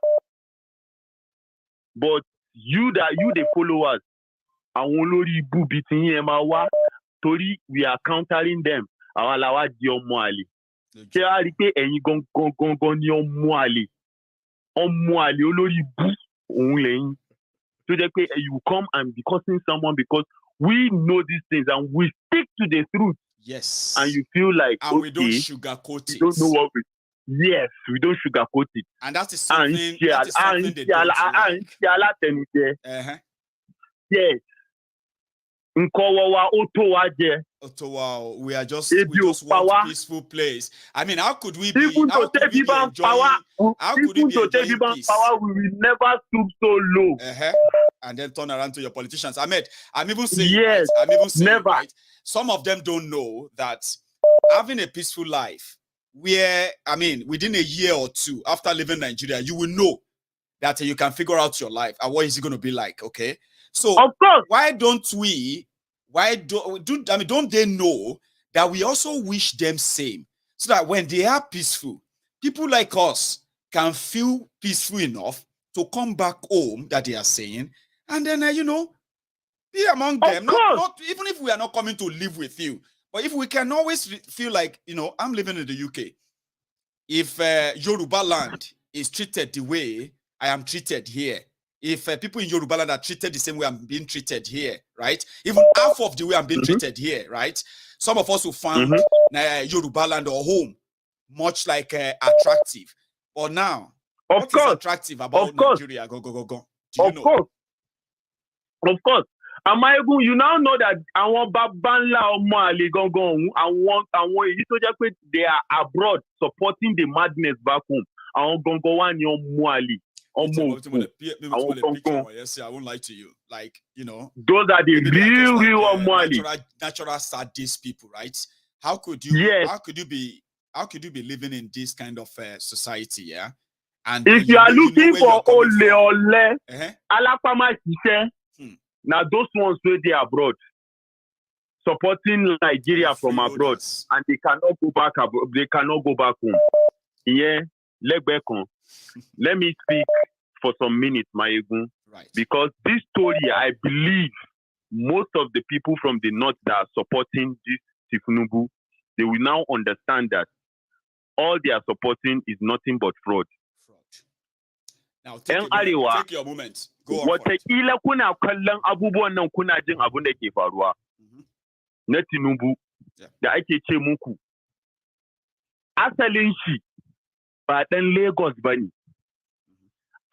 But you the followers, àwọn olórí ibu bí ti yín ẹ máa wá torí we are countering them. Àwọn aláwa di ọmọ àlè. Ṣé a rí pé ẹ̀yin gangan ni ọmọ àlè? Ọmọ àlè olórí ibu òun lẹ́yìn. So that you come and be cursing someone because we know these things and we stick to the truth. Yes. And you feel like, and we don't sugarcoat it. We don't know what yes, we don't sugarcoat it. And that is something, they don't like. Yes. We just want a peaceful place. I mean, how could we be enjoying power? We will never stoop so low. And then turn around to your politicians. I'm even saying, never. Right, some of them don't know that having a peaceful life, where, within a year or two after leaving Nigeria, you will know that you can figure out your life and what is it going to be like, okay? So, of course, don't they know that we also wish them same, so that when they are peaceful, people like us can feel peaceful enough to come back home, that they are saying, and then be among them. Not even if we are not coming to live with you, but if we can always feel like I'm living in the UK. If Yoruba land is treated the way I am treated here, if people in Yoruba land are treated the same way I'm being treated here, right? Even half of the way I'm being treated here, right? Some of us will find Yoruba land or home much like attractive. But now, what is attractive about Nigeria? Go. Do you know? Of course. Maiyegun, you now know that àwọn baba ńlá ọmọ àlè gangan àwọn èyí tó jẹ́ pé they are abroad supporting the madness back home. Àwọn gangan wà ní ọmọ àlè. I won't lie to you. Like, those are the real ọmọ àlè. Natural sadist people, right? How could you be living in this kind of society, yeah? And if you are looking for ole, alapama ṣiṣẹ́, now those ones where they abroad. supporting Nigeria from abroad, and they cannot go back. They cannot go back home. Yeah, let me speak for some minutes, Maiyegun, because this story, I believe, most of the people from the north that are supporting this Tinubu, they will now understand that all they are supporting is nothing but fraud. Now take your moment. Go on. Wataƙila kuna kallon abubuwan nan kuna jin abin da ke faruwa na Tinubu da ake ce muku. Asalin shi ba ɗan Lagos ba ne.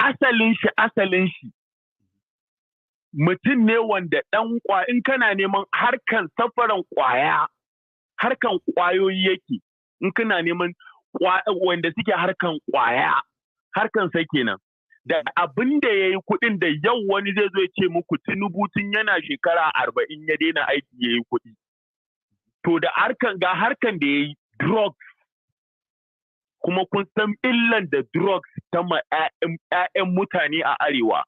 Asalin shi mutum ne wanda ɗan in kana neman harkan safaran ƙwaya, harkan ƙwayoyi yake, in kana neman wanda suke harkan ƙwaya, harkan sai kenan. Da abin da ya yi kuɗin da yau wani zai zo ya ce muku Tinubu tun yana shekara 40 ya daina aiki ya yi kuɗi. To da harkan da ya yi drugs, kuma kun san illan da drugs ta ma 'ya'yan mutane a arewa.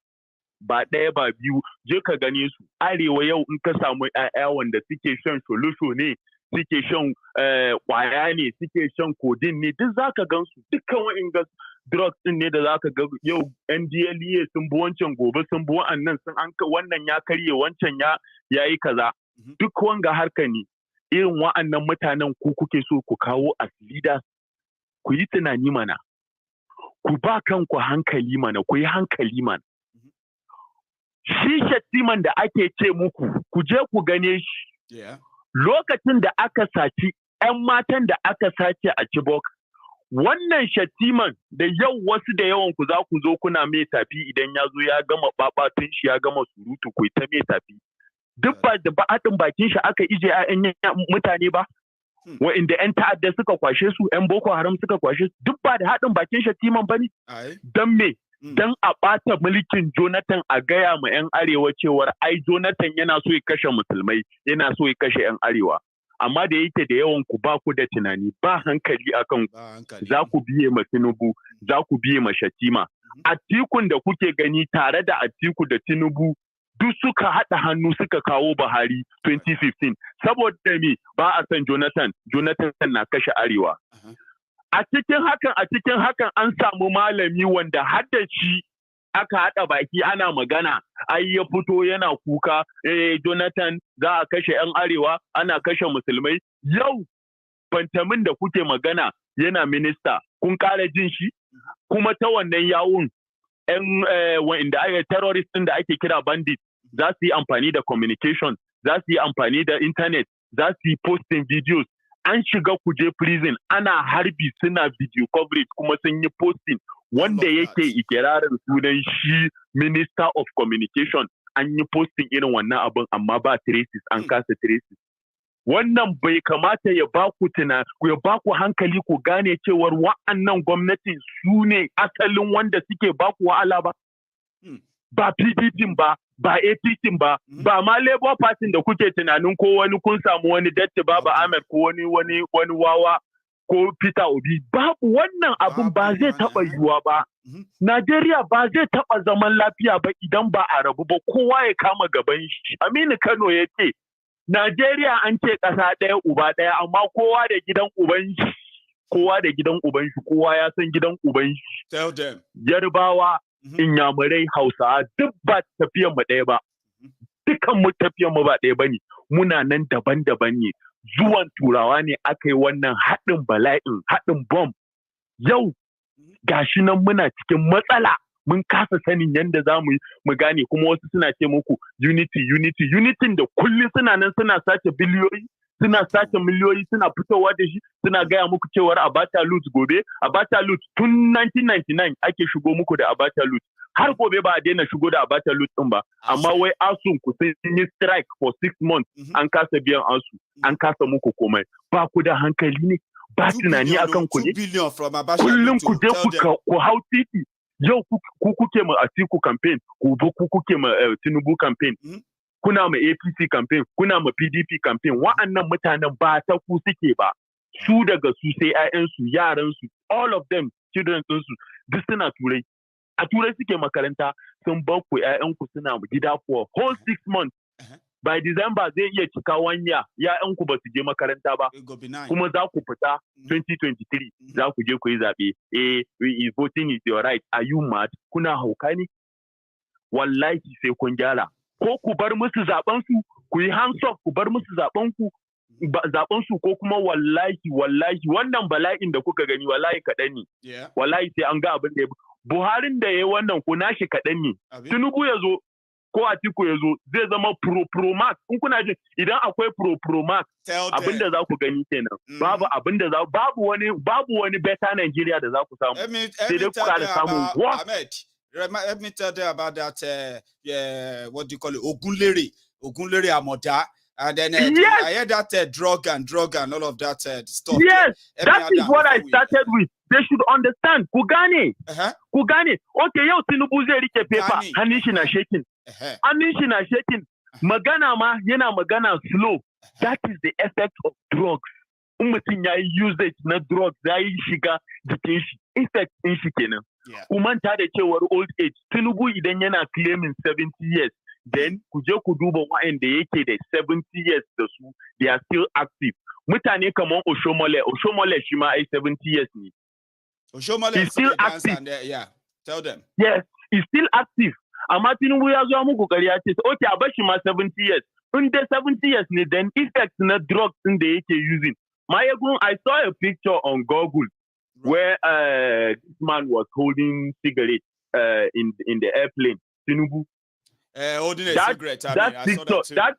Ba ɗaya ba biyu, je ka gane su. Arewa yau in ka samu 'ya'ya wanda suke shan solution ne, suke shan ƙwaya ne, suke shan codeine ne, duk za ka gan su. Dukkan wa'in drugs ɗin ne da za ka ga yau NDLEA sun bi wancan, gobe sun bi wa'annan, wannan ya karye, wancan ya yi kaza. Duk wanga harka ne. Irin wa'annan mutanen ku kuke so ku kawo as leaders. Ku yi tunani mana. Ku ba kanku hankali mana, ku yi hankali mana. Shi Shettiman da ake ce muku, ku je ku gane shi. Lokacin da aka saci 'yan matan da aka sace a Chibok, wannan Shettiman da yau wasu da yawan ku za ku zo kuna mai tafi idan ya zo ya gama babatun shi, ya gama surutu, ku ta mai tafi. Duk ba da haɗin bakin shi aka ije 'ya'yan mutane ba, wa'inda 'yan ta'adda suka kwashe su, 'yan Boko Haram suka kwashe su, duk ba da haɗin bakin Shettiman ba ne? Don me? Don a ɓata mulkin Jonathan a gaya ma 'yan arewa cewar ai Jonathan yana so ya kashe musulmai, yana so ya kashe 'yan arewa. Amma da yake da yawan ku ba ku da tunani, ba hankali akan za ku biye ma Tinubu, za ku biye ma Shettima. Atikun da kuke gani tare da Atiku da Tinubu duk suka haɗa hannu suka kawo Buhari 2015. Saboda me ba a san Jonathan na kashe arewa. A cikin hakan an samu malami wanda hadda shi aka haɗa baki ana magana, ai ya fito yana kuka, Jonathan za a kashe 'yan arewa, ana kashe musulmai. Yau Bantamin da kuke magana yana minista, kun ƙara jin shi? Kuma ta wannan yawun 'yan wa'inda ake terrorist ɗin da ake kira bandit za su yi amfani da communication, za su yi amfani da internet, za su yi posting videos. An shiga kuje prison ana harbi suna video coverage kuma sun yi posting wanda yake ikirarin sunan shi Minister of Communication, an yi posting irin wannan abin amma ba traces, an kasa traces. Wannan bai kamata ya ba ku hankali ku gane cewar wa'annan gwamnatin su ne asalin wanda suke ba ku wahala ba. Ba PDP ba APC ba ma Labour Party da kuke tunanin ko wani kun samu wani Datti Baba Ahmed ko wani wawa ko Peter Obi. Babu, wannan abun ba zai taɓa yiwuwa ba. Najeriya ba zai taɓa zaman lafiya ba idan ba a rabu ba, kowa ya kama gaban shi. Aminu Kano ya ce, Najeriya an ce ƙasa ɗaya uba ɗaya, amma kowa da gidan uban shi. Kowa da gidan uban shi, kowa ya san gidan uban shi. Tell them. Yarbawa, Inyamurai, Hausawa duk ba tafiyan mu ɗaya ba. Dukan mu tafiyan mu ba ɗaya bane. Muna nan daban-daban ne. Zuwan Turawa ne aka yi wannan haɗin bala'in, haɗin bomb. Yau gashi nan muna cikin matsala. Mun kasa sanin yadda za mu gane, kuma wasu suna ce muku unity da kullum suna nan suna sace biliyoyi, suna sace miliyoyi, suna fitowa da shi, suna gaya muku cewar Abacha loot gobe. Abacha loot tun 1999 ake shigo muku da Abacha loot. Har gobe ba a daina shigo da Abacha loot din ba. Amma wai asun ku sun yi strike for 6 months, an kasa biyan asu, an kasa muku komai. Ba ku da hankali ne? Ba tunani akan ku ne? Kullum ku je ku hau titi. Yau ku kuke ma Atiku campaign, gobe ku kuke ma Tinubu campaign. Kuna ma APC campaign, kuna ma PDP campaign. Wa'annan mutanen ba ta ku suke ba. Su daga su sai 'ya'yansu, yaransu, all of them, children su duk suna Turai. A Turai suke makaranta, sun bar ku 'ya'yanku suna gida for whole 6 months. by December zai iya cika 1 year ya'yanku ba su je makaranta ba kuma za ku fita 2023 za ku je ku yi zaɓe voting is your right, are you mad? Kuna hauka ne? Wallahi sai kun gyara ko ku bar musu zaben su, ku yi hands off, ku bar musu zaben su, ko kuma wallahi wannan bala'in da kuka gani wallahi kaɗan ne, wallahi sai an ga abin da Buharin da ya yi wannan ko nashi kaɗan ne. Tinubu ya zo ko Atiku ya zo zai zama pro max. In kuna jin idan akwai pro max abin da za ku gani kenan. Babu abin da babu wani better Nigeria da za ku samu. Sai dai ku kada samu what? Let me tell you about that what do you call it? Ogunlere Amoda. And then I heard that drug and all of that stuff. Yes, that is what I started with. They should understand. Kugane. Okay, yo Tinubu zai rike paper. Hannun shi na shaking. Magana ma yana magana slow. That is the effect of drugs. Mutum ya yi usage na drugs ya yi shiga jikin shi. Effect din shi kenan. Kumanta da cewar old age. Tinubu idan yana claiming 70 years. Then ku je ku duba wa'anda yake da 70 years da su, they are still active. Mutane kamar Oshomole shi ma ai 70 years ne. Oshomole is still active. Tell them. Yes, he's still active. Amma Tinubu ya zo muku ƙarya ce, okay, a bar shi ma 70 years. In dai 70 years ne, then effects na drugs din da yake using. Maiyegun, I saw a picture on Google where this man was holding cigarette in the airplane. Tinubu. Holding a cigarette. That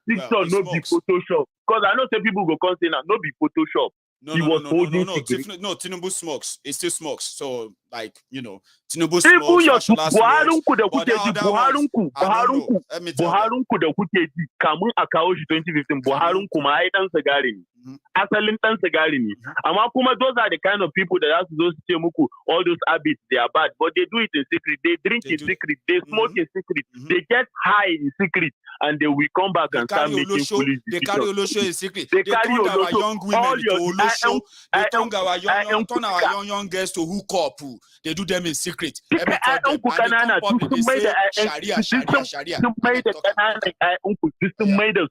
picture no be Photoshop. Because I know some people go come say no be Photoshop. No, Tinubu smokes. He still smokes. So, like, Tinubu smokes. Buharinku da kuke ji, Buharinku da kuke ji, kamun a kawo shi 2015, Buharinku ma ai dan sigari ne. Asalin dan sigari ne. Amma kuma those are the kind of people that have to say muku, all those habits, they are bad. But they do it in secret. They drink in secret. They smoke in secret. They get high in secret. And they will come back and start making foolish decisions. They carry Olosho in secret. They turn our young women to Olosho. They turn our young girls to hook up. They do them in secret. They say Sharia. Sun mai da ƙananan ƴaƴanku sun mai da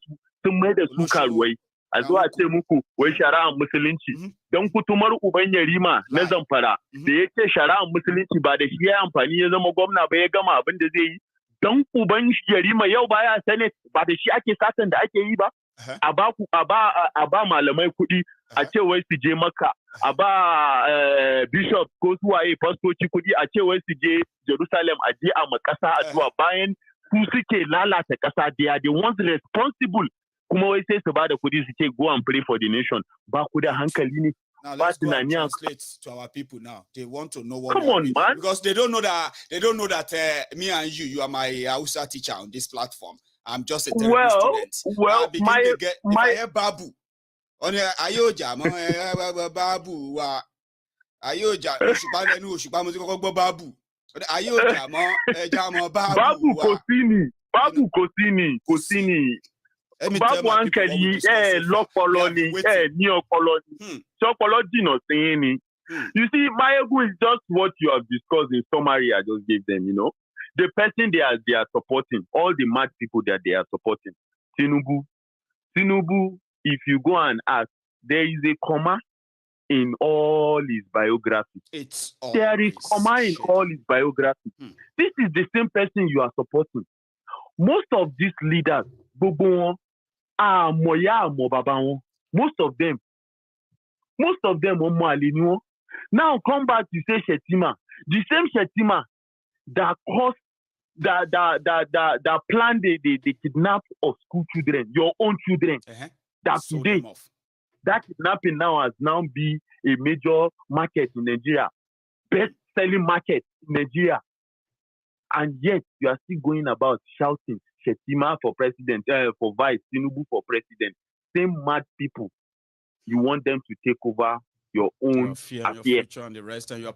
su karuwai. A zuwa ce muku wai shari'ar musulunci. Don kutumar uban yarima na Zamfara da ya ce shari'ar musulunci ba da shi ya amfani ya zama gwamna ba ya gama abin da zai yi. Don uban yarima yau baya Senate ba da shi ake satan da ake yi ba. A ba malamai kuɗi a ce wai su je Makka, a ba bishop ko suwaye fastoci kuɗi a ce wai su je Jerusalem a je a makasa addu'a bayan su suke lalata ƙasa, they are the ones responsible. Kuma wai sai su ba da kuɗi su ce go and pray for the nation. Ba ku da hankali ne. Now let's go and translate to our people now. They want to know what. Come on, man. Because they don't know that me and you are my Hausa teacher on this platform. I'm just a student. Well, my Babu. Ayoja, Babu, Ayoja, Babu. Ayoja, Babu Kosini. Babu Ankeli, lọ́pọlọ ni, ní ọpọlọ ni. Ṣọpọlọ jìnnà sí ni. You see, Maiyegun is just what you have discussed in summary I just gave them, The person they are supporting, all the mad people that they are supporting. Tinubu, if you go and ask, there is a comma in all his biography. There is comma in all his biography. This is the same person you are supporting. Most of these leaders, most of them, now come back to say Shetima. The same Shetima that caused that planned the kidnap of school children, your own children. That today, that kidnapping now has be a major market in Nigeria, best-selling market in Nigeria. And yet you are still going about shouting Shetima for president, for vice, Tinubu for president. Same mad people. You want them to take over your own affairs.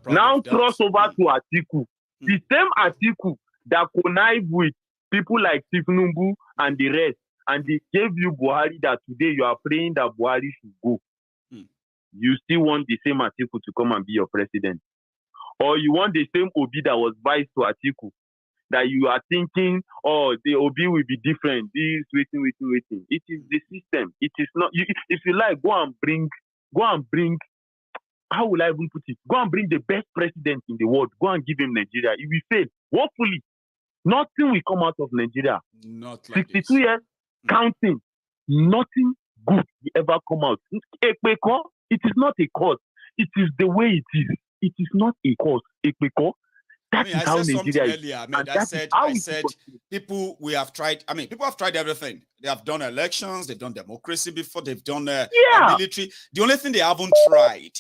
Now cross over to Atiku. The same Atiku that connive with people like Tinubu and the rest, and they gave you Buhari that today you are praying that Buhari should go. You still want the same Atiku to come and be your president. Or you want the same Obi that was vice to Atiku. that you are thinking, oh, the OB will be different. This, waiting. It is the system. It is not. If you like, go and bring. How will I even put it? Go and bring the best president in the world. Go and give him Nigeria. It will fail. Hopefully, nothing will come out of Nigeria. Not like 62 this. years, counting. Nothing good will ever come out. It is not a cause. It is the way it is. It is not a cause. That is how Nigeria is. I said people have tried everything. They have done elections, they've done democracy before, they've done military. The only thing they haven't tried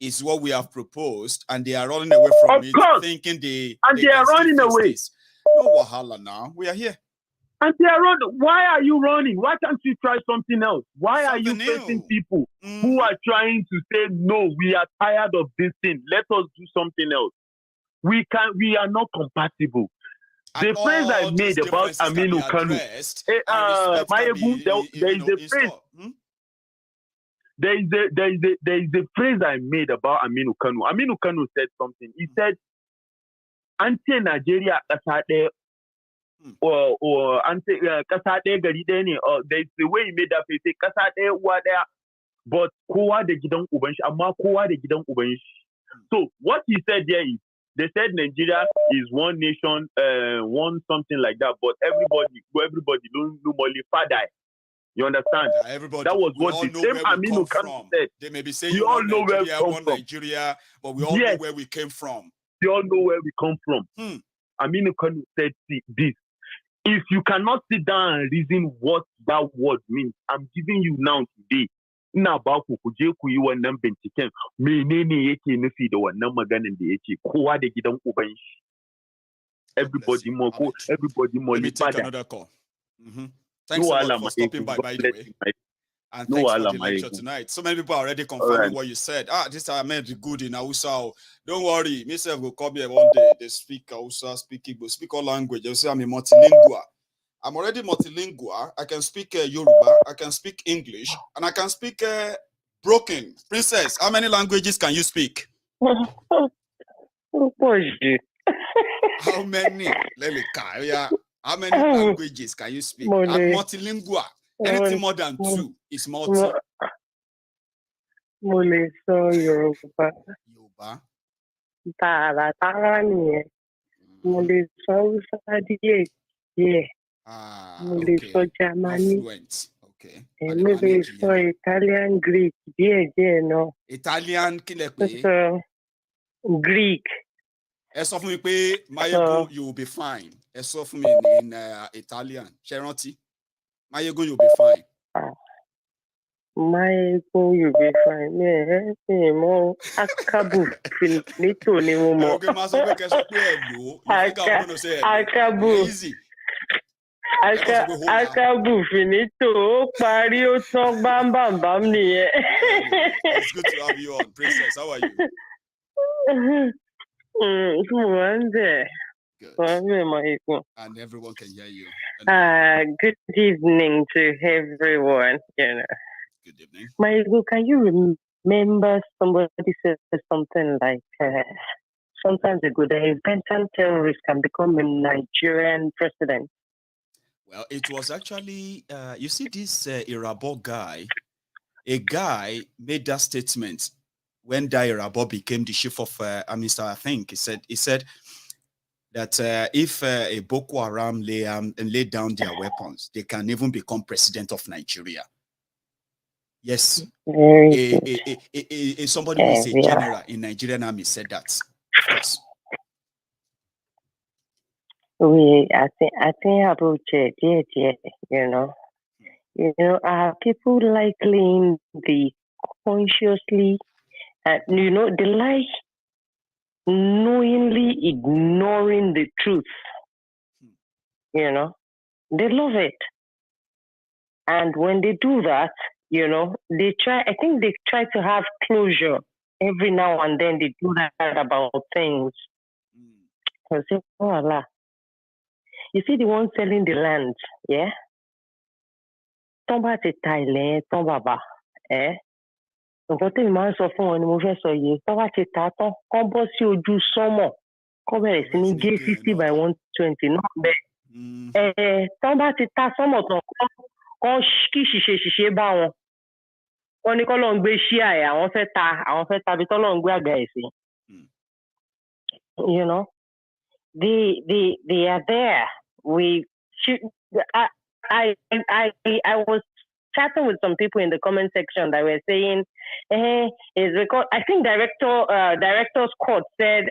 is what we have proposed, and they are running away from it, thinking they are running away. This. No wahala now. We are here. And they are running. Why are you running? Why can't you try something else? Why are you facing people who are trying to say, no, we are tired of this thing. Let us do something else. We are not compatible. The phrase I made about Aminu Kanu, Maiyegun, there is a phrase. There is a phrase I made about Aminu Kanu. Aminu Kanu said something. He said, "Ante Nigeria kasade or ante kasade gari dene." Or there's the way he made that phrase. Kasade wada, but kowa de gidan uban shi, amma kowa de gidan uban shi. So what he said there is, they said Nigeria is one nation, one something like that, but everybody don't normally father. You understand? Everybody, that was what the same Aminu Kanu said. They may be saying we all know where we come from. Nigeria, but we all know where we came from. We all know where we come from. Aminu Kanu said this. If you cannot sit down and reason what that word means, I'm giving you now today. Ina ba ku je ku yi wannan binciken menene yake nufi da wannan maganin da yake kowa da gidan uban shi. Everybody more. Let me take another call. Thanks a lot for stopping by the way. And thanks for the lecture tonight. So many people are already confirming what you said. This I made good in Hausa. Don't worry, myself will come here one day. They speak Hausa, speak Igbo, speak all language. You say I'm a multilingual. I'm already multilingual. I can speak Yoruba, I can speak English, and I can speak broken. Princess, how many languages can you speak? How many? Let me count. Yeah. How many languages can you speak? I'm multilingual. Anything more than 2 is multi. Mole so Yoruba. Tara ni. Mole so Sadie. Yeah. Mole so Germany. Fluent. Okay. Mole so Italian, Greek. Yeah, no. Italian, so Greek. So for me, Maiyegun, you will be fine. So for me in Italian, Cheronti, Maiyegun, you'll be fine. Maiyegun, you'll be fine. Yeah, more Akabu finito ni mo. Akabu. Easy. Akabu finito. Pari o talk bam niye. It's good to have you on, Princess. How are you? One day. And everyone can hear you. Good evening to everyone. Good evening. Maiyegun, can you remember somebody said something like sometimes ago that a repentant terrorist can become a Nigerian president? Well, it was actually you see this Irabo guy. A guy made that statement when Irabo became the chief of I think he said that if a Boko Haram lay down their weapons, they can even become president of Nigeria. Yes, somebody who is a general in Nigerian army said that. Of course. I think about it, are people likely in the consciously, they like knowingly ignoring the truth. They love it. And when they do that, they try to have closure. Every now and then they do that about things. I say, oh Allah. You see the one selling the land, yeah? Tomba te taile, tomba ba, nǹkan tí mi máa ń sọ fún wọn ni mo fẹ́ sọ yìí tó bá ti ta tán kán bọ́ sí ojú sánmọ̀ Cover is in gay 50 by 120, not bad. Somebody ta some of them kon ṣiṣe bá wọn. Wọ́n ní kọ́lọ́run gbé ṣíà ẹ̀ àwọn fẹ́ ta bí tọ́lọ́run gbé àga ẹ̀ sí. You know, they are there. We should. I was chatting with some people in the comment section that were saying, it's because I think director's court said,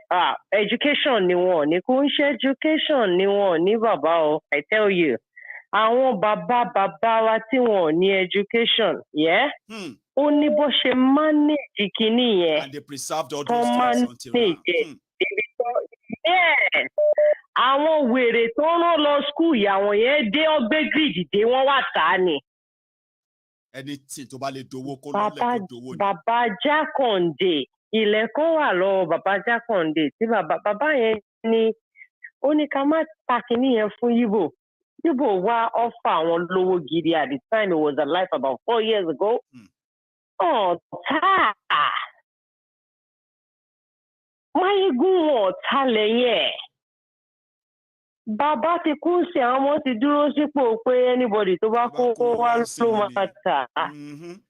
education ni wọ́n ní kò ń ṣe education ni wọ́n ní bàbá o. I tell you, àwọn bàbá wa tí wọ́n ní education, yeah. Ó ní bó ṣe manage kìíní yẹn. And they preserved all those things until now. Yes. Àwọn wèrè tó rán lọ school yà wọ́n yẹn dé ọgbẹ́ grid dé wọ́n wà tá ni. Anything tó bá lè dowó kó lọ lẹ́kọ̀ọ́ dowó ni. Bàbá Jákàndé ilẹ̀ kan wà lọ bàbá Jákàndé tí bàbá yẹn ní ó ní ká má ta kìíní yẹn fún Yíbò. Yíbò wá offer àwọn lówó gidi at the time it was alive about 4 years ago. Ọ̀tá Maiyegun ọ̀tá lẹ́yìn ẹ̀. Bàbá ti kú sí àwọn ọmọ ti dúró sípò pé anybody tó bá kó wá ló máa tà.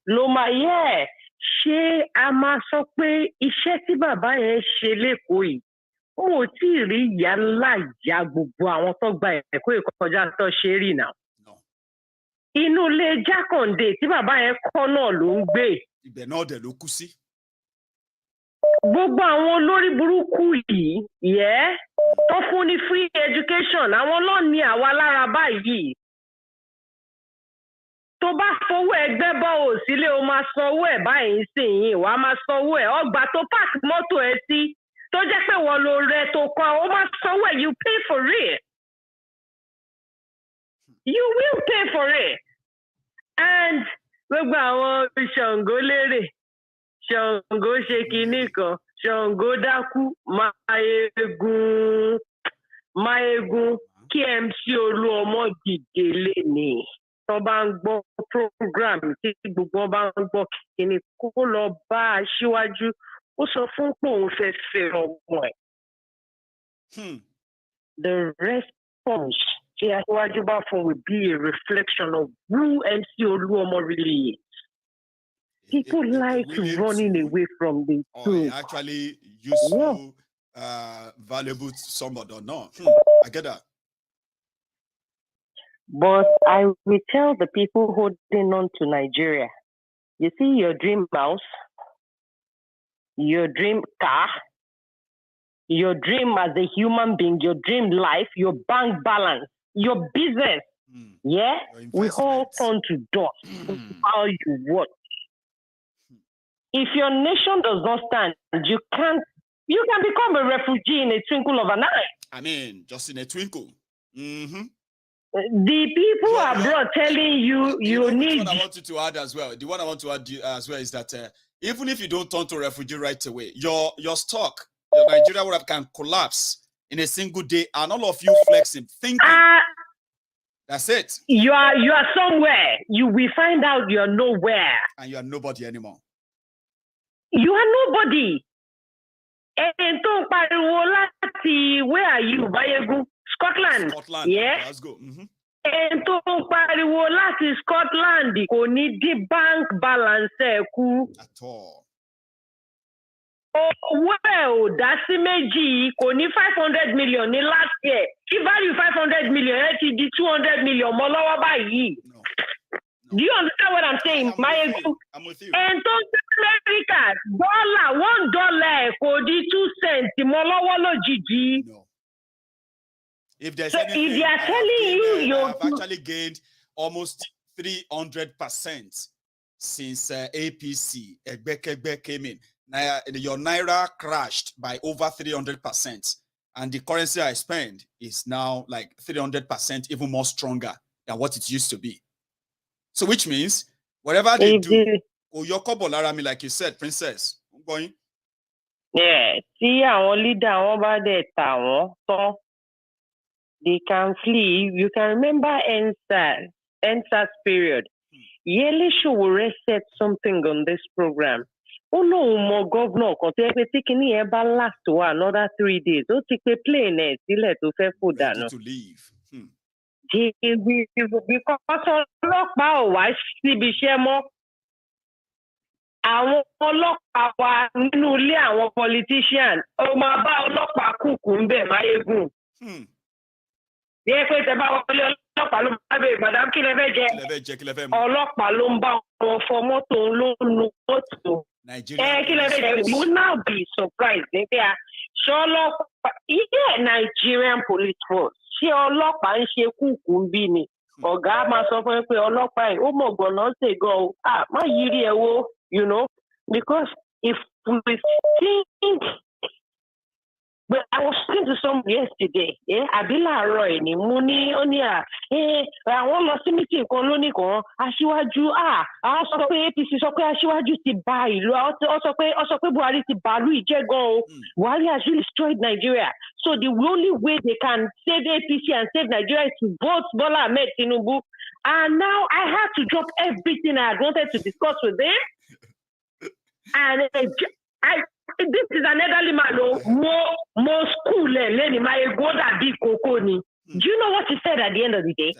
Ló máa yẹ ṣé a máa sọ pé iṣẹ́ tí bàbá yẹn ṣe lẹ́kọ̀ọ́ yìí ó ò tí ì rí ìyá ńlá ìyá gbogbo àwọn tó gba ẹ̀kọ́ ìkọjá tó ṣe rí náà. Inú ilé Jákàndé tí bàbá yẹn kọ́ náà ló ń gbé. Ibẹ̀ náà dẹ̀ ló kú sí. Gbogbo àwọn olórí burúkú yìí, yẹ́ tó fún ní free education, àwọn ló ní àwa lára báyìí. Tó bá fowó ẹgbẹ́ bọ́ ò sílé, o máa sanwó ẹ̀ báyìí sí yìí, wàá máa sanwó ẹ̀. Ọgbà tó park mọ́tò ẹ sí, tó jẹ́ pé wọ́n lo rẹ tó kọ́, o máa sanwó ẹ̀, you pay for it. You will pay for it. And gbogbo àwọn Ṣàngó lérè. Ṣàngó ṣe kinní kan, Ṣàngó dákú, Maiyegun kí MC Olúọmọ dìde lénìí. Tó bá ń gbọ́ program tí gbogbo wọn bá ń gbọ́ kinní kó lọ bá aṣíwájú, ó sọ fún pé òun fẹ́ fẹ́ ọmọ ẹ̀. The response tí aṣíwájú bá fún will be a reflection of who MC Olúọmọ really is. People like running away from the truth. Actually useful, valuable to somebody or not. I get that. But I will tell the people holding on to Nigeria, you see your dream house, your dream car, your dream as a human being, your dream life, your bank balance, your business, yeah? We all turn to dust. How you work. If your nation does not stand, you can become a refugee in a twinkle of an eye. I mean, just in a twinkle. The people abroad telling you need. What I want you to add as well. The one I want to add as well is that even if you don't turn to refugee right away, your stock, your Nigeria would have can collapse in a single day, and all of you flexing, thinking. That's it. You are somewhere. You will find out you are nowhere. And you are nobody anymore. You are nobody. And tó pariwo láti where are you, Maiyegun? Scotland. Yeah. Let's go. And tó pariwo láti Scotland kò ní di bank balance ẹ̀ kú. At all. Owó ẹ̀ ò dá sí méjì kò ní 500 million ní last year. Kí value 500 million ẹ ti di 200 million mọ́ lọ́wọ́ báyìí. No. Do you understand what I'm saying, Maiyegun? I'm with you. And tó ń America, $1 kò di 2 cents mọ́ lọ́wọ́ lójijì. No. If there's so anything, if they are telling you, I've actually gained almost 300% since APC Egbekegbe came in. Your Naira crashed by over 300%. And the currency I spend is now like 300%, even more stronger than what it used to be. So which means, whatever they do, Bola, like you said, Princess, I'm going. Yeah, see, our leader, our bad so they can flee. You can remember NSAS period. Yearly show will reset something on this program. ó lóun mọ gọ́vnà kan tó yẹ pé tí kinní yẹn bá last to another 3 days ó ti pé plane ẹ̀ sílẹ̀ tó fẹ́ fò dànù. Because ọlọ́pàá ò wá síbi iṣẹ́ mọ́. Àwọn ọlọ́pàá wa nínú ilé àwọn politician ó máa bá ọlọ́pàá kùkù ń bẹ̀ Maiyegun. Yẹ pé tẹ bá wọlé ọlọ́pàá ló máa bẹ̀rẹ̀ madam kí lẹ fẹ́ jẹ. Ọlọ́pàá ló ń bá wọn fọ mọ́tò ló ń nu mọ́tò. Kí lẹ fẹ́ jẹ. You will now be surprised nígbà ṣé ọlọ́pàá Nigerian police force ṣé ọlọ́pàá ń ṣe kùkù ń bí ni. Ọ̀gá máa sọ fún ẹ pé ọlọ́pàá yìí ó mọ̀ gbọ̀nà ṣe gan o. Má yiri ẹ wo, you know, because if we think. But I was speaking to somebody yesterday, àbí láàárọ̀ ẹ̀ ni mo ní ó ní àwọn lọ sí meeting kan lónìí kan aṣíwájú àwọn sọ pé APC sọ pé aṣíwájú ti ba ìlú ó sọ pé Buhari ti ba ìlú ìjẹ́ gan o. Buhari has really destroyed Nigeria. So the only way they can save APC and save Nigeria is to vote Bola Ahmed Tinubu. And now I had to drop everything I had wanted to discuss with them. And this is an elderly man, more school, Maiyegun dàbí kókó ni. Do you know what he said at the end of the day?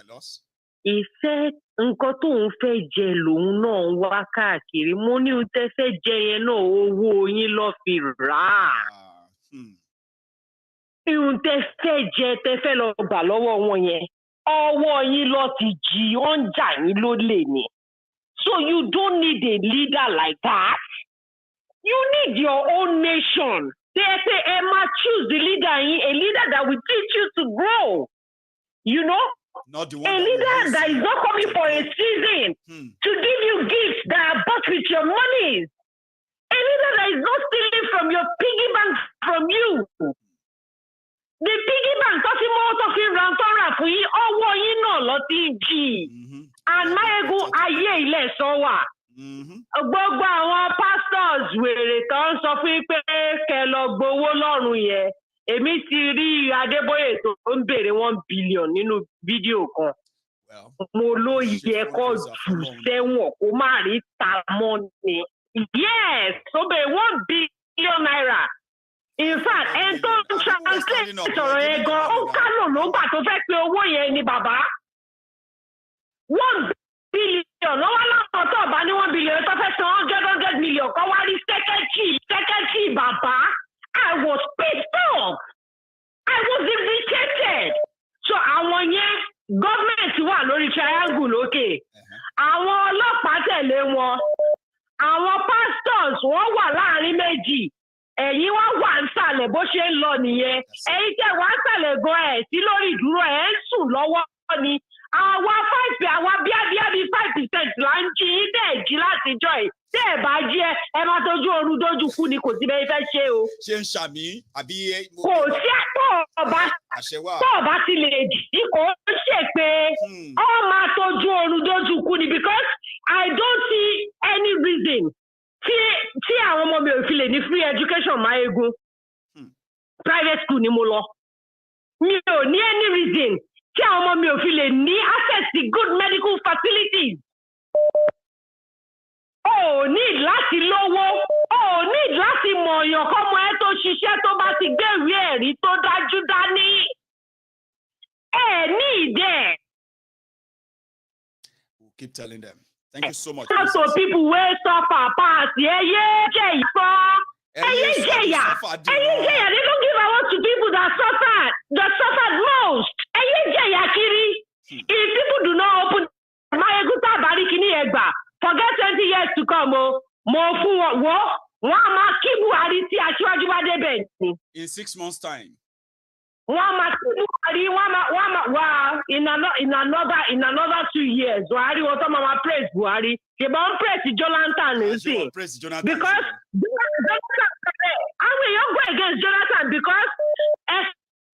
He said, nǹkan tóun fẹ́ jẹ lòun náà ń wá káàkiri. Mo ní ohun tẹ́ fẹ́ jẹ yẹn náà owó yín lọ fi rà á. Ohun tẹ́ fẹ́ jẹ tẹ́ fẹ́ lọ gbà lọ́wọ́ wọn yẹn. Ọwọ́ yín lọ ti jí ó ń jà yín lólè ni. So you don't need a leader like that. You need your own nation. They say, Emma, choose the leader, a leader that will teach you to grow. You know? Not the one a leader that is not coming for a season to give you gifts that are bought with your money. A leader that is not stealing from your piggy bank from you. The piggy bank, talking round for you, ọwọ́ yín náà lọ ti jí. And Maiyegun ayé ilẹ̀ sọ wà. Gbogbo àwọn pastors wèrè tó ń sọ fún pé kẹ́ lọ gbowó lọ́rùn yẹn. Èmi ti rí Adébóyè tó ń béèrè 1 billion nínú fídíò kan. Mo ló yẹ kó jù sẹ́wọ̀n kó má rí ta mọ́ ni. Yes, so be 1 billion naira. In fact, ẹni tó ń translate sọ̀rọ̀ yẹn gan, ó kánò ló gbà tó fẹ́ pé owó yẹn ni bàbá. 1 billion lọ́wọ́ láwọn tó bá ní 1 billion tó fẹ́ san 100 million kọ́ wá rí secretary bàbá. I was pissed off. I was irritated. So àwọn yẹn gọ́ọ̀mẹ̀ntì wà lórí triangle lókè. Àwọn ọlọ́pàá tẹ̀lé wọn. Àwọn pastors wọ́n wà láàrin méjì. Ẹ̀yin wá wà ń sàlẹ̀ bó ṣe ń lọ nìyẹn. Ẹ̀yin tẹ̀ wá ń sàlẹ̀ gan ẹ̀ sí lórí ìdúró ẹ̀ ń sùn lọ́wọ́ ni. Àwa 5% là ń jí dẹ̀ jí látijọ́ ẹ̀. Tẹ́ ẹ̀ bá jí ẹ máa tójú oorun dójú kú ni kò sí bẹ́ẹ̀ fẹ́ ṣe o. Ṣé ń ṣàmì àbí. Kò sí tó ọba ti lè jí kò ń ṣe pé ọ máa tójú oorun dójú kú ni because I don't see any reason tí àwọn ọmọ mi ò fi lè ní free education Maiyegun. Private school ni mo lọ. Mi ò ní any reason tí àwọn ọmọ mi ò fi lè ní access to good medical facilities. O need láti lówó, o need láti mọ̀ọ̀yàn kọ́mọ ẹ tó ṣiṣẹ́ tó bá ti gbé ìwé ẹ̀rí tó dájú dání. Ní ìdẹ́. We'll keep telling them. Thank you so much. So people wey suffer pass, ẹyẹ jẹ̀yà fọ́. Ẹyẹ jẹ̀yà. They don't give award to people that suffered most. Ẹyẹ jẹ̀yà kiri. If people do not open Maiyegun tábàárí kìíní ẹgbàá. Forget 20 years to come, mo fún wọn a máa kí Buhari tí aṣíwájú bá débẹ̀ ni. In 6 months' time. Wọ́n a máa kí Buhari, in another 2 years, Buhari wọ́n tó máa praise Buhari. Ṣèbọn praise Jonathan nìsín. Because àwọn èèyàn go against Jonathan because ẹ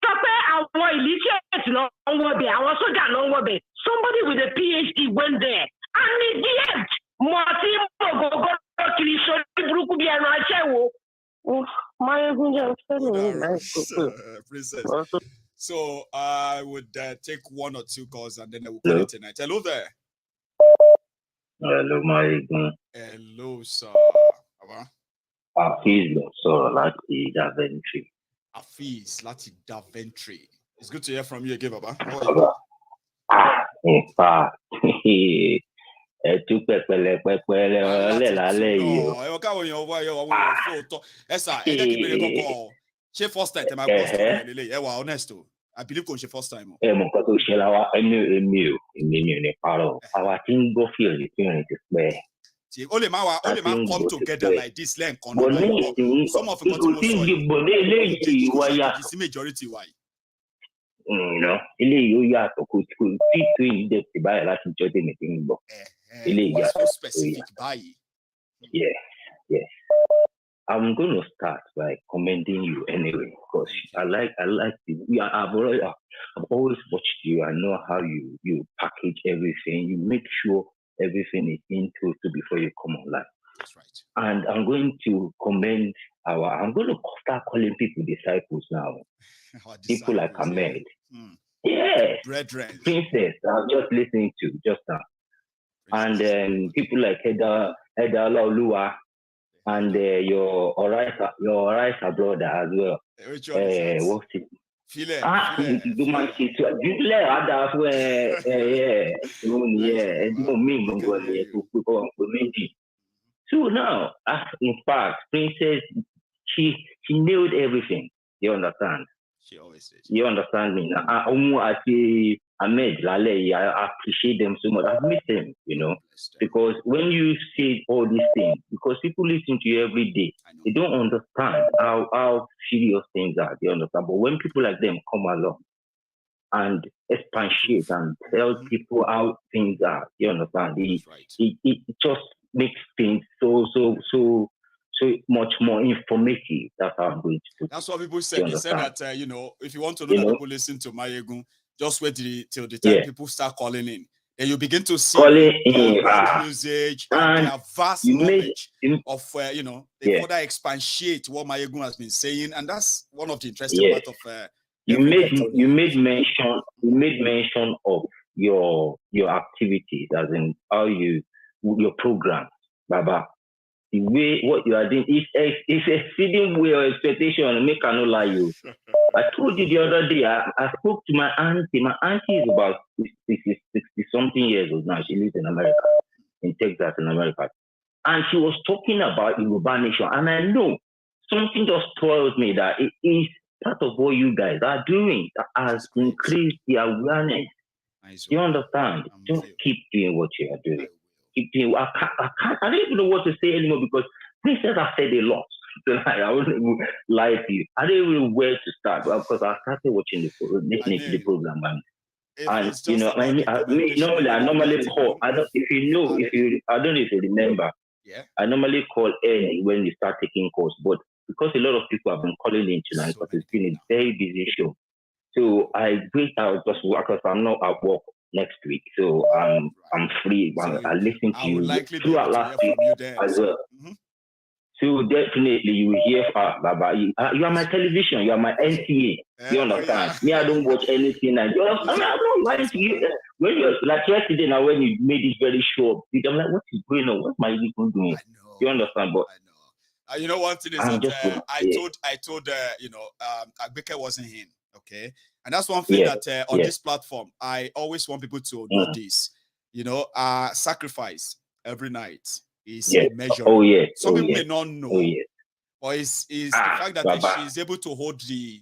sọ pé àwọn illiterate lọ ń wọbẹ̀, àwọn sójà lọ ń wọbẹ̀. Somebody with a PhD went there. And in the end, Mọ̀tí Mọ̀gògó kiri sórí burúkú bí ẹnu aṣẹ́wó. Maiyegun jẹ́ fẹ́mi Princess. So I would take 1 or 2 calls and then I will call it tonight. Hello there. Hello, Maiyegun. Hello, sir. Hafiz ló sọ̀rọ̀ láti Daventry. Hafiz láti Daventry. It's good to hear from you again, Baba. How are you? In fact, tú pẹpẹlẹ ọlẹ lálẹ́ yìí o. Ẹ káwọn èèyàn wá ẹ àwọn èèyàn fóòtọ́. Ẹ sà ẹ jẹ́ kí n bèrè kọ́kọ́ ṣé first time tẹ máa gbọ́ story ẹ lélẹ̀ ẹ wà honest o. I believe kò ń ṣe first time o. Ẹ mọ̀ nǹkan tó ṣe láwa èmi ò ní parọ́. Àwa tí ń gbọ́ fíìlì tí ìrìn ti pẹ́. Ó lè má come together like this lẹ́ẹ̀kan náà. Some of nǹkan tí mo sọ yìí. Bọ̀dé eléyìí wáyà. Kì í sí majority wa yìí. Eléyìí ó yàtọ̀ kò tí tó yìí dẹ̀ ti báyìí láti jọ́ tèmi tí ń gbọ́. Eléyìí yàtọ̀. So specific báyìí. Yes. I'm going to start by commending you anyway because I like you. I've always watched you. I know how you package everything. You make sure everything is in total before you come online. That's right. And I'm going to commend I'm going to start calling people disciples now. People like Ahmed. Yeah. Brethren. Princess, I was just listening to just now. And then people like Eda Laulua and your Oraisa brother as well. What's it? File. So now, in fact, Princess, she nailed everything. You understand? She always did. You understand me? I say Ahmed Lale, I appreciate them so much. I miss them, because when you say all these things, because people listen to you every day, they don't understand how serious things are. They understand. But when people like them come along and expatiate and tell people how things are, you understand? It just makes things so much more informative. That's how I'm going to do. That's what people say. They say that, if you want to know that people listen to Maiyegun, just wait till the time people start calling in. Then you begin to see usage and their vast knowledge of, they further expatiate what Maiyegun has been saying. And that's one of the interesting part of... You made mention of your activities, as in how your programs, Baba. The way what you are doing is exceeding your expectation. Make I not lie you. I told you the other day, I spoke to my auntie. My auntie is about 60-something years old now. She lives in America, in Texas, in America. And she was talking about Yoruba nation. And I know something just tells me that it is part of what you guys are doing that has increased the awareness. You understand? Just keep doing what you are doing. I don't even know what to say anymore because Princess has said a lot. I wouldn't even lie to you. I don't even know where to start because I started listening to the program. And I normally call. I don't know if you remember. Yeah. I normally call early when we start taking calls, but because a lot of people have been calling in tonight, because it's been a very busy show. So I wait out just because I'm not at work next week, so I'm free. I listen to you throughout last week as well. Mm-hmm. So definitely you will hear Baba. You are my television. You are my NTA. You understand? Me, I don't watch anything. I don't like you. When you're like yesterday, now when you made it very short, I'm like, what is going on? What's my people doing? You understand? But I know. One thing is that I told Agbeke wasn't in. Okay. And that's one thing that on this platform, I always want people to know this. Sacrifice every night is a measure. Some people may not know. But it's the fact that she's able to hold the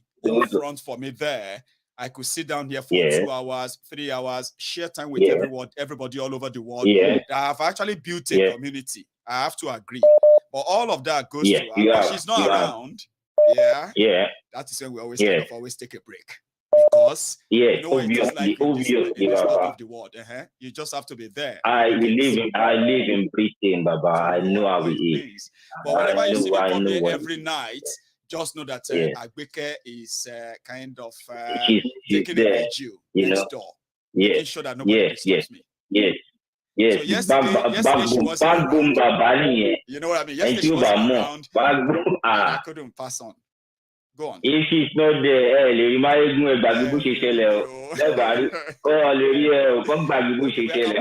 front for me there. I could sit down here for 2 hours, 3 hours, share time with everybody all over the world. I've actually built a community. I have to agree. But all of that goes to her. But she's not around. That is when we always always take a break. Because obviously, of the world. You just have to be there. I live in Britain, Baba. I know how it is. But whenever you see me come here every night, just know that Agbeke is kind of taking a vigil next door. Making sure that nobody disturbs me. Yes. So yesterday she was around. You know what I mean? Yesterday she was around. I couldn't pass on. Go on. If she's not there, Maiyegun Bagbu Shishele. Nebari. Oh, Leria, come Bagbu Shishele.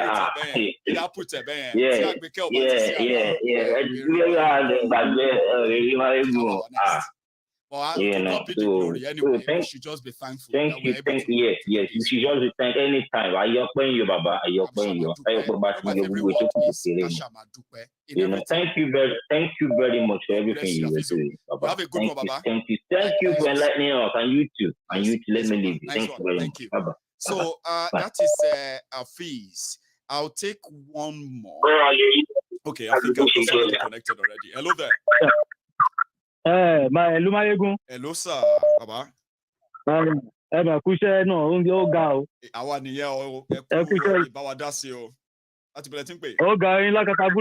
Well, to God be the glory anyway. We should just be thankful. Thank you. Yes. You should just be thankful anytime. Are you playing you, Baba? Are you playing you? Thank you very much for everything you were doing, Baba. Have a good one, Baba. Thank you for enlightening us, and you too. And you too. Let me leave you. Thank you very much, Baba. So that is our fees. I'll take one more. Okay, I think I'm connected already. Hello there. Hello, Maiyegun. Hello, sir. Baba. Kúṣẹ́ náà oúnjẹ ó ga o. Àwa nìyẹn o. Ẹ kú ìbáwá dá sí o. Láti bẹ̀rẹ̀ tí ń pè. Ó ga oyin lákàtàbú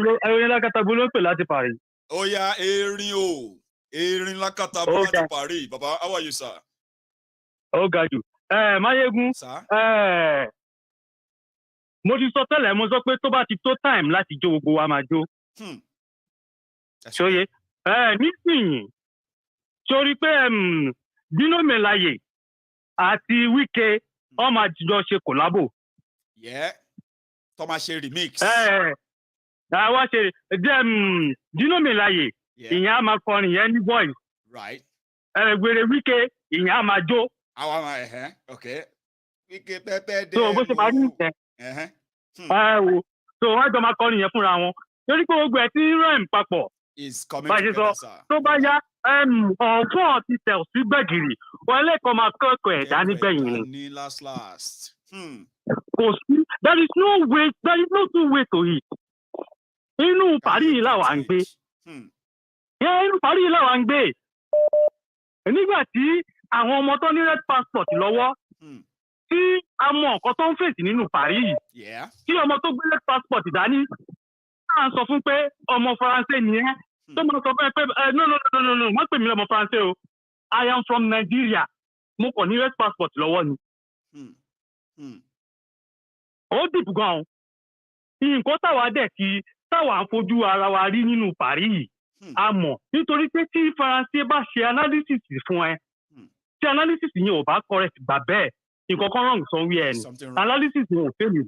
ló ń pè láti Paris. Ó yá erin o. Erin lákàtàbú láti Paris. Baba, how are you, sir? Ó ga jù. Maiyegun. Mo ti sọ tẹ́lẹ̀, mo sọ pé tó bá ti tó time láti jó gbogbo wa máa jó. Ṣóyè. Nísìnyí. Sórí pé Dino Melaye àti Wike wọ́n máa jọ ṣe collabo. Tó máa ṣe remix. Àwa ṣe Dino Melaye ìyẹn á máa kọrin yẹn ní voice. Right. Gbèrè Wike ìyẹn á máa jó. Àwa máa okay. Wike pẹ́pẹ́ dé. So bó ṣe máa rí nìyẹn. So wọ́n jọ máa kọrin yẹn fúnra wọn. Torí pé gbogbo ẹ̀ ti ń rhyme papọ̀. Together, sir. Tó bá yá ọ̀gbọ́n ti tẹ̀ sí gbẹ̀gìrì wọ́n lẹ́kọ̀ọ́ máa kọ́kọ́ ẹ̀dá nígbẹ̀yìn ni. Last. Kò sí there is no two way to it. Inú Paris yìí làwa ń gbé. Inú Paris yìí làwa ń gbé. Nígbà tí àwọn ọmọ tó ní red passport lọ́wọ́ tí a mọ nǹkan tó ń fèsì nínú Paris yìí. Tí ọmọ tó gbé red passport dání à ń sọ fún pé ọmọ Faransé ni ẹ́. Tó máa sọ fún ẹ pé no wọ́n pè mí lọ́mọ Faransé o. I am from Nigeria. Mo kàn ní red passport lọ́wọ́ ni. Ó dìbò gan-an. Nǹkan táwa ń fojú ara wa rí nínú Paris yìí. A mọ̀ nítorí pé tí Faransé bá ṣe analysis fún ẹ. Tí analysis yẹn ò bá correct gbà bẹ́ẹ̀. Nǹkan kan wrong somewhere ni. Analysis yẹn ò fẹ́ mi.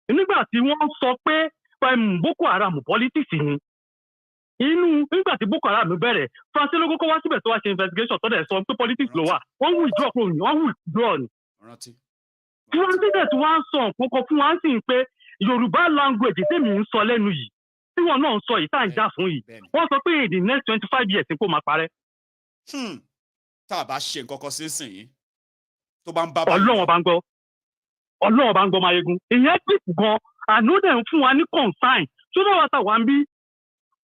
Nígbà tí wọ́n sọ pé Boko Haram politics ni. Nígbà tí Boko Haram bẹ̀rẹ̀, Faransé ló kọ́kọ́ wá síbẹ̀ tó wá ṣe investigation tó dẹ̀ sọ pé politics ló wà. Wọ́n withdraw kúrò ní, wọ́n withdraw ni. Tí wọ́n ti dẹ̀ tí wọ́n á sọ nǹkan fún wa sí pé Yorùbá language tèmi ń sọ lẹ́nu yìí, tí wọ́n náà ń sọ yìí tá à ń jà fún yìí. Wọ́n sọ pé in the next 25 years kó máa parẹ́. Tá a bá ṣe nǹkan kan sínsìnyí, tó bá ń bá Ọlọ́run bá ń gbọ́ Maiyegun. Ìyẹn dìbò gan, àná dẹ̀ ń fún wa ní consign. Tó bá wà táwa ń bí.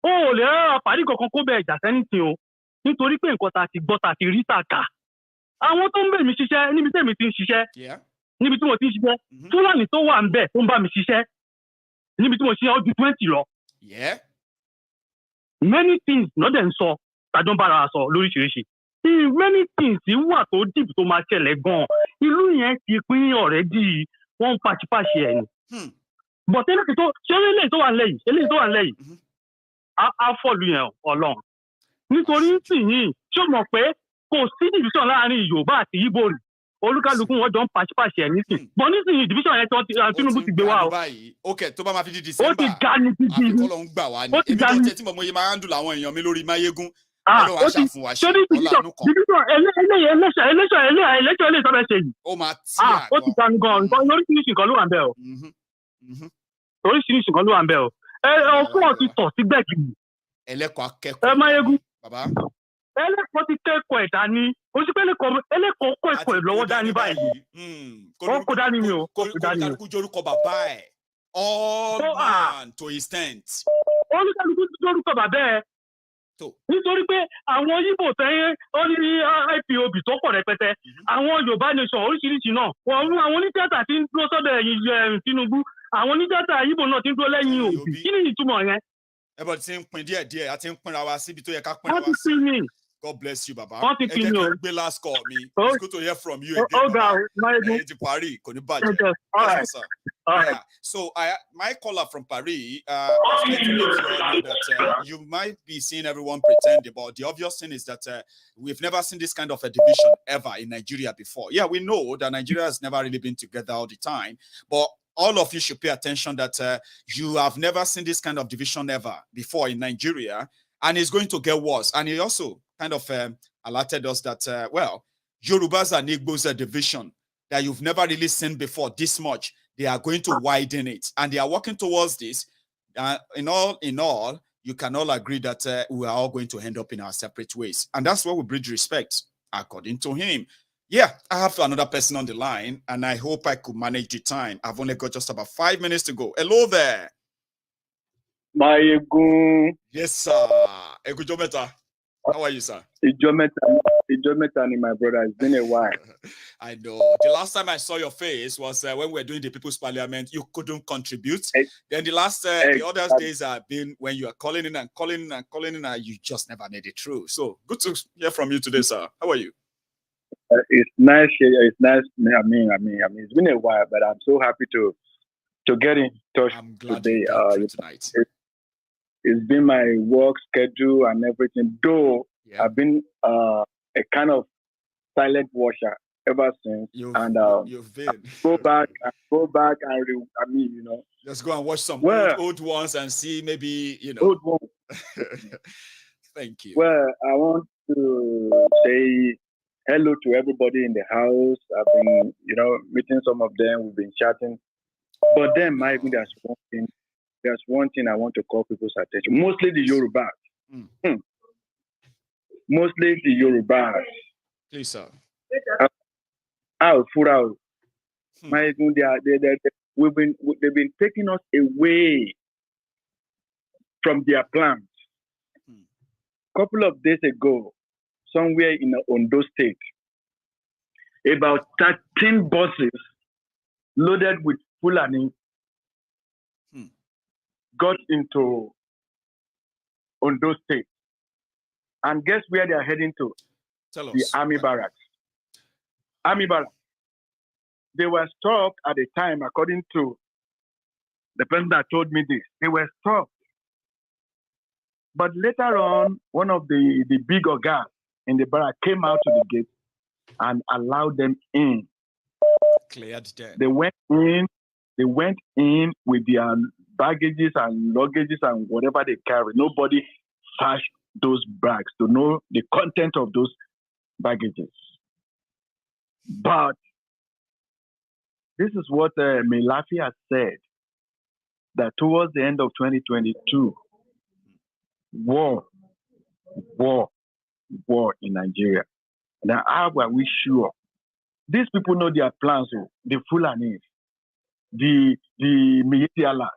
Ó lè rárá Paris kankan kó bẹ ìjà sẹ́nìtì o nítorí pé nǹkan ta ti gbọ́ ta ti rí ta kà. Àwọn tó ń bẹ̀ mí ṣiṣẹ́ níbi tẹ́mi ti ń ṣiṣẹ́ níbi tí mo ti ń ṣiṣẹ́ Fúlàní tó wà ń bẹ̀ tó ń bá mi ṣiṣẹ́ níbi tí mo ṣiṣẹ́ ó ju 20 lọ. Many things lọ́dẹ̀ ń sọ tàjọ́ ń bára sọ lóríṣiríṣi. Many things wà tó dìbò tó máa ṣẹlẹ̀ gan-an. Ìlú yẹn ti pín already wọ́n ń pàṣípàṣẹ ẹ̀ ni. But eléyìí tó wà lẹ́yìn afọ́lù yẹn Ọlọ́run nítorí nísìnyìí tí ó mọ̀ pé kò sí division láàrin Yorùbá àti Ìgbò rí olúkálùkù wọn jọ ń pàṣípàṣẹ nísìnyí bọ́ nísìnyìí division yẹn tí Tinubu ti gbé wá o. Ok, tó bá máa fi di December ó ti ga ní gidi ni ó ti ga ní. Èmi tó tẹ́ tí mo yẹ máa ń dùn láwọn èèyàn mi lórí Maiyegun Ọlọ́run àṣà fún wa ṣe ọlọ́run kan. Ẹlẹ́ṣọ̀ ilé ìtọ́bẹ̀ ṣe yìí. Ó máa tí àgbọn. Ó ti ga gan oríṣiríṣi nǹkan ló wà ń bẹ̀ o. Oríṣiríṣi nǹkan ló wà ń bẹ̀ o. Ọkọ̀ ti tọ̀ sí gbẹ̀gìrì. Ẹlẹ́kọ̀ọ́ akẹ́kọ̀ọ́. Maiyegun. Bàbá. Ẹlẹ́kọ̀ọ́ ti kẹ́kọ̀ọ́ ẹ̀ dání. Oṣù pé ẹlẹ́kọ̀ọ́ kọ́ ẹ̀kọ́ ẹ̀ lọ́wọ́ dání báyìí. Ó kó dání ni o. Olúkálùkù jorúkọ bàbá ẹ̀. All man to his tent. Olúkálùkù jorúkọ bàbá ẹ̀. Nítorí pé àwọn Ìgbò tẹ́yẹ ó ní IPOB tó pọ̀ rẹpẹtẹ. Àwọn Yorùbá nation oríṣiríṣi náà. Àwọn onítíátà ti ń dúró sọ́dọ̀ Tinubu. Àwọn onítíátà Ìgbò náà ti ń dúró lẹ́yìn Òbí. Kí ni ìtumọ̀ yẹn? Everybody ti ń pín díẹ̀ a ti ń pínra wa síbi tó yẹ ká pínra wa sí. God bless you, Baba. Wọ́n ti pín mi o. Ẹ jẹ́ kí n gbé last call mi. It's good to hear from you again. Ó ga o, Maiyegun. Ẹ̀yin ti parí, kò ní bàjẹ́. Yeah. So my caller from Paris was trying to let you all know that you might be seeing everyone pretending, but the obvious thing is that we've never seen this kind of a division ever in Nigeria before. Yeah, we know that Nigeria has never really been together all the time, but all of you should pay attention that you have never seen this kind of division ever before in Nigeria, and it's going to get worse. And he also kind of alerted us that, well, Yorubas and Igbos division that you've never really seen before this much, they are going to widen it, and they are working towards this. In all, you can all agree that we are all going to end up in our separate ways, and that's where we bridge respect, according to him. Yeah, I have another person on the line, and I hope I could manage the time. I've only got just about 5 minutes to go. Hello there. Maiyegun. Yes, sir. How are you, sir? Ijometani, my brother. It's been a while. I know. The last time I saw your face was when we were doing the People's Parliament. You couldn't contribute. Then the other days have been when you are calling in and calling and calling in, and you just never made it through. So good to hear from you today, sir. How are you? It's nice. It's nice. I mean, it's been a while, but I'm so happy to get in touch I'm glad today. you got through tonight. It's been my work schedule and everything. Though I've been a kind of silent watcher ever since. You've been. Go back and just go and watch some old ones and see maybe old ones. Thank you. Well, I want to say hello to everybody in the house. I've been, meeting some of them. We've been chatting. But then, Maiyegun, there's one thing I want to call people's attention. Mostly the Yorubas. Mostly the Yorubas. Please, sir. Maiyegun, they've been taking us away from their plans. Couple of days ago, somewhere in Ondo State, about 13 buses loaded with Fulani got into Ondo State. And guess where they are heading to? Tell us. The Army Barracks. Army Barracks. They were stopped at a time, according to the person that told me this. They were stopped. But later on, one of the big guys in the barrack came out to the gate and allowed them in. Cleared them. They went in with their baggages and luggages and whatever they carry. Nobody searched those bags to know the content of those baggages. But this is what Melafi has said, that towards the end of 2022, war in Nigeria. Now, how are we sure? These people know their plans, the Fulanis, the Miyegun.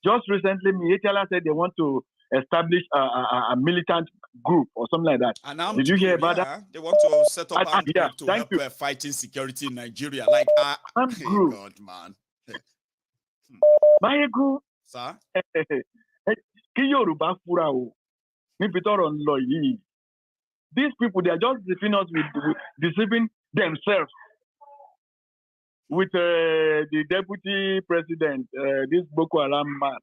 Just recently, Miyegun said they want to establish a militant group or something like that. Did you hear about that? They want to set up a group to help fighting security in Nigeria. Like, group. God, man. Maiyegun. Sir? These people, they are just deceiving us with deceiving themselves with the deputy president, this Boko Haram man.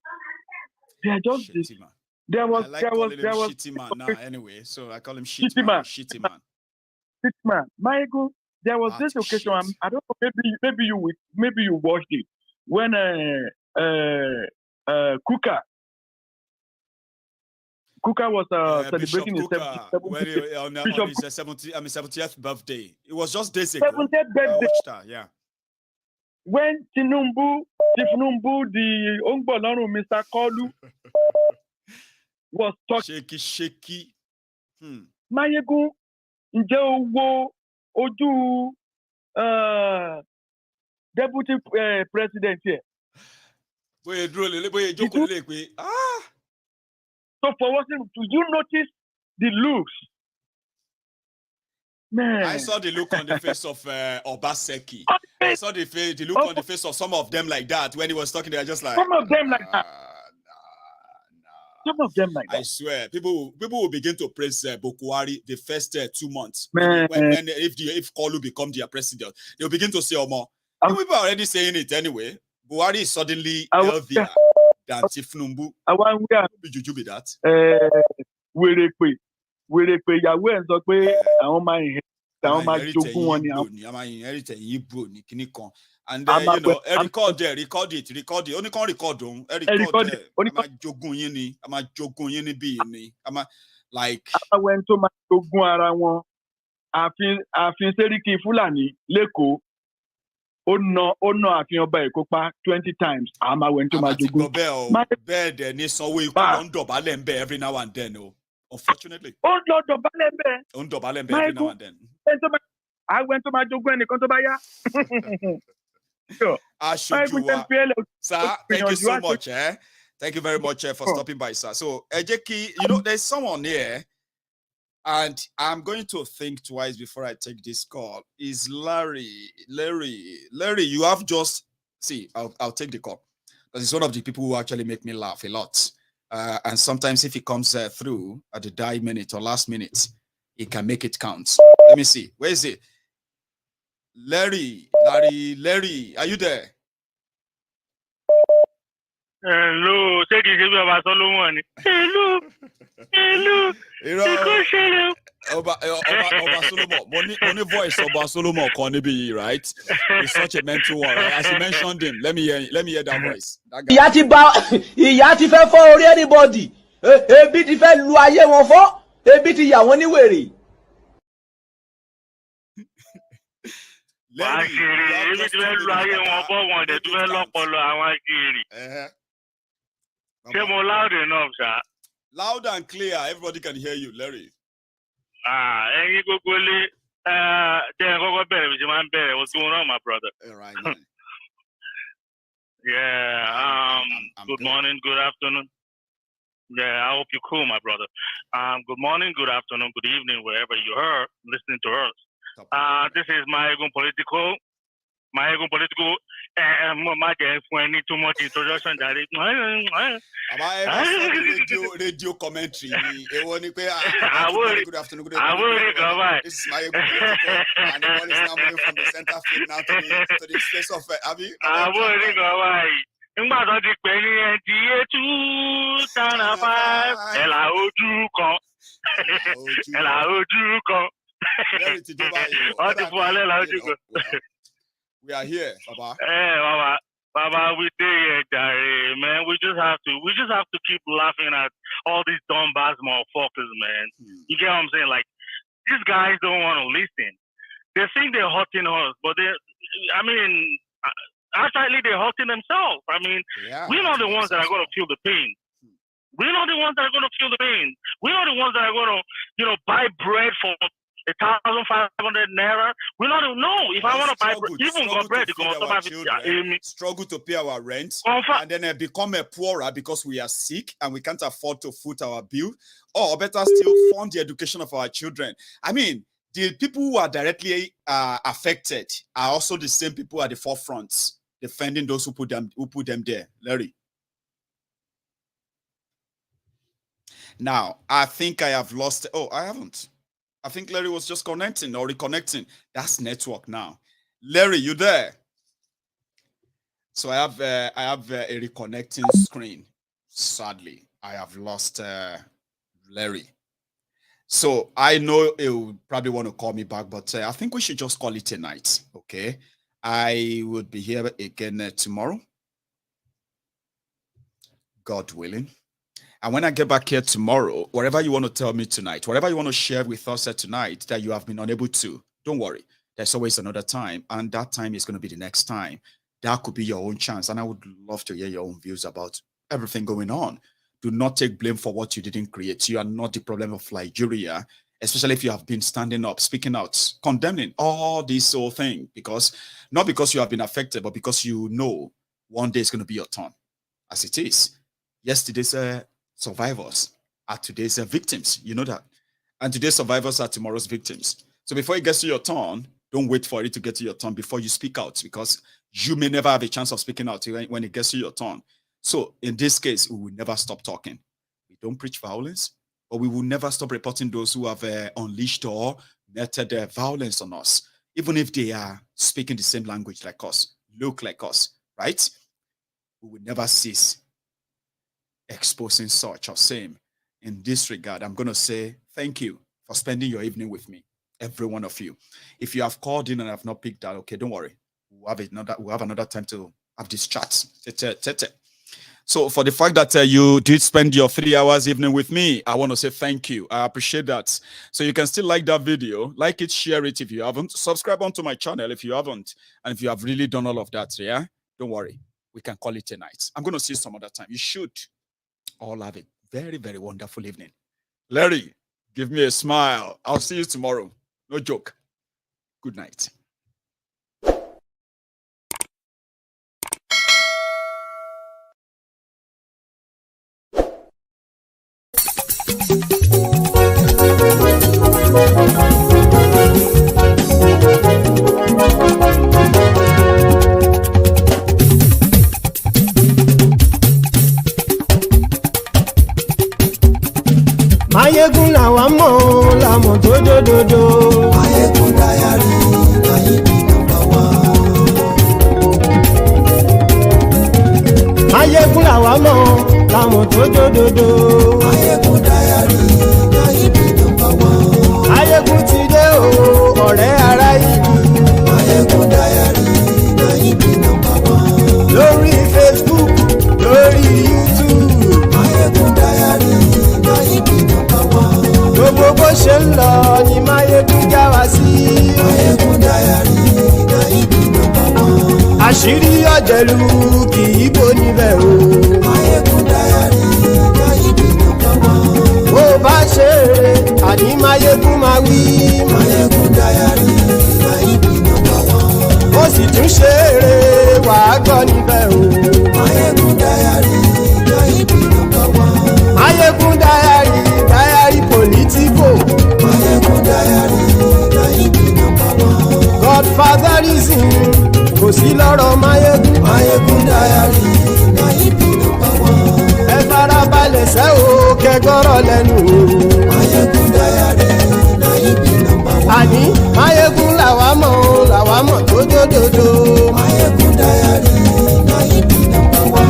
They are just shitty man now anyway, so I call him shitty man. Maiyegun, there was this occasion. I don't know. Maybe you watched it when Kuka was celebrating his 70th birthday. It was just days ago. 70th birthday. Yeah. When Tinubu, the Ongbolonu, Mr. Kolu, was talking. Shaky. Maiyegun, ǹjẹ́ ojú deputy president here. So for what, do you notice the looks? Man. I saw the look on the face of Obaseki. I saw the look on the face of some of them like that when he was talking. They are just like some of them like that. Some of them like that. I swear, people will begin to praise Bokuari the first 2 months. Man. If Kolu become their president, they'll begin to say Omo. People are already saying it anyway. Buhari is suddenly healthier than Tifnumbu. Did you be that? Wèrè pé ìyàwó ẹ̀ sọ pé àwọn máa jogún wọn ni àwọn. And you know, record it. Only can record them. Record it. Jogun yini. Ama jogun yini bi ni. Ama like. Àwọn tó máa jogún ara wọn. Ààfin Sẹ́ríkì Fúlàní lẹ́kọ̀ọ́. Ó ná ààfin ọba Èkó pa 20 times. Àmà wẹ̀ tó máa jogún. Bẹ́ẹ̀ dẹ̀ ní sanwó ikú ló ń dọ̀bálẹ̀ ń bẹ̀ every now and then o. Unfortunately. Ó lọ dọ̀bálẹ̀ ń bẹ̀. Ó ń dọ̀bálẹ̀ ń bẹ̀ every now and then. Àwọn tó máa jogún ẹnìkan tó bá yá. Sir, thank you so much. Thank you very much for stopping by, sir. So, Ejeki, you know, there's someone here, and I'm going to think twice before I take this call. Is Larry, you have just, see, I'll take the call. Because it's one of the people who actually make me laugh a lot. And sometimes if he comes through at the die minute or last minute, he can make it count. Let me see. Where is it? Larry, are you there? Hello, say this is about Solomon. Hello. Oba Solomon, only voice Oba Solomon can be right. He's such a mental one. As you mentioned him, let me hear that voice. Ìyá ti fẹ́ fọ́ orí anybody. Ebi ti fẹ́ lu ayé wọn fọ́. Ebi ti yà wọ́n ní wèrè. Loud enough, sir. Loud and clear, everybody can hear you, Larry. What's going on, my brother? All right. Yeah. Good morning, good afternoon. Yeah, I hope you're cool, my brother. Good morning, good afternoon, good evening, wherever you are listening to us. This is Maiyegun Politico. Too much introduction. Radio commentary. Good afternoon. This is Maiyegun Politico, and the one is now moving from the center field now to the space of Abi. We are here, Baba. Hey, Baba, we there, man. We just have to keep laughing at all these dumb ass motherfuckers, man. You get what I'm saying? Like, these guys don't want to listen. They think they're hurting us, but actually they're hurting themselves. We're not the ones that are going to feel the pain. We're not the ones that are going to feel the pain. We're not the ones that are going to, buy bread for 1,500 naira. We don't know if I want to buy bread. Struggle to pay our rent, and then become a poorer because we are sick and we can't afford to foot our bill, or better still, fund the education of our children. The people who are directly affected are also the same people at the forefront, defending those who put them there. Larry. Now, I think I have lost. Oh, I haven't. I think Larry was just connecting or reconnecting. That's network now. Larry, you there? So I have a reconnecting screen. Sadly, I have lost Larry. So I know he'll probably want to call me back, but I think we should just call it a night. Okay, I would be here again tomorrow, God willing. And when I get back here tomorrow, whatever you want to tell me tonight, whatever you want to share with us tonight that you have been unable to, don't worry. There's always another time. And that time is going to be the next time. That could be your own chance. And I would love to hear your own views about everything going on. Do not take blame for what you didn't create. You are not the problem of Nigeria, especially if you have been standing up, speaking out, condemning all this whole thing. Not because you have been affected, but because you know one day is going to be your turn, as it is. Yesterday's survivors are today's victims. You know that. And today's survivors are tomorrow's victims. So before it gets to your turn, don't wait for it to get to your turn before you speak out, because you may never have a chance of speaking out when it gets to your turn. So in this case, we will never stop talking. We don't preach violence, but we will never stop reporting those who have unleashed or meted their violence on us, even if they are speaking the same language like us, look like us, right? we will never cease exposing such or same. In this regard, I'm going to say thank you for spending your evening with me, every one of you. If you have called in and have not picked that, okay, don't worry. We'll have another time to have this chat. So for the fact that you did spend your 3 hours evening with me, I want to say thank you. I appreciate that. So you can still like that video, like it, share it if you haven't, subscribe onto my channel if you haven't, and if you have really done all of that, yeah, don't worry. We can call it a night. I'm going to see you some other time. You should all have a very, very wonderful evening. Larry, give me a smile. I'll see you tomorrow. No joke. Good night. Maiyegun làwa mọ̀ làmọ̀ tó dòdòdò. Maiyegun diary láyé bí nọ́mbà wá. Maiyegun làwa mọ̀ làmọ̀ tó dòdòdò. Maiyegun diary láyé bí nọ́mbà wá. Maiyegun ti dé o ọ̀rẹ́ ara yìí. Maiyegun diary láyé bí nọ́mbà wá. Lórí Facebook, lórí YouTube. Maiyegun diary láyé bí nọ́mbà wá. Gbogbo bó ṣe ń lọ ni Maiyegun já wa sí. Maiyegun diary láyé bí nọ́mbà wá. Àṣírí ọ̀jẹ̀lú kì í bò níbẹ̀ o. Maiyegun diary láyé bí nọ́mbà wá. Bó bá ṣe eré àní Maiyegun máa wí. Maiyegun diary láyé bí nọ́mbà wá. Ó sì tún ṣe eré wàá gbọ́ níbẹ̀ o. Maiyegun diary láyé bí nọ́mbà wá. Maiyegun diary Politico. Maiyegun diary láyé bí nọ́mbà wá. Godfatherism kò sí lọ́rọ̀ Maiyegun. Maiyegun diary láyé bí nọ́mbà wá. Ẹ farabalẹ̀ sẹ́ o kẹgọ́rọ̀ lẹ́nu o. Maiyegun diary láyé bí nọ́mbà wá. Àní Maiyegun làwa mọ̀ tó dòdòdò. Maiyegun diary láyé bí nọ́mbà wá.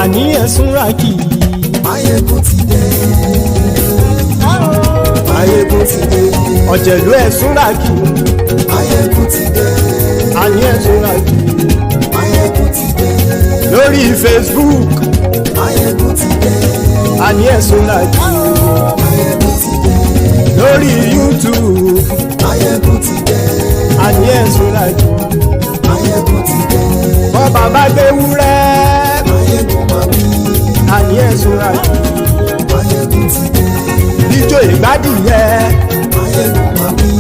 Àní ẹ̀sùn rákì. Maiyegun ti dé. Maiyegun ti dé. Ọ̀jẹ̀lú ẹ̀sùn rákì. Maiyegun ti dé. Àní ẹ̀sùn rákì. Maiyegun ti dé. Lórí Facebook. Maiyegun ti dé. Àní ẹ̀sùn rákì. Maiyegun ti dé. Lórí YouTube. Maiyegun ti dé. Àní ẹ̀sùn rákì. Maiyegun ti dé. Bọ́ bàbá gbé wúrẹ́. Maiyegun máa wí. Àní ẹ̀sùn rákì. Maiyegun ti dé. Ijó ìgbádìyẹ. Maiyegun máa wí.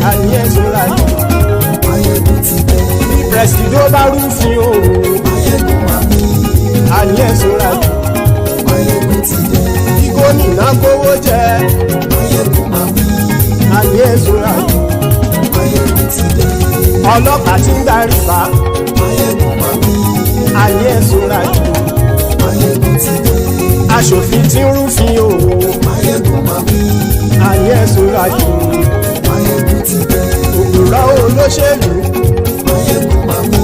Àní ẹ̀sùn rákì. Maiyegun ti dé. Pẹ̀sìdó bá rúfin o. Maiyegun máa wí. Àní ẹ̀sùn rákì. Maiyegun ti dé. Bí gómìnà kówó jẹ. Maiyegun máa wí. Àní ẹ̀sùn rákì. Maiyegun ti dé. Ọlọ́pàá ti ń darí bá. Maiyegun máa wí. Àní ẹ̀sùn rákì. Maiyegun ti dé. Aṣòfin tí ń rúfin o. Maiyegun máa wí. Àní ẹ̀sùn rákì. Maiyegun ti dé. Òpùrọ́ olóṣèlú. Maiyegun máa wí.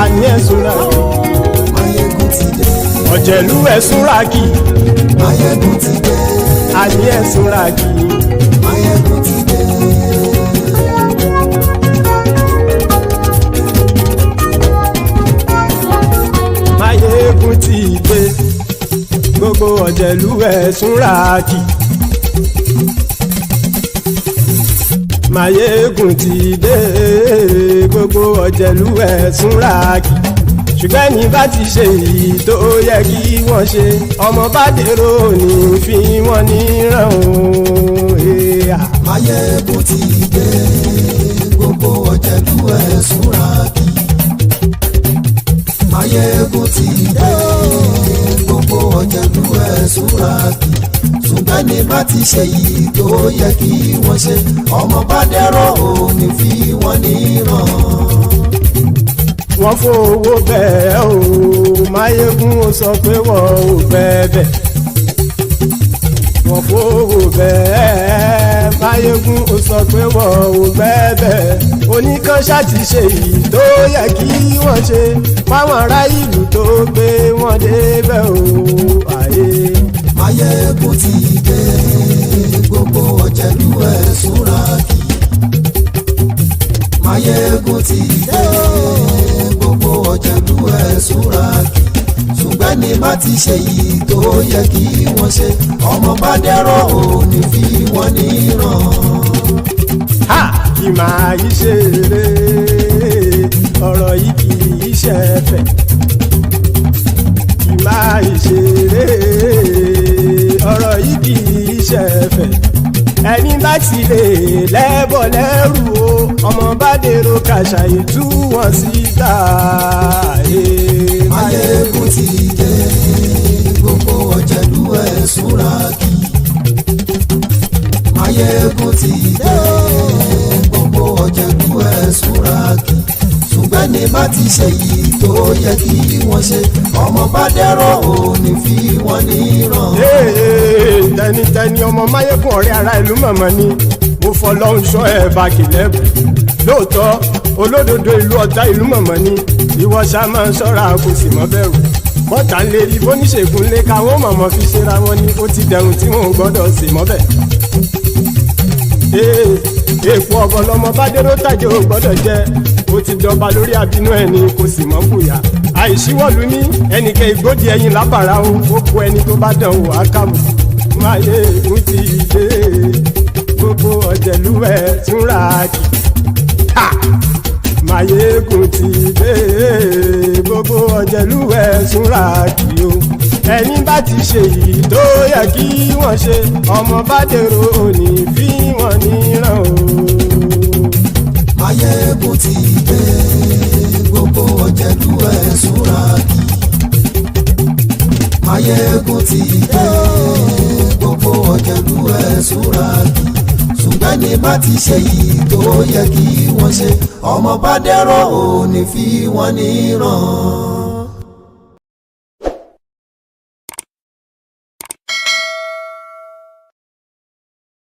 Àní ẹ̀sùn rákì. Maiyegun ti dé. Ọ̀jẹ̀lú ẹ̀sùn rákì. Maiyegun ti dé. Àní ẹ̀sùn rákì. Maiyegun ti dé. Maiyegun ti dé. Gbogbo ọ̀jẹ̀lú ẹ̀sùn rákì. Maiyegun ti dé. Gbogbo ọ̀jẹ̀lú ẹ̀sùn rákì. Ṣùgbọ́n ní bá ti ṣe èyí tó yẹ kí wọ́n ṣe, ọmọ bá dèrò ní fi wọ́n níran o. Maiyegun ti dé. Gbogbo ọ̀jẹ̀lú ẹ̀sùn rákì. Maiyegun ti dé. Gbogbo ọ̀jẹ̀lú ẹ̀sùn rákì. Ṣùgbọ́n ní bá ti ṣe yìí tó yẹ kí wọ́n ṣe, ọmọ bá dẹ́rọ̀ òní fi wọ́n níran. Wọ́n fowó bẹ́ẹ̀ o, Maiyegun ó sọ pé wọ́n ò fẹ́ bẹ̀. wọ́n fowó bẹ́ẹ̀ Maiyegun ó sọ pé wọ́n ò bẹ́ẹ̀ oníkan ṣáàtì ṣe èyí tó yẹ kí wọ́n ṣe fáwọn ará ìlú tó gbé wọn débẹ̀ o àyè. Maiyegun ti dé gbogbo ọ̀jẹ̀lú ẹ̀ súnra kì. Maiyegun ti dé gbogbo ọ̀jẹ̀lú ẹ̀ súnra kì. ṣùgbọ́n ní bá ti ṣe yìí tó yẹ kí wọ́n ṣe ọmọ bá dẹ́rọ̀ ò ní fi wọ́n níran. Kì máa yí ṣe eré ọ̀rọ̀ yìí kì í ṣe ẹ̀fẹ̀. Kì máa yí ṣe eré ọ̀rọ̀ yìí kì í ṣe ẹ̀fẹ̀. Ẹni bá ti lè lẹ́bọ̀ lẹ́rù o ọmọ bá dèrò kàṣàyè tú wọn síta. Maiyegun ti dé gbogbo ọ̀jẹ̀lú ẹ̀ súnra kì. Maiyegun ti dé gbogbo ọ̀jẹ̀lú ẹ̀ súnra kì. ṣùgbọ́n ní bá ti ṣe yìí tó yẹ kí wọ́n ṣe ọmọ bá dẹ́rọ̀ ò ní fi wọ́n níran. tẹnitẹni ọmọ Maiyegun ọ̀rẹ́ ara ìlú mọ̀mọ́ ni mo fọlọ́run ṣọ́ ẹ̀ bá kìlẹ́bù lóòótọ́ olódodo ìlú ọ̀tá ìlú mọ̀mọ́ ni ìwọ ṣá máa ń ṣọ́ra kò sì mọ́ bẹ̀rù bọ́tà ń lè rí bóníṣègùn lé káwọn mọ̀mọ́ fi ṣera wọn ni ó ti dẹrùn tí wọn ò gbọ́dọ̀ sì mọ́ bẹ̀. èèpo ọ̀bọ̀ lọmọ bá dérò tàjẹ́ ò gbọ́dọ̀ jẹ́ ó ti dọba lórí àbínú ẹni kò sì mọ́ bùyà àìsíwọ́lu ní ẹnìkẹ́ ìgbódì ẹyin lábàrá o ó kó ẹni tó bá dán wò á kàmù. Maiyegun ti dé gbogbo ọ̀jẹ̀lú ẹ̀ túnra kì. Maiyegun ti dé gbogbo ọ̀jẹ̀lú ẹ̀ túnra kì o. Ẹni bá ti ṣe yìí tó yẹ kí wọ́n ṣe ọmọ bá dèrò òní fi wọ́n níran o. Maiyegun ti dé gbogbo ọ̀jẹ̀lú ẹ̀ súnra kì. Maiyegun ti dé gbogbo ọ̀jẹ̀lú ẹ̀ súnra kì. ṣùgbọ́n ní bá ti ṣe yìí tó yẹ kí wọ́n ṣe ọmọ bá dẹ́rọ̀ ò ní fi wọ́n níran.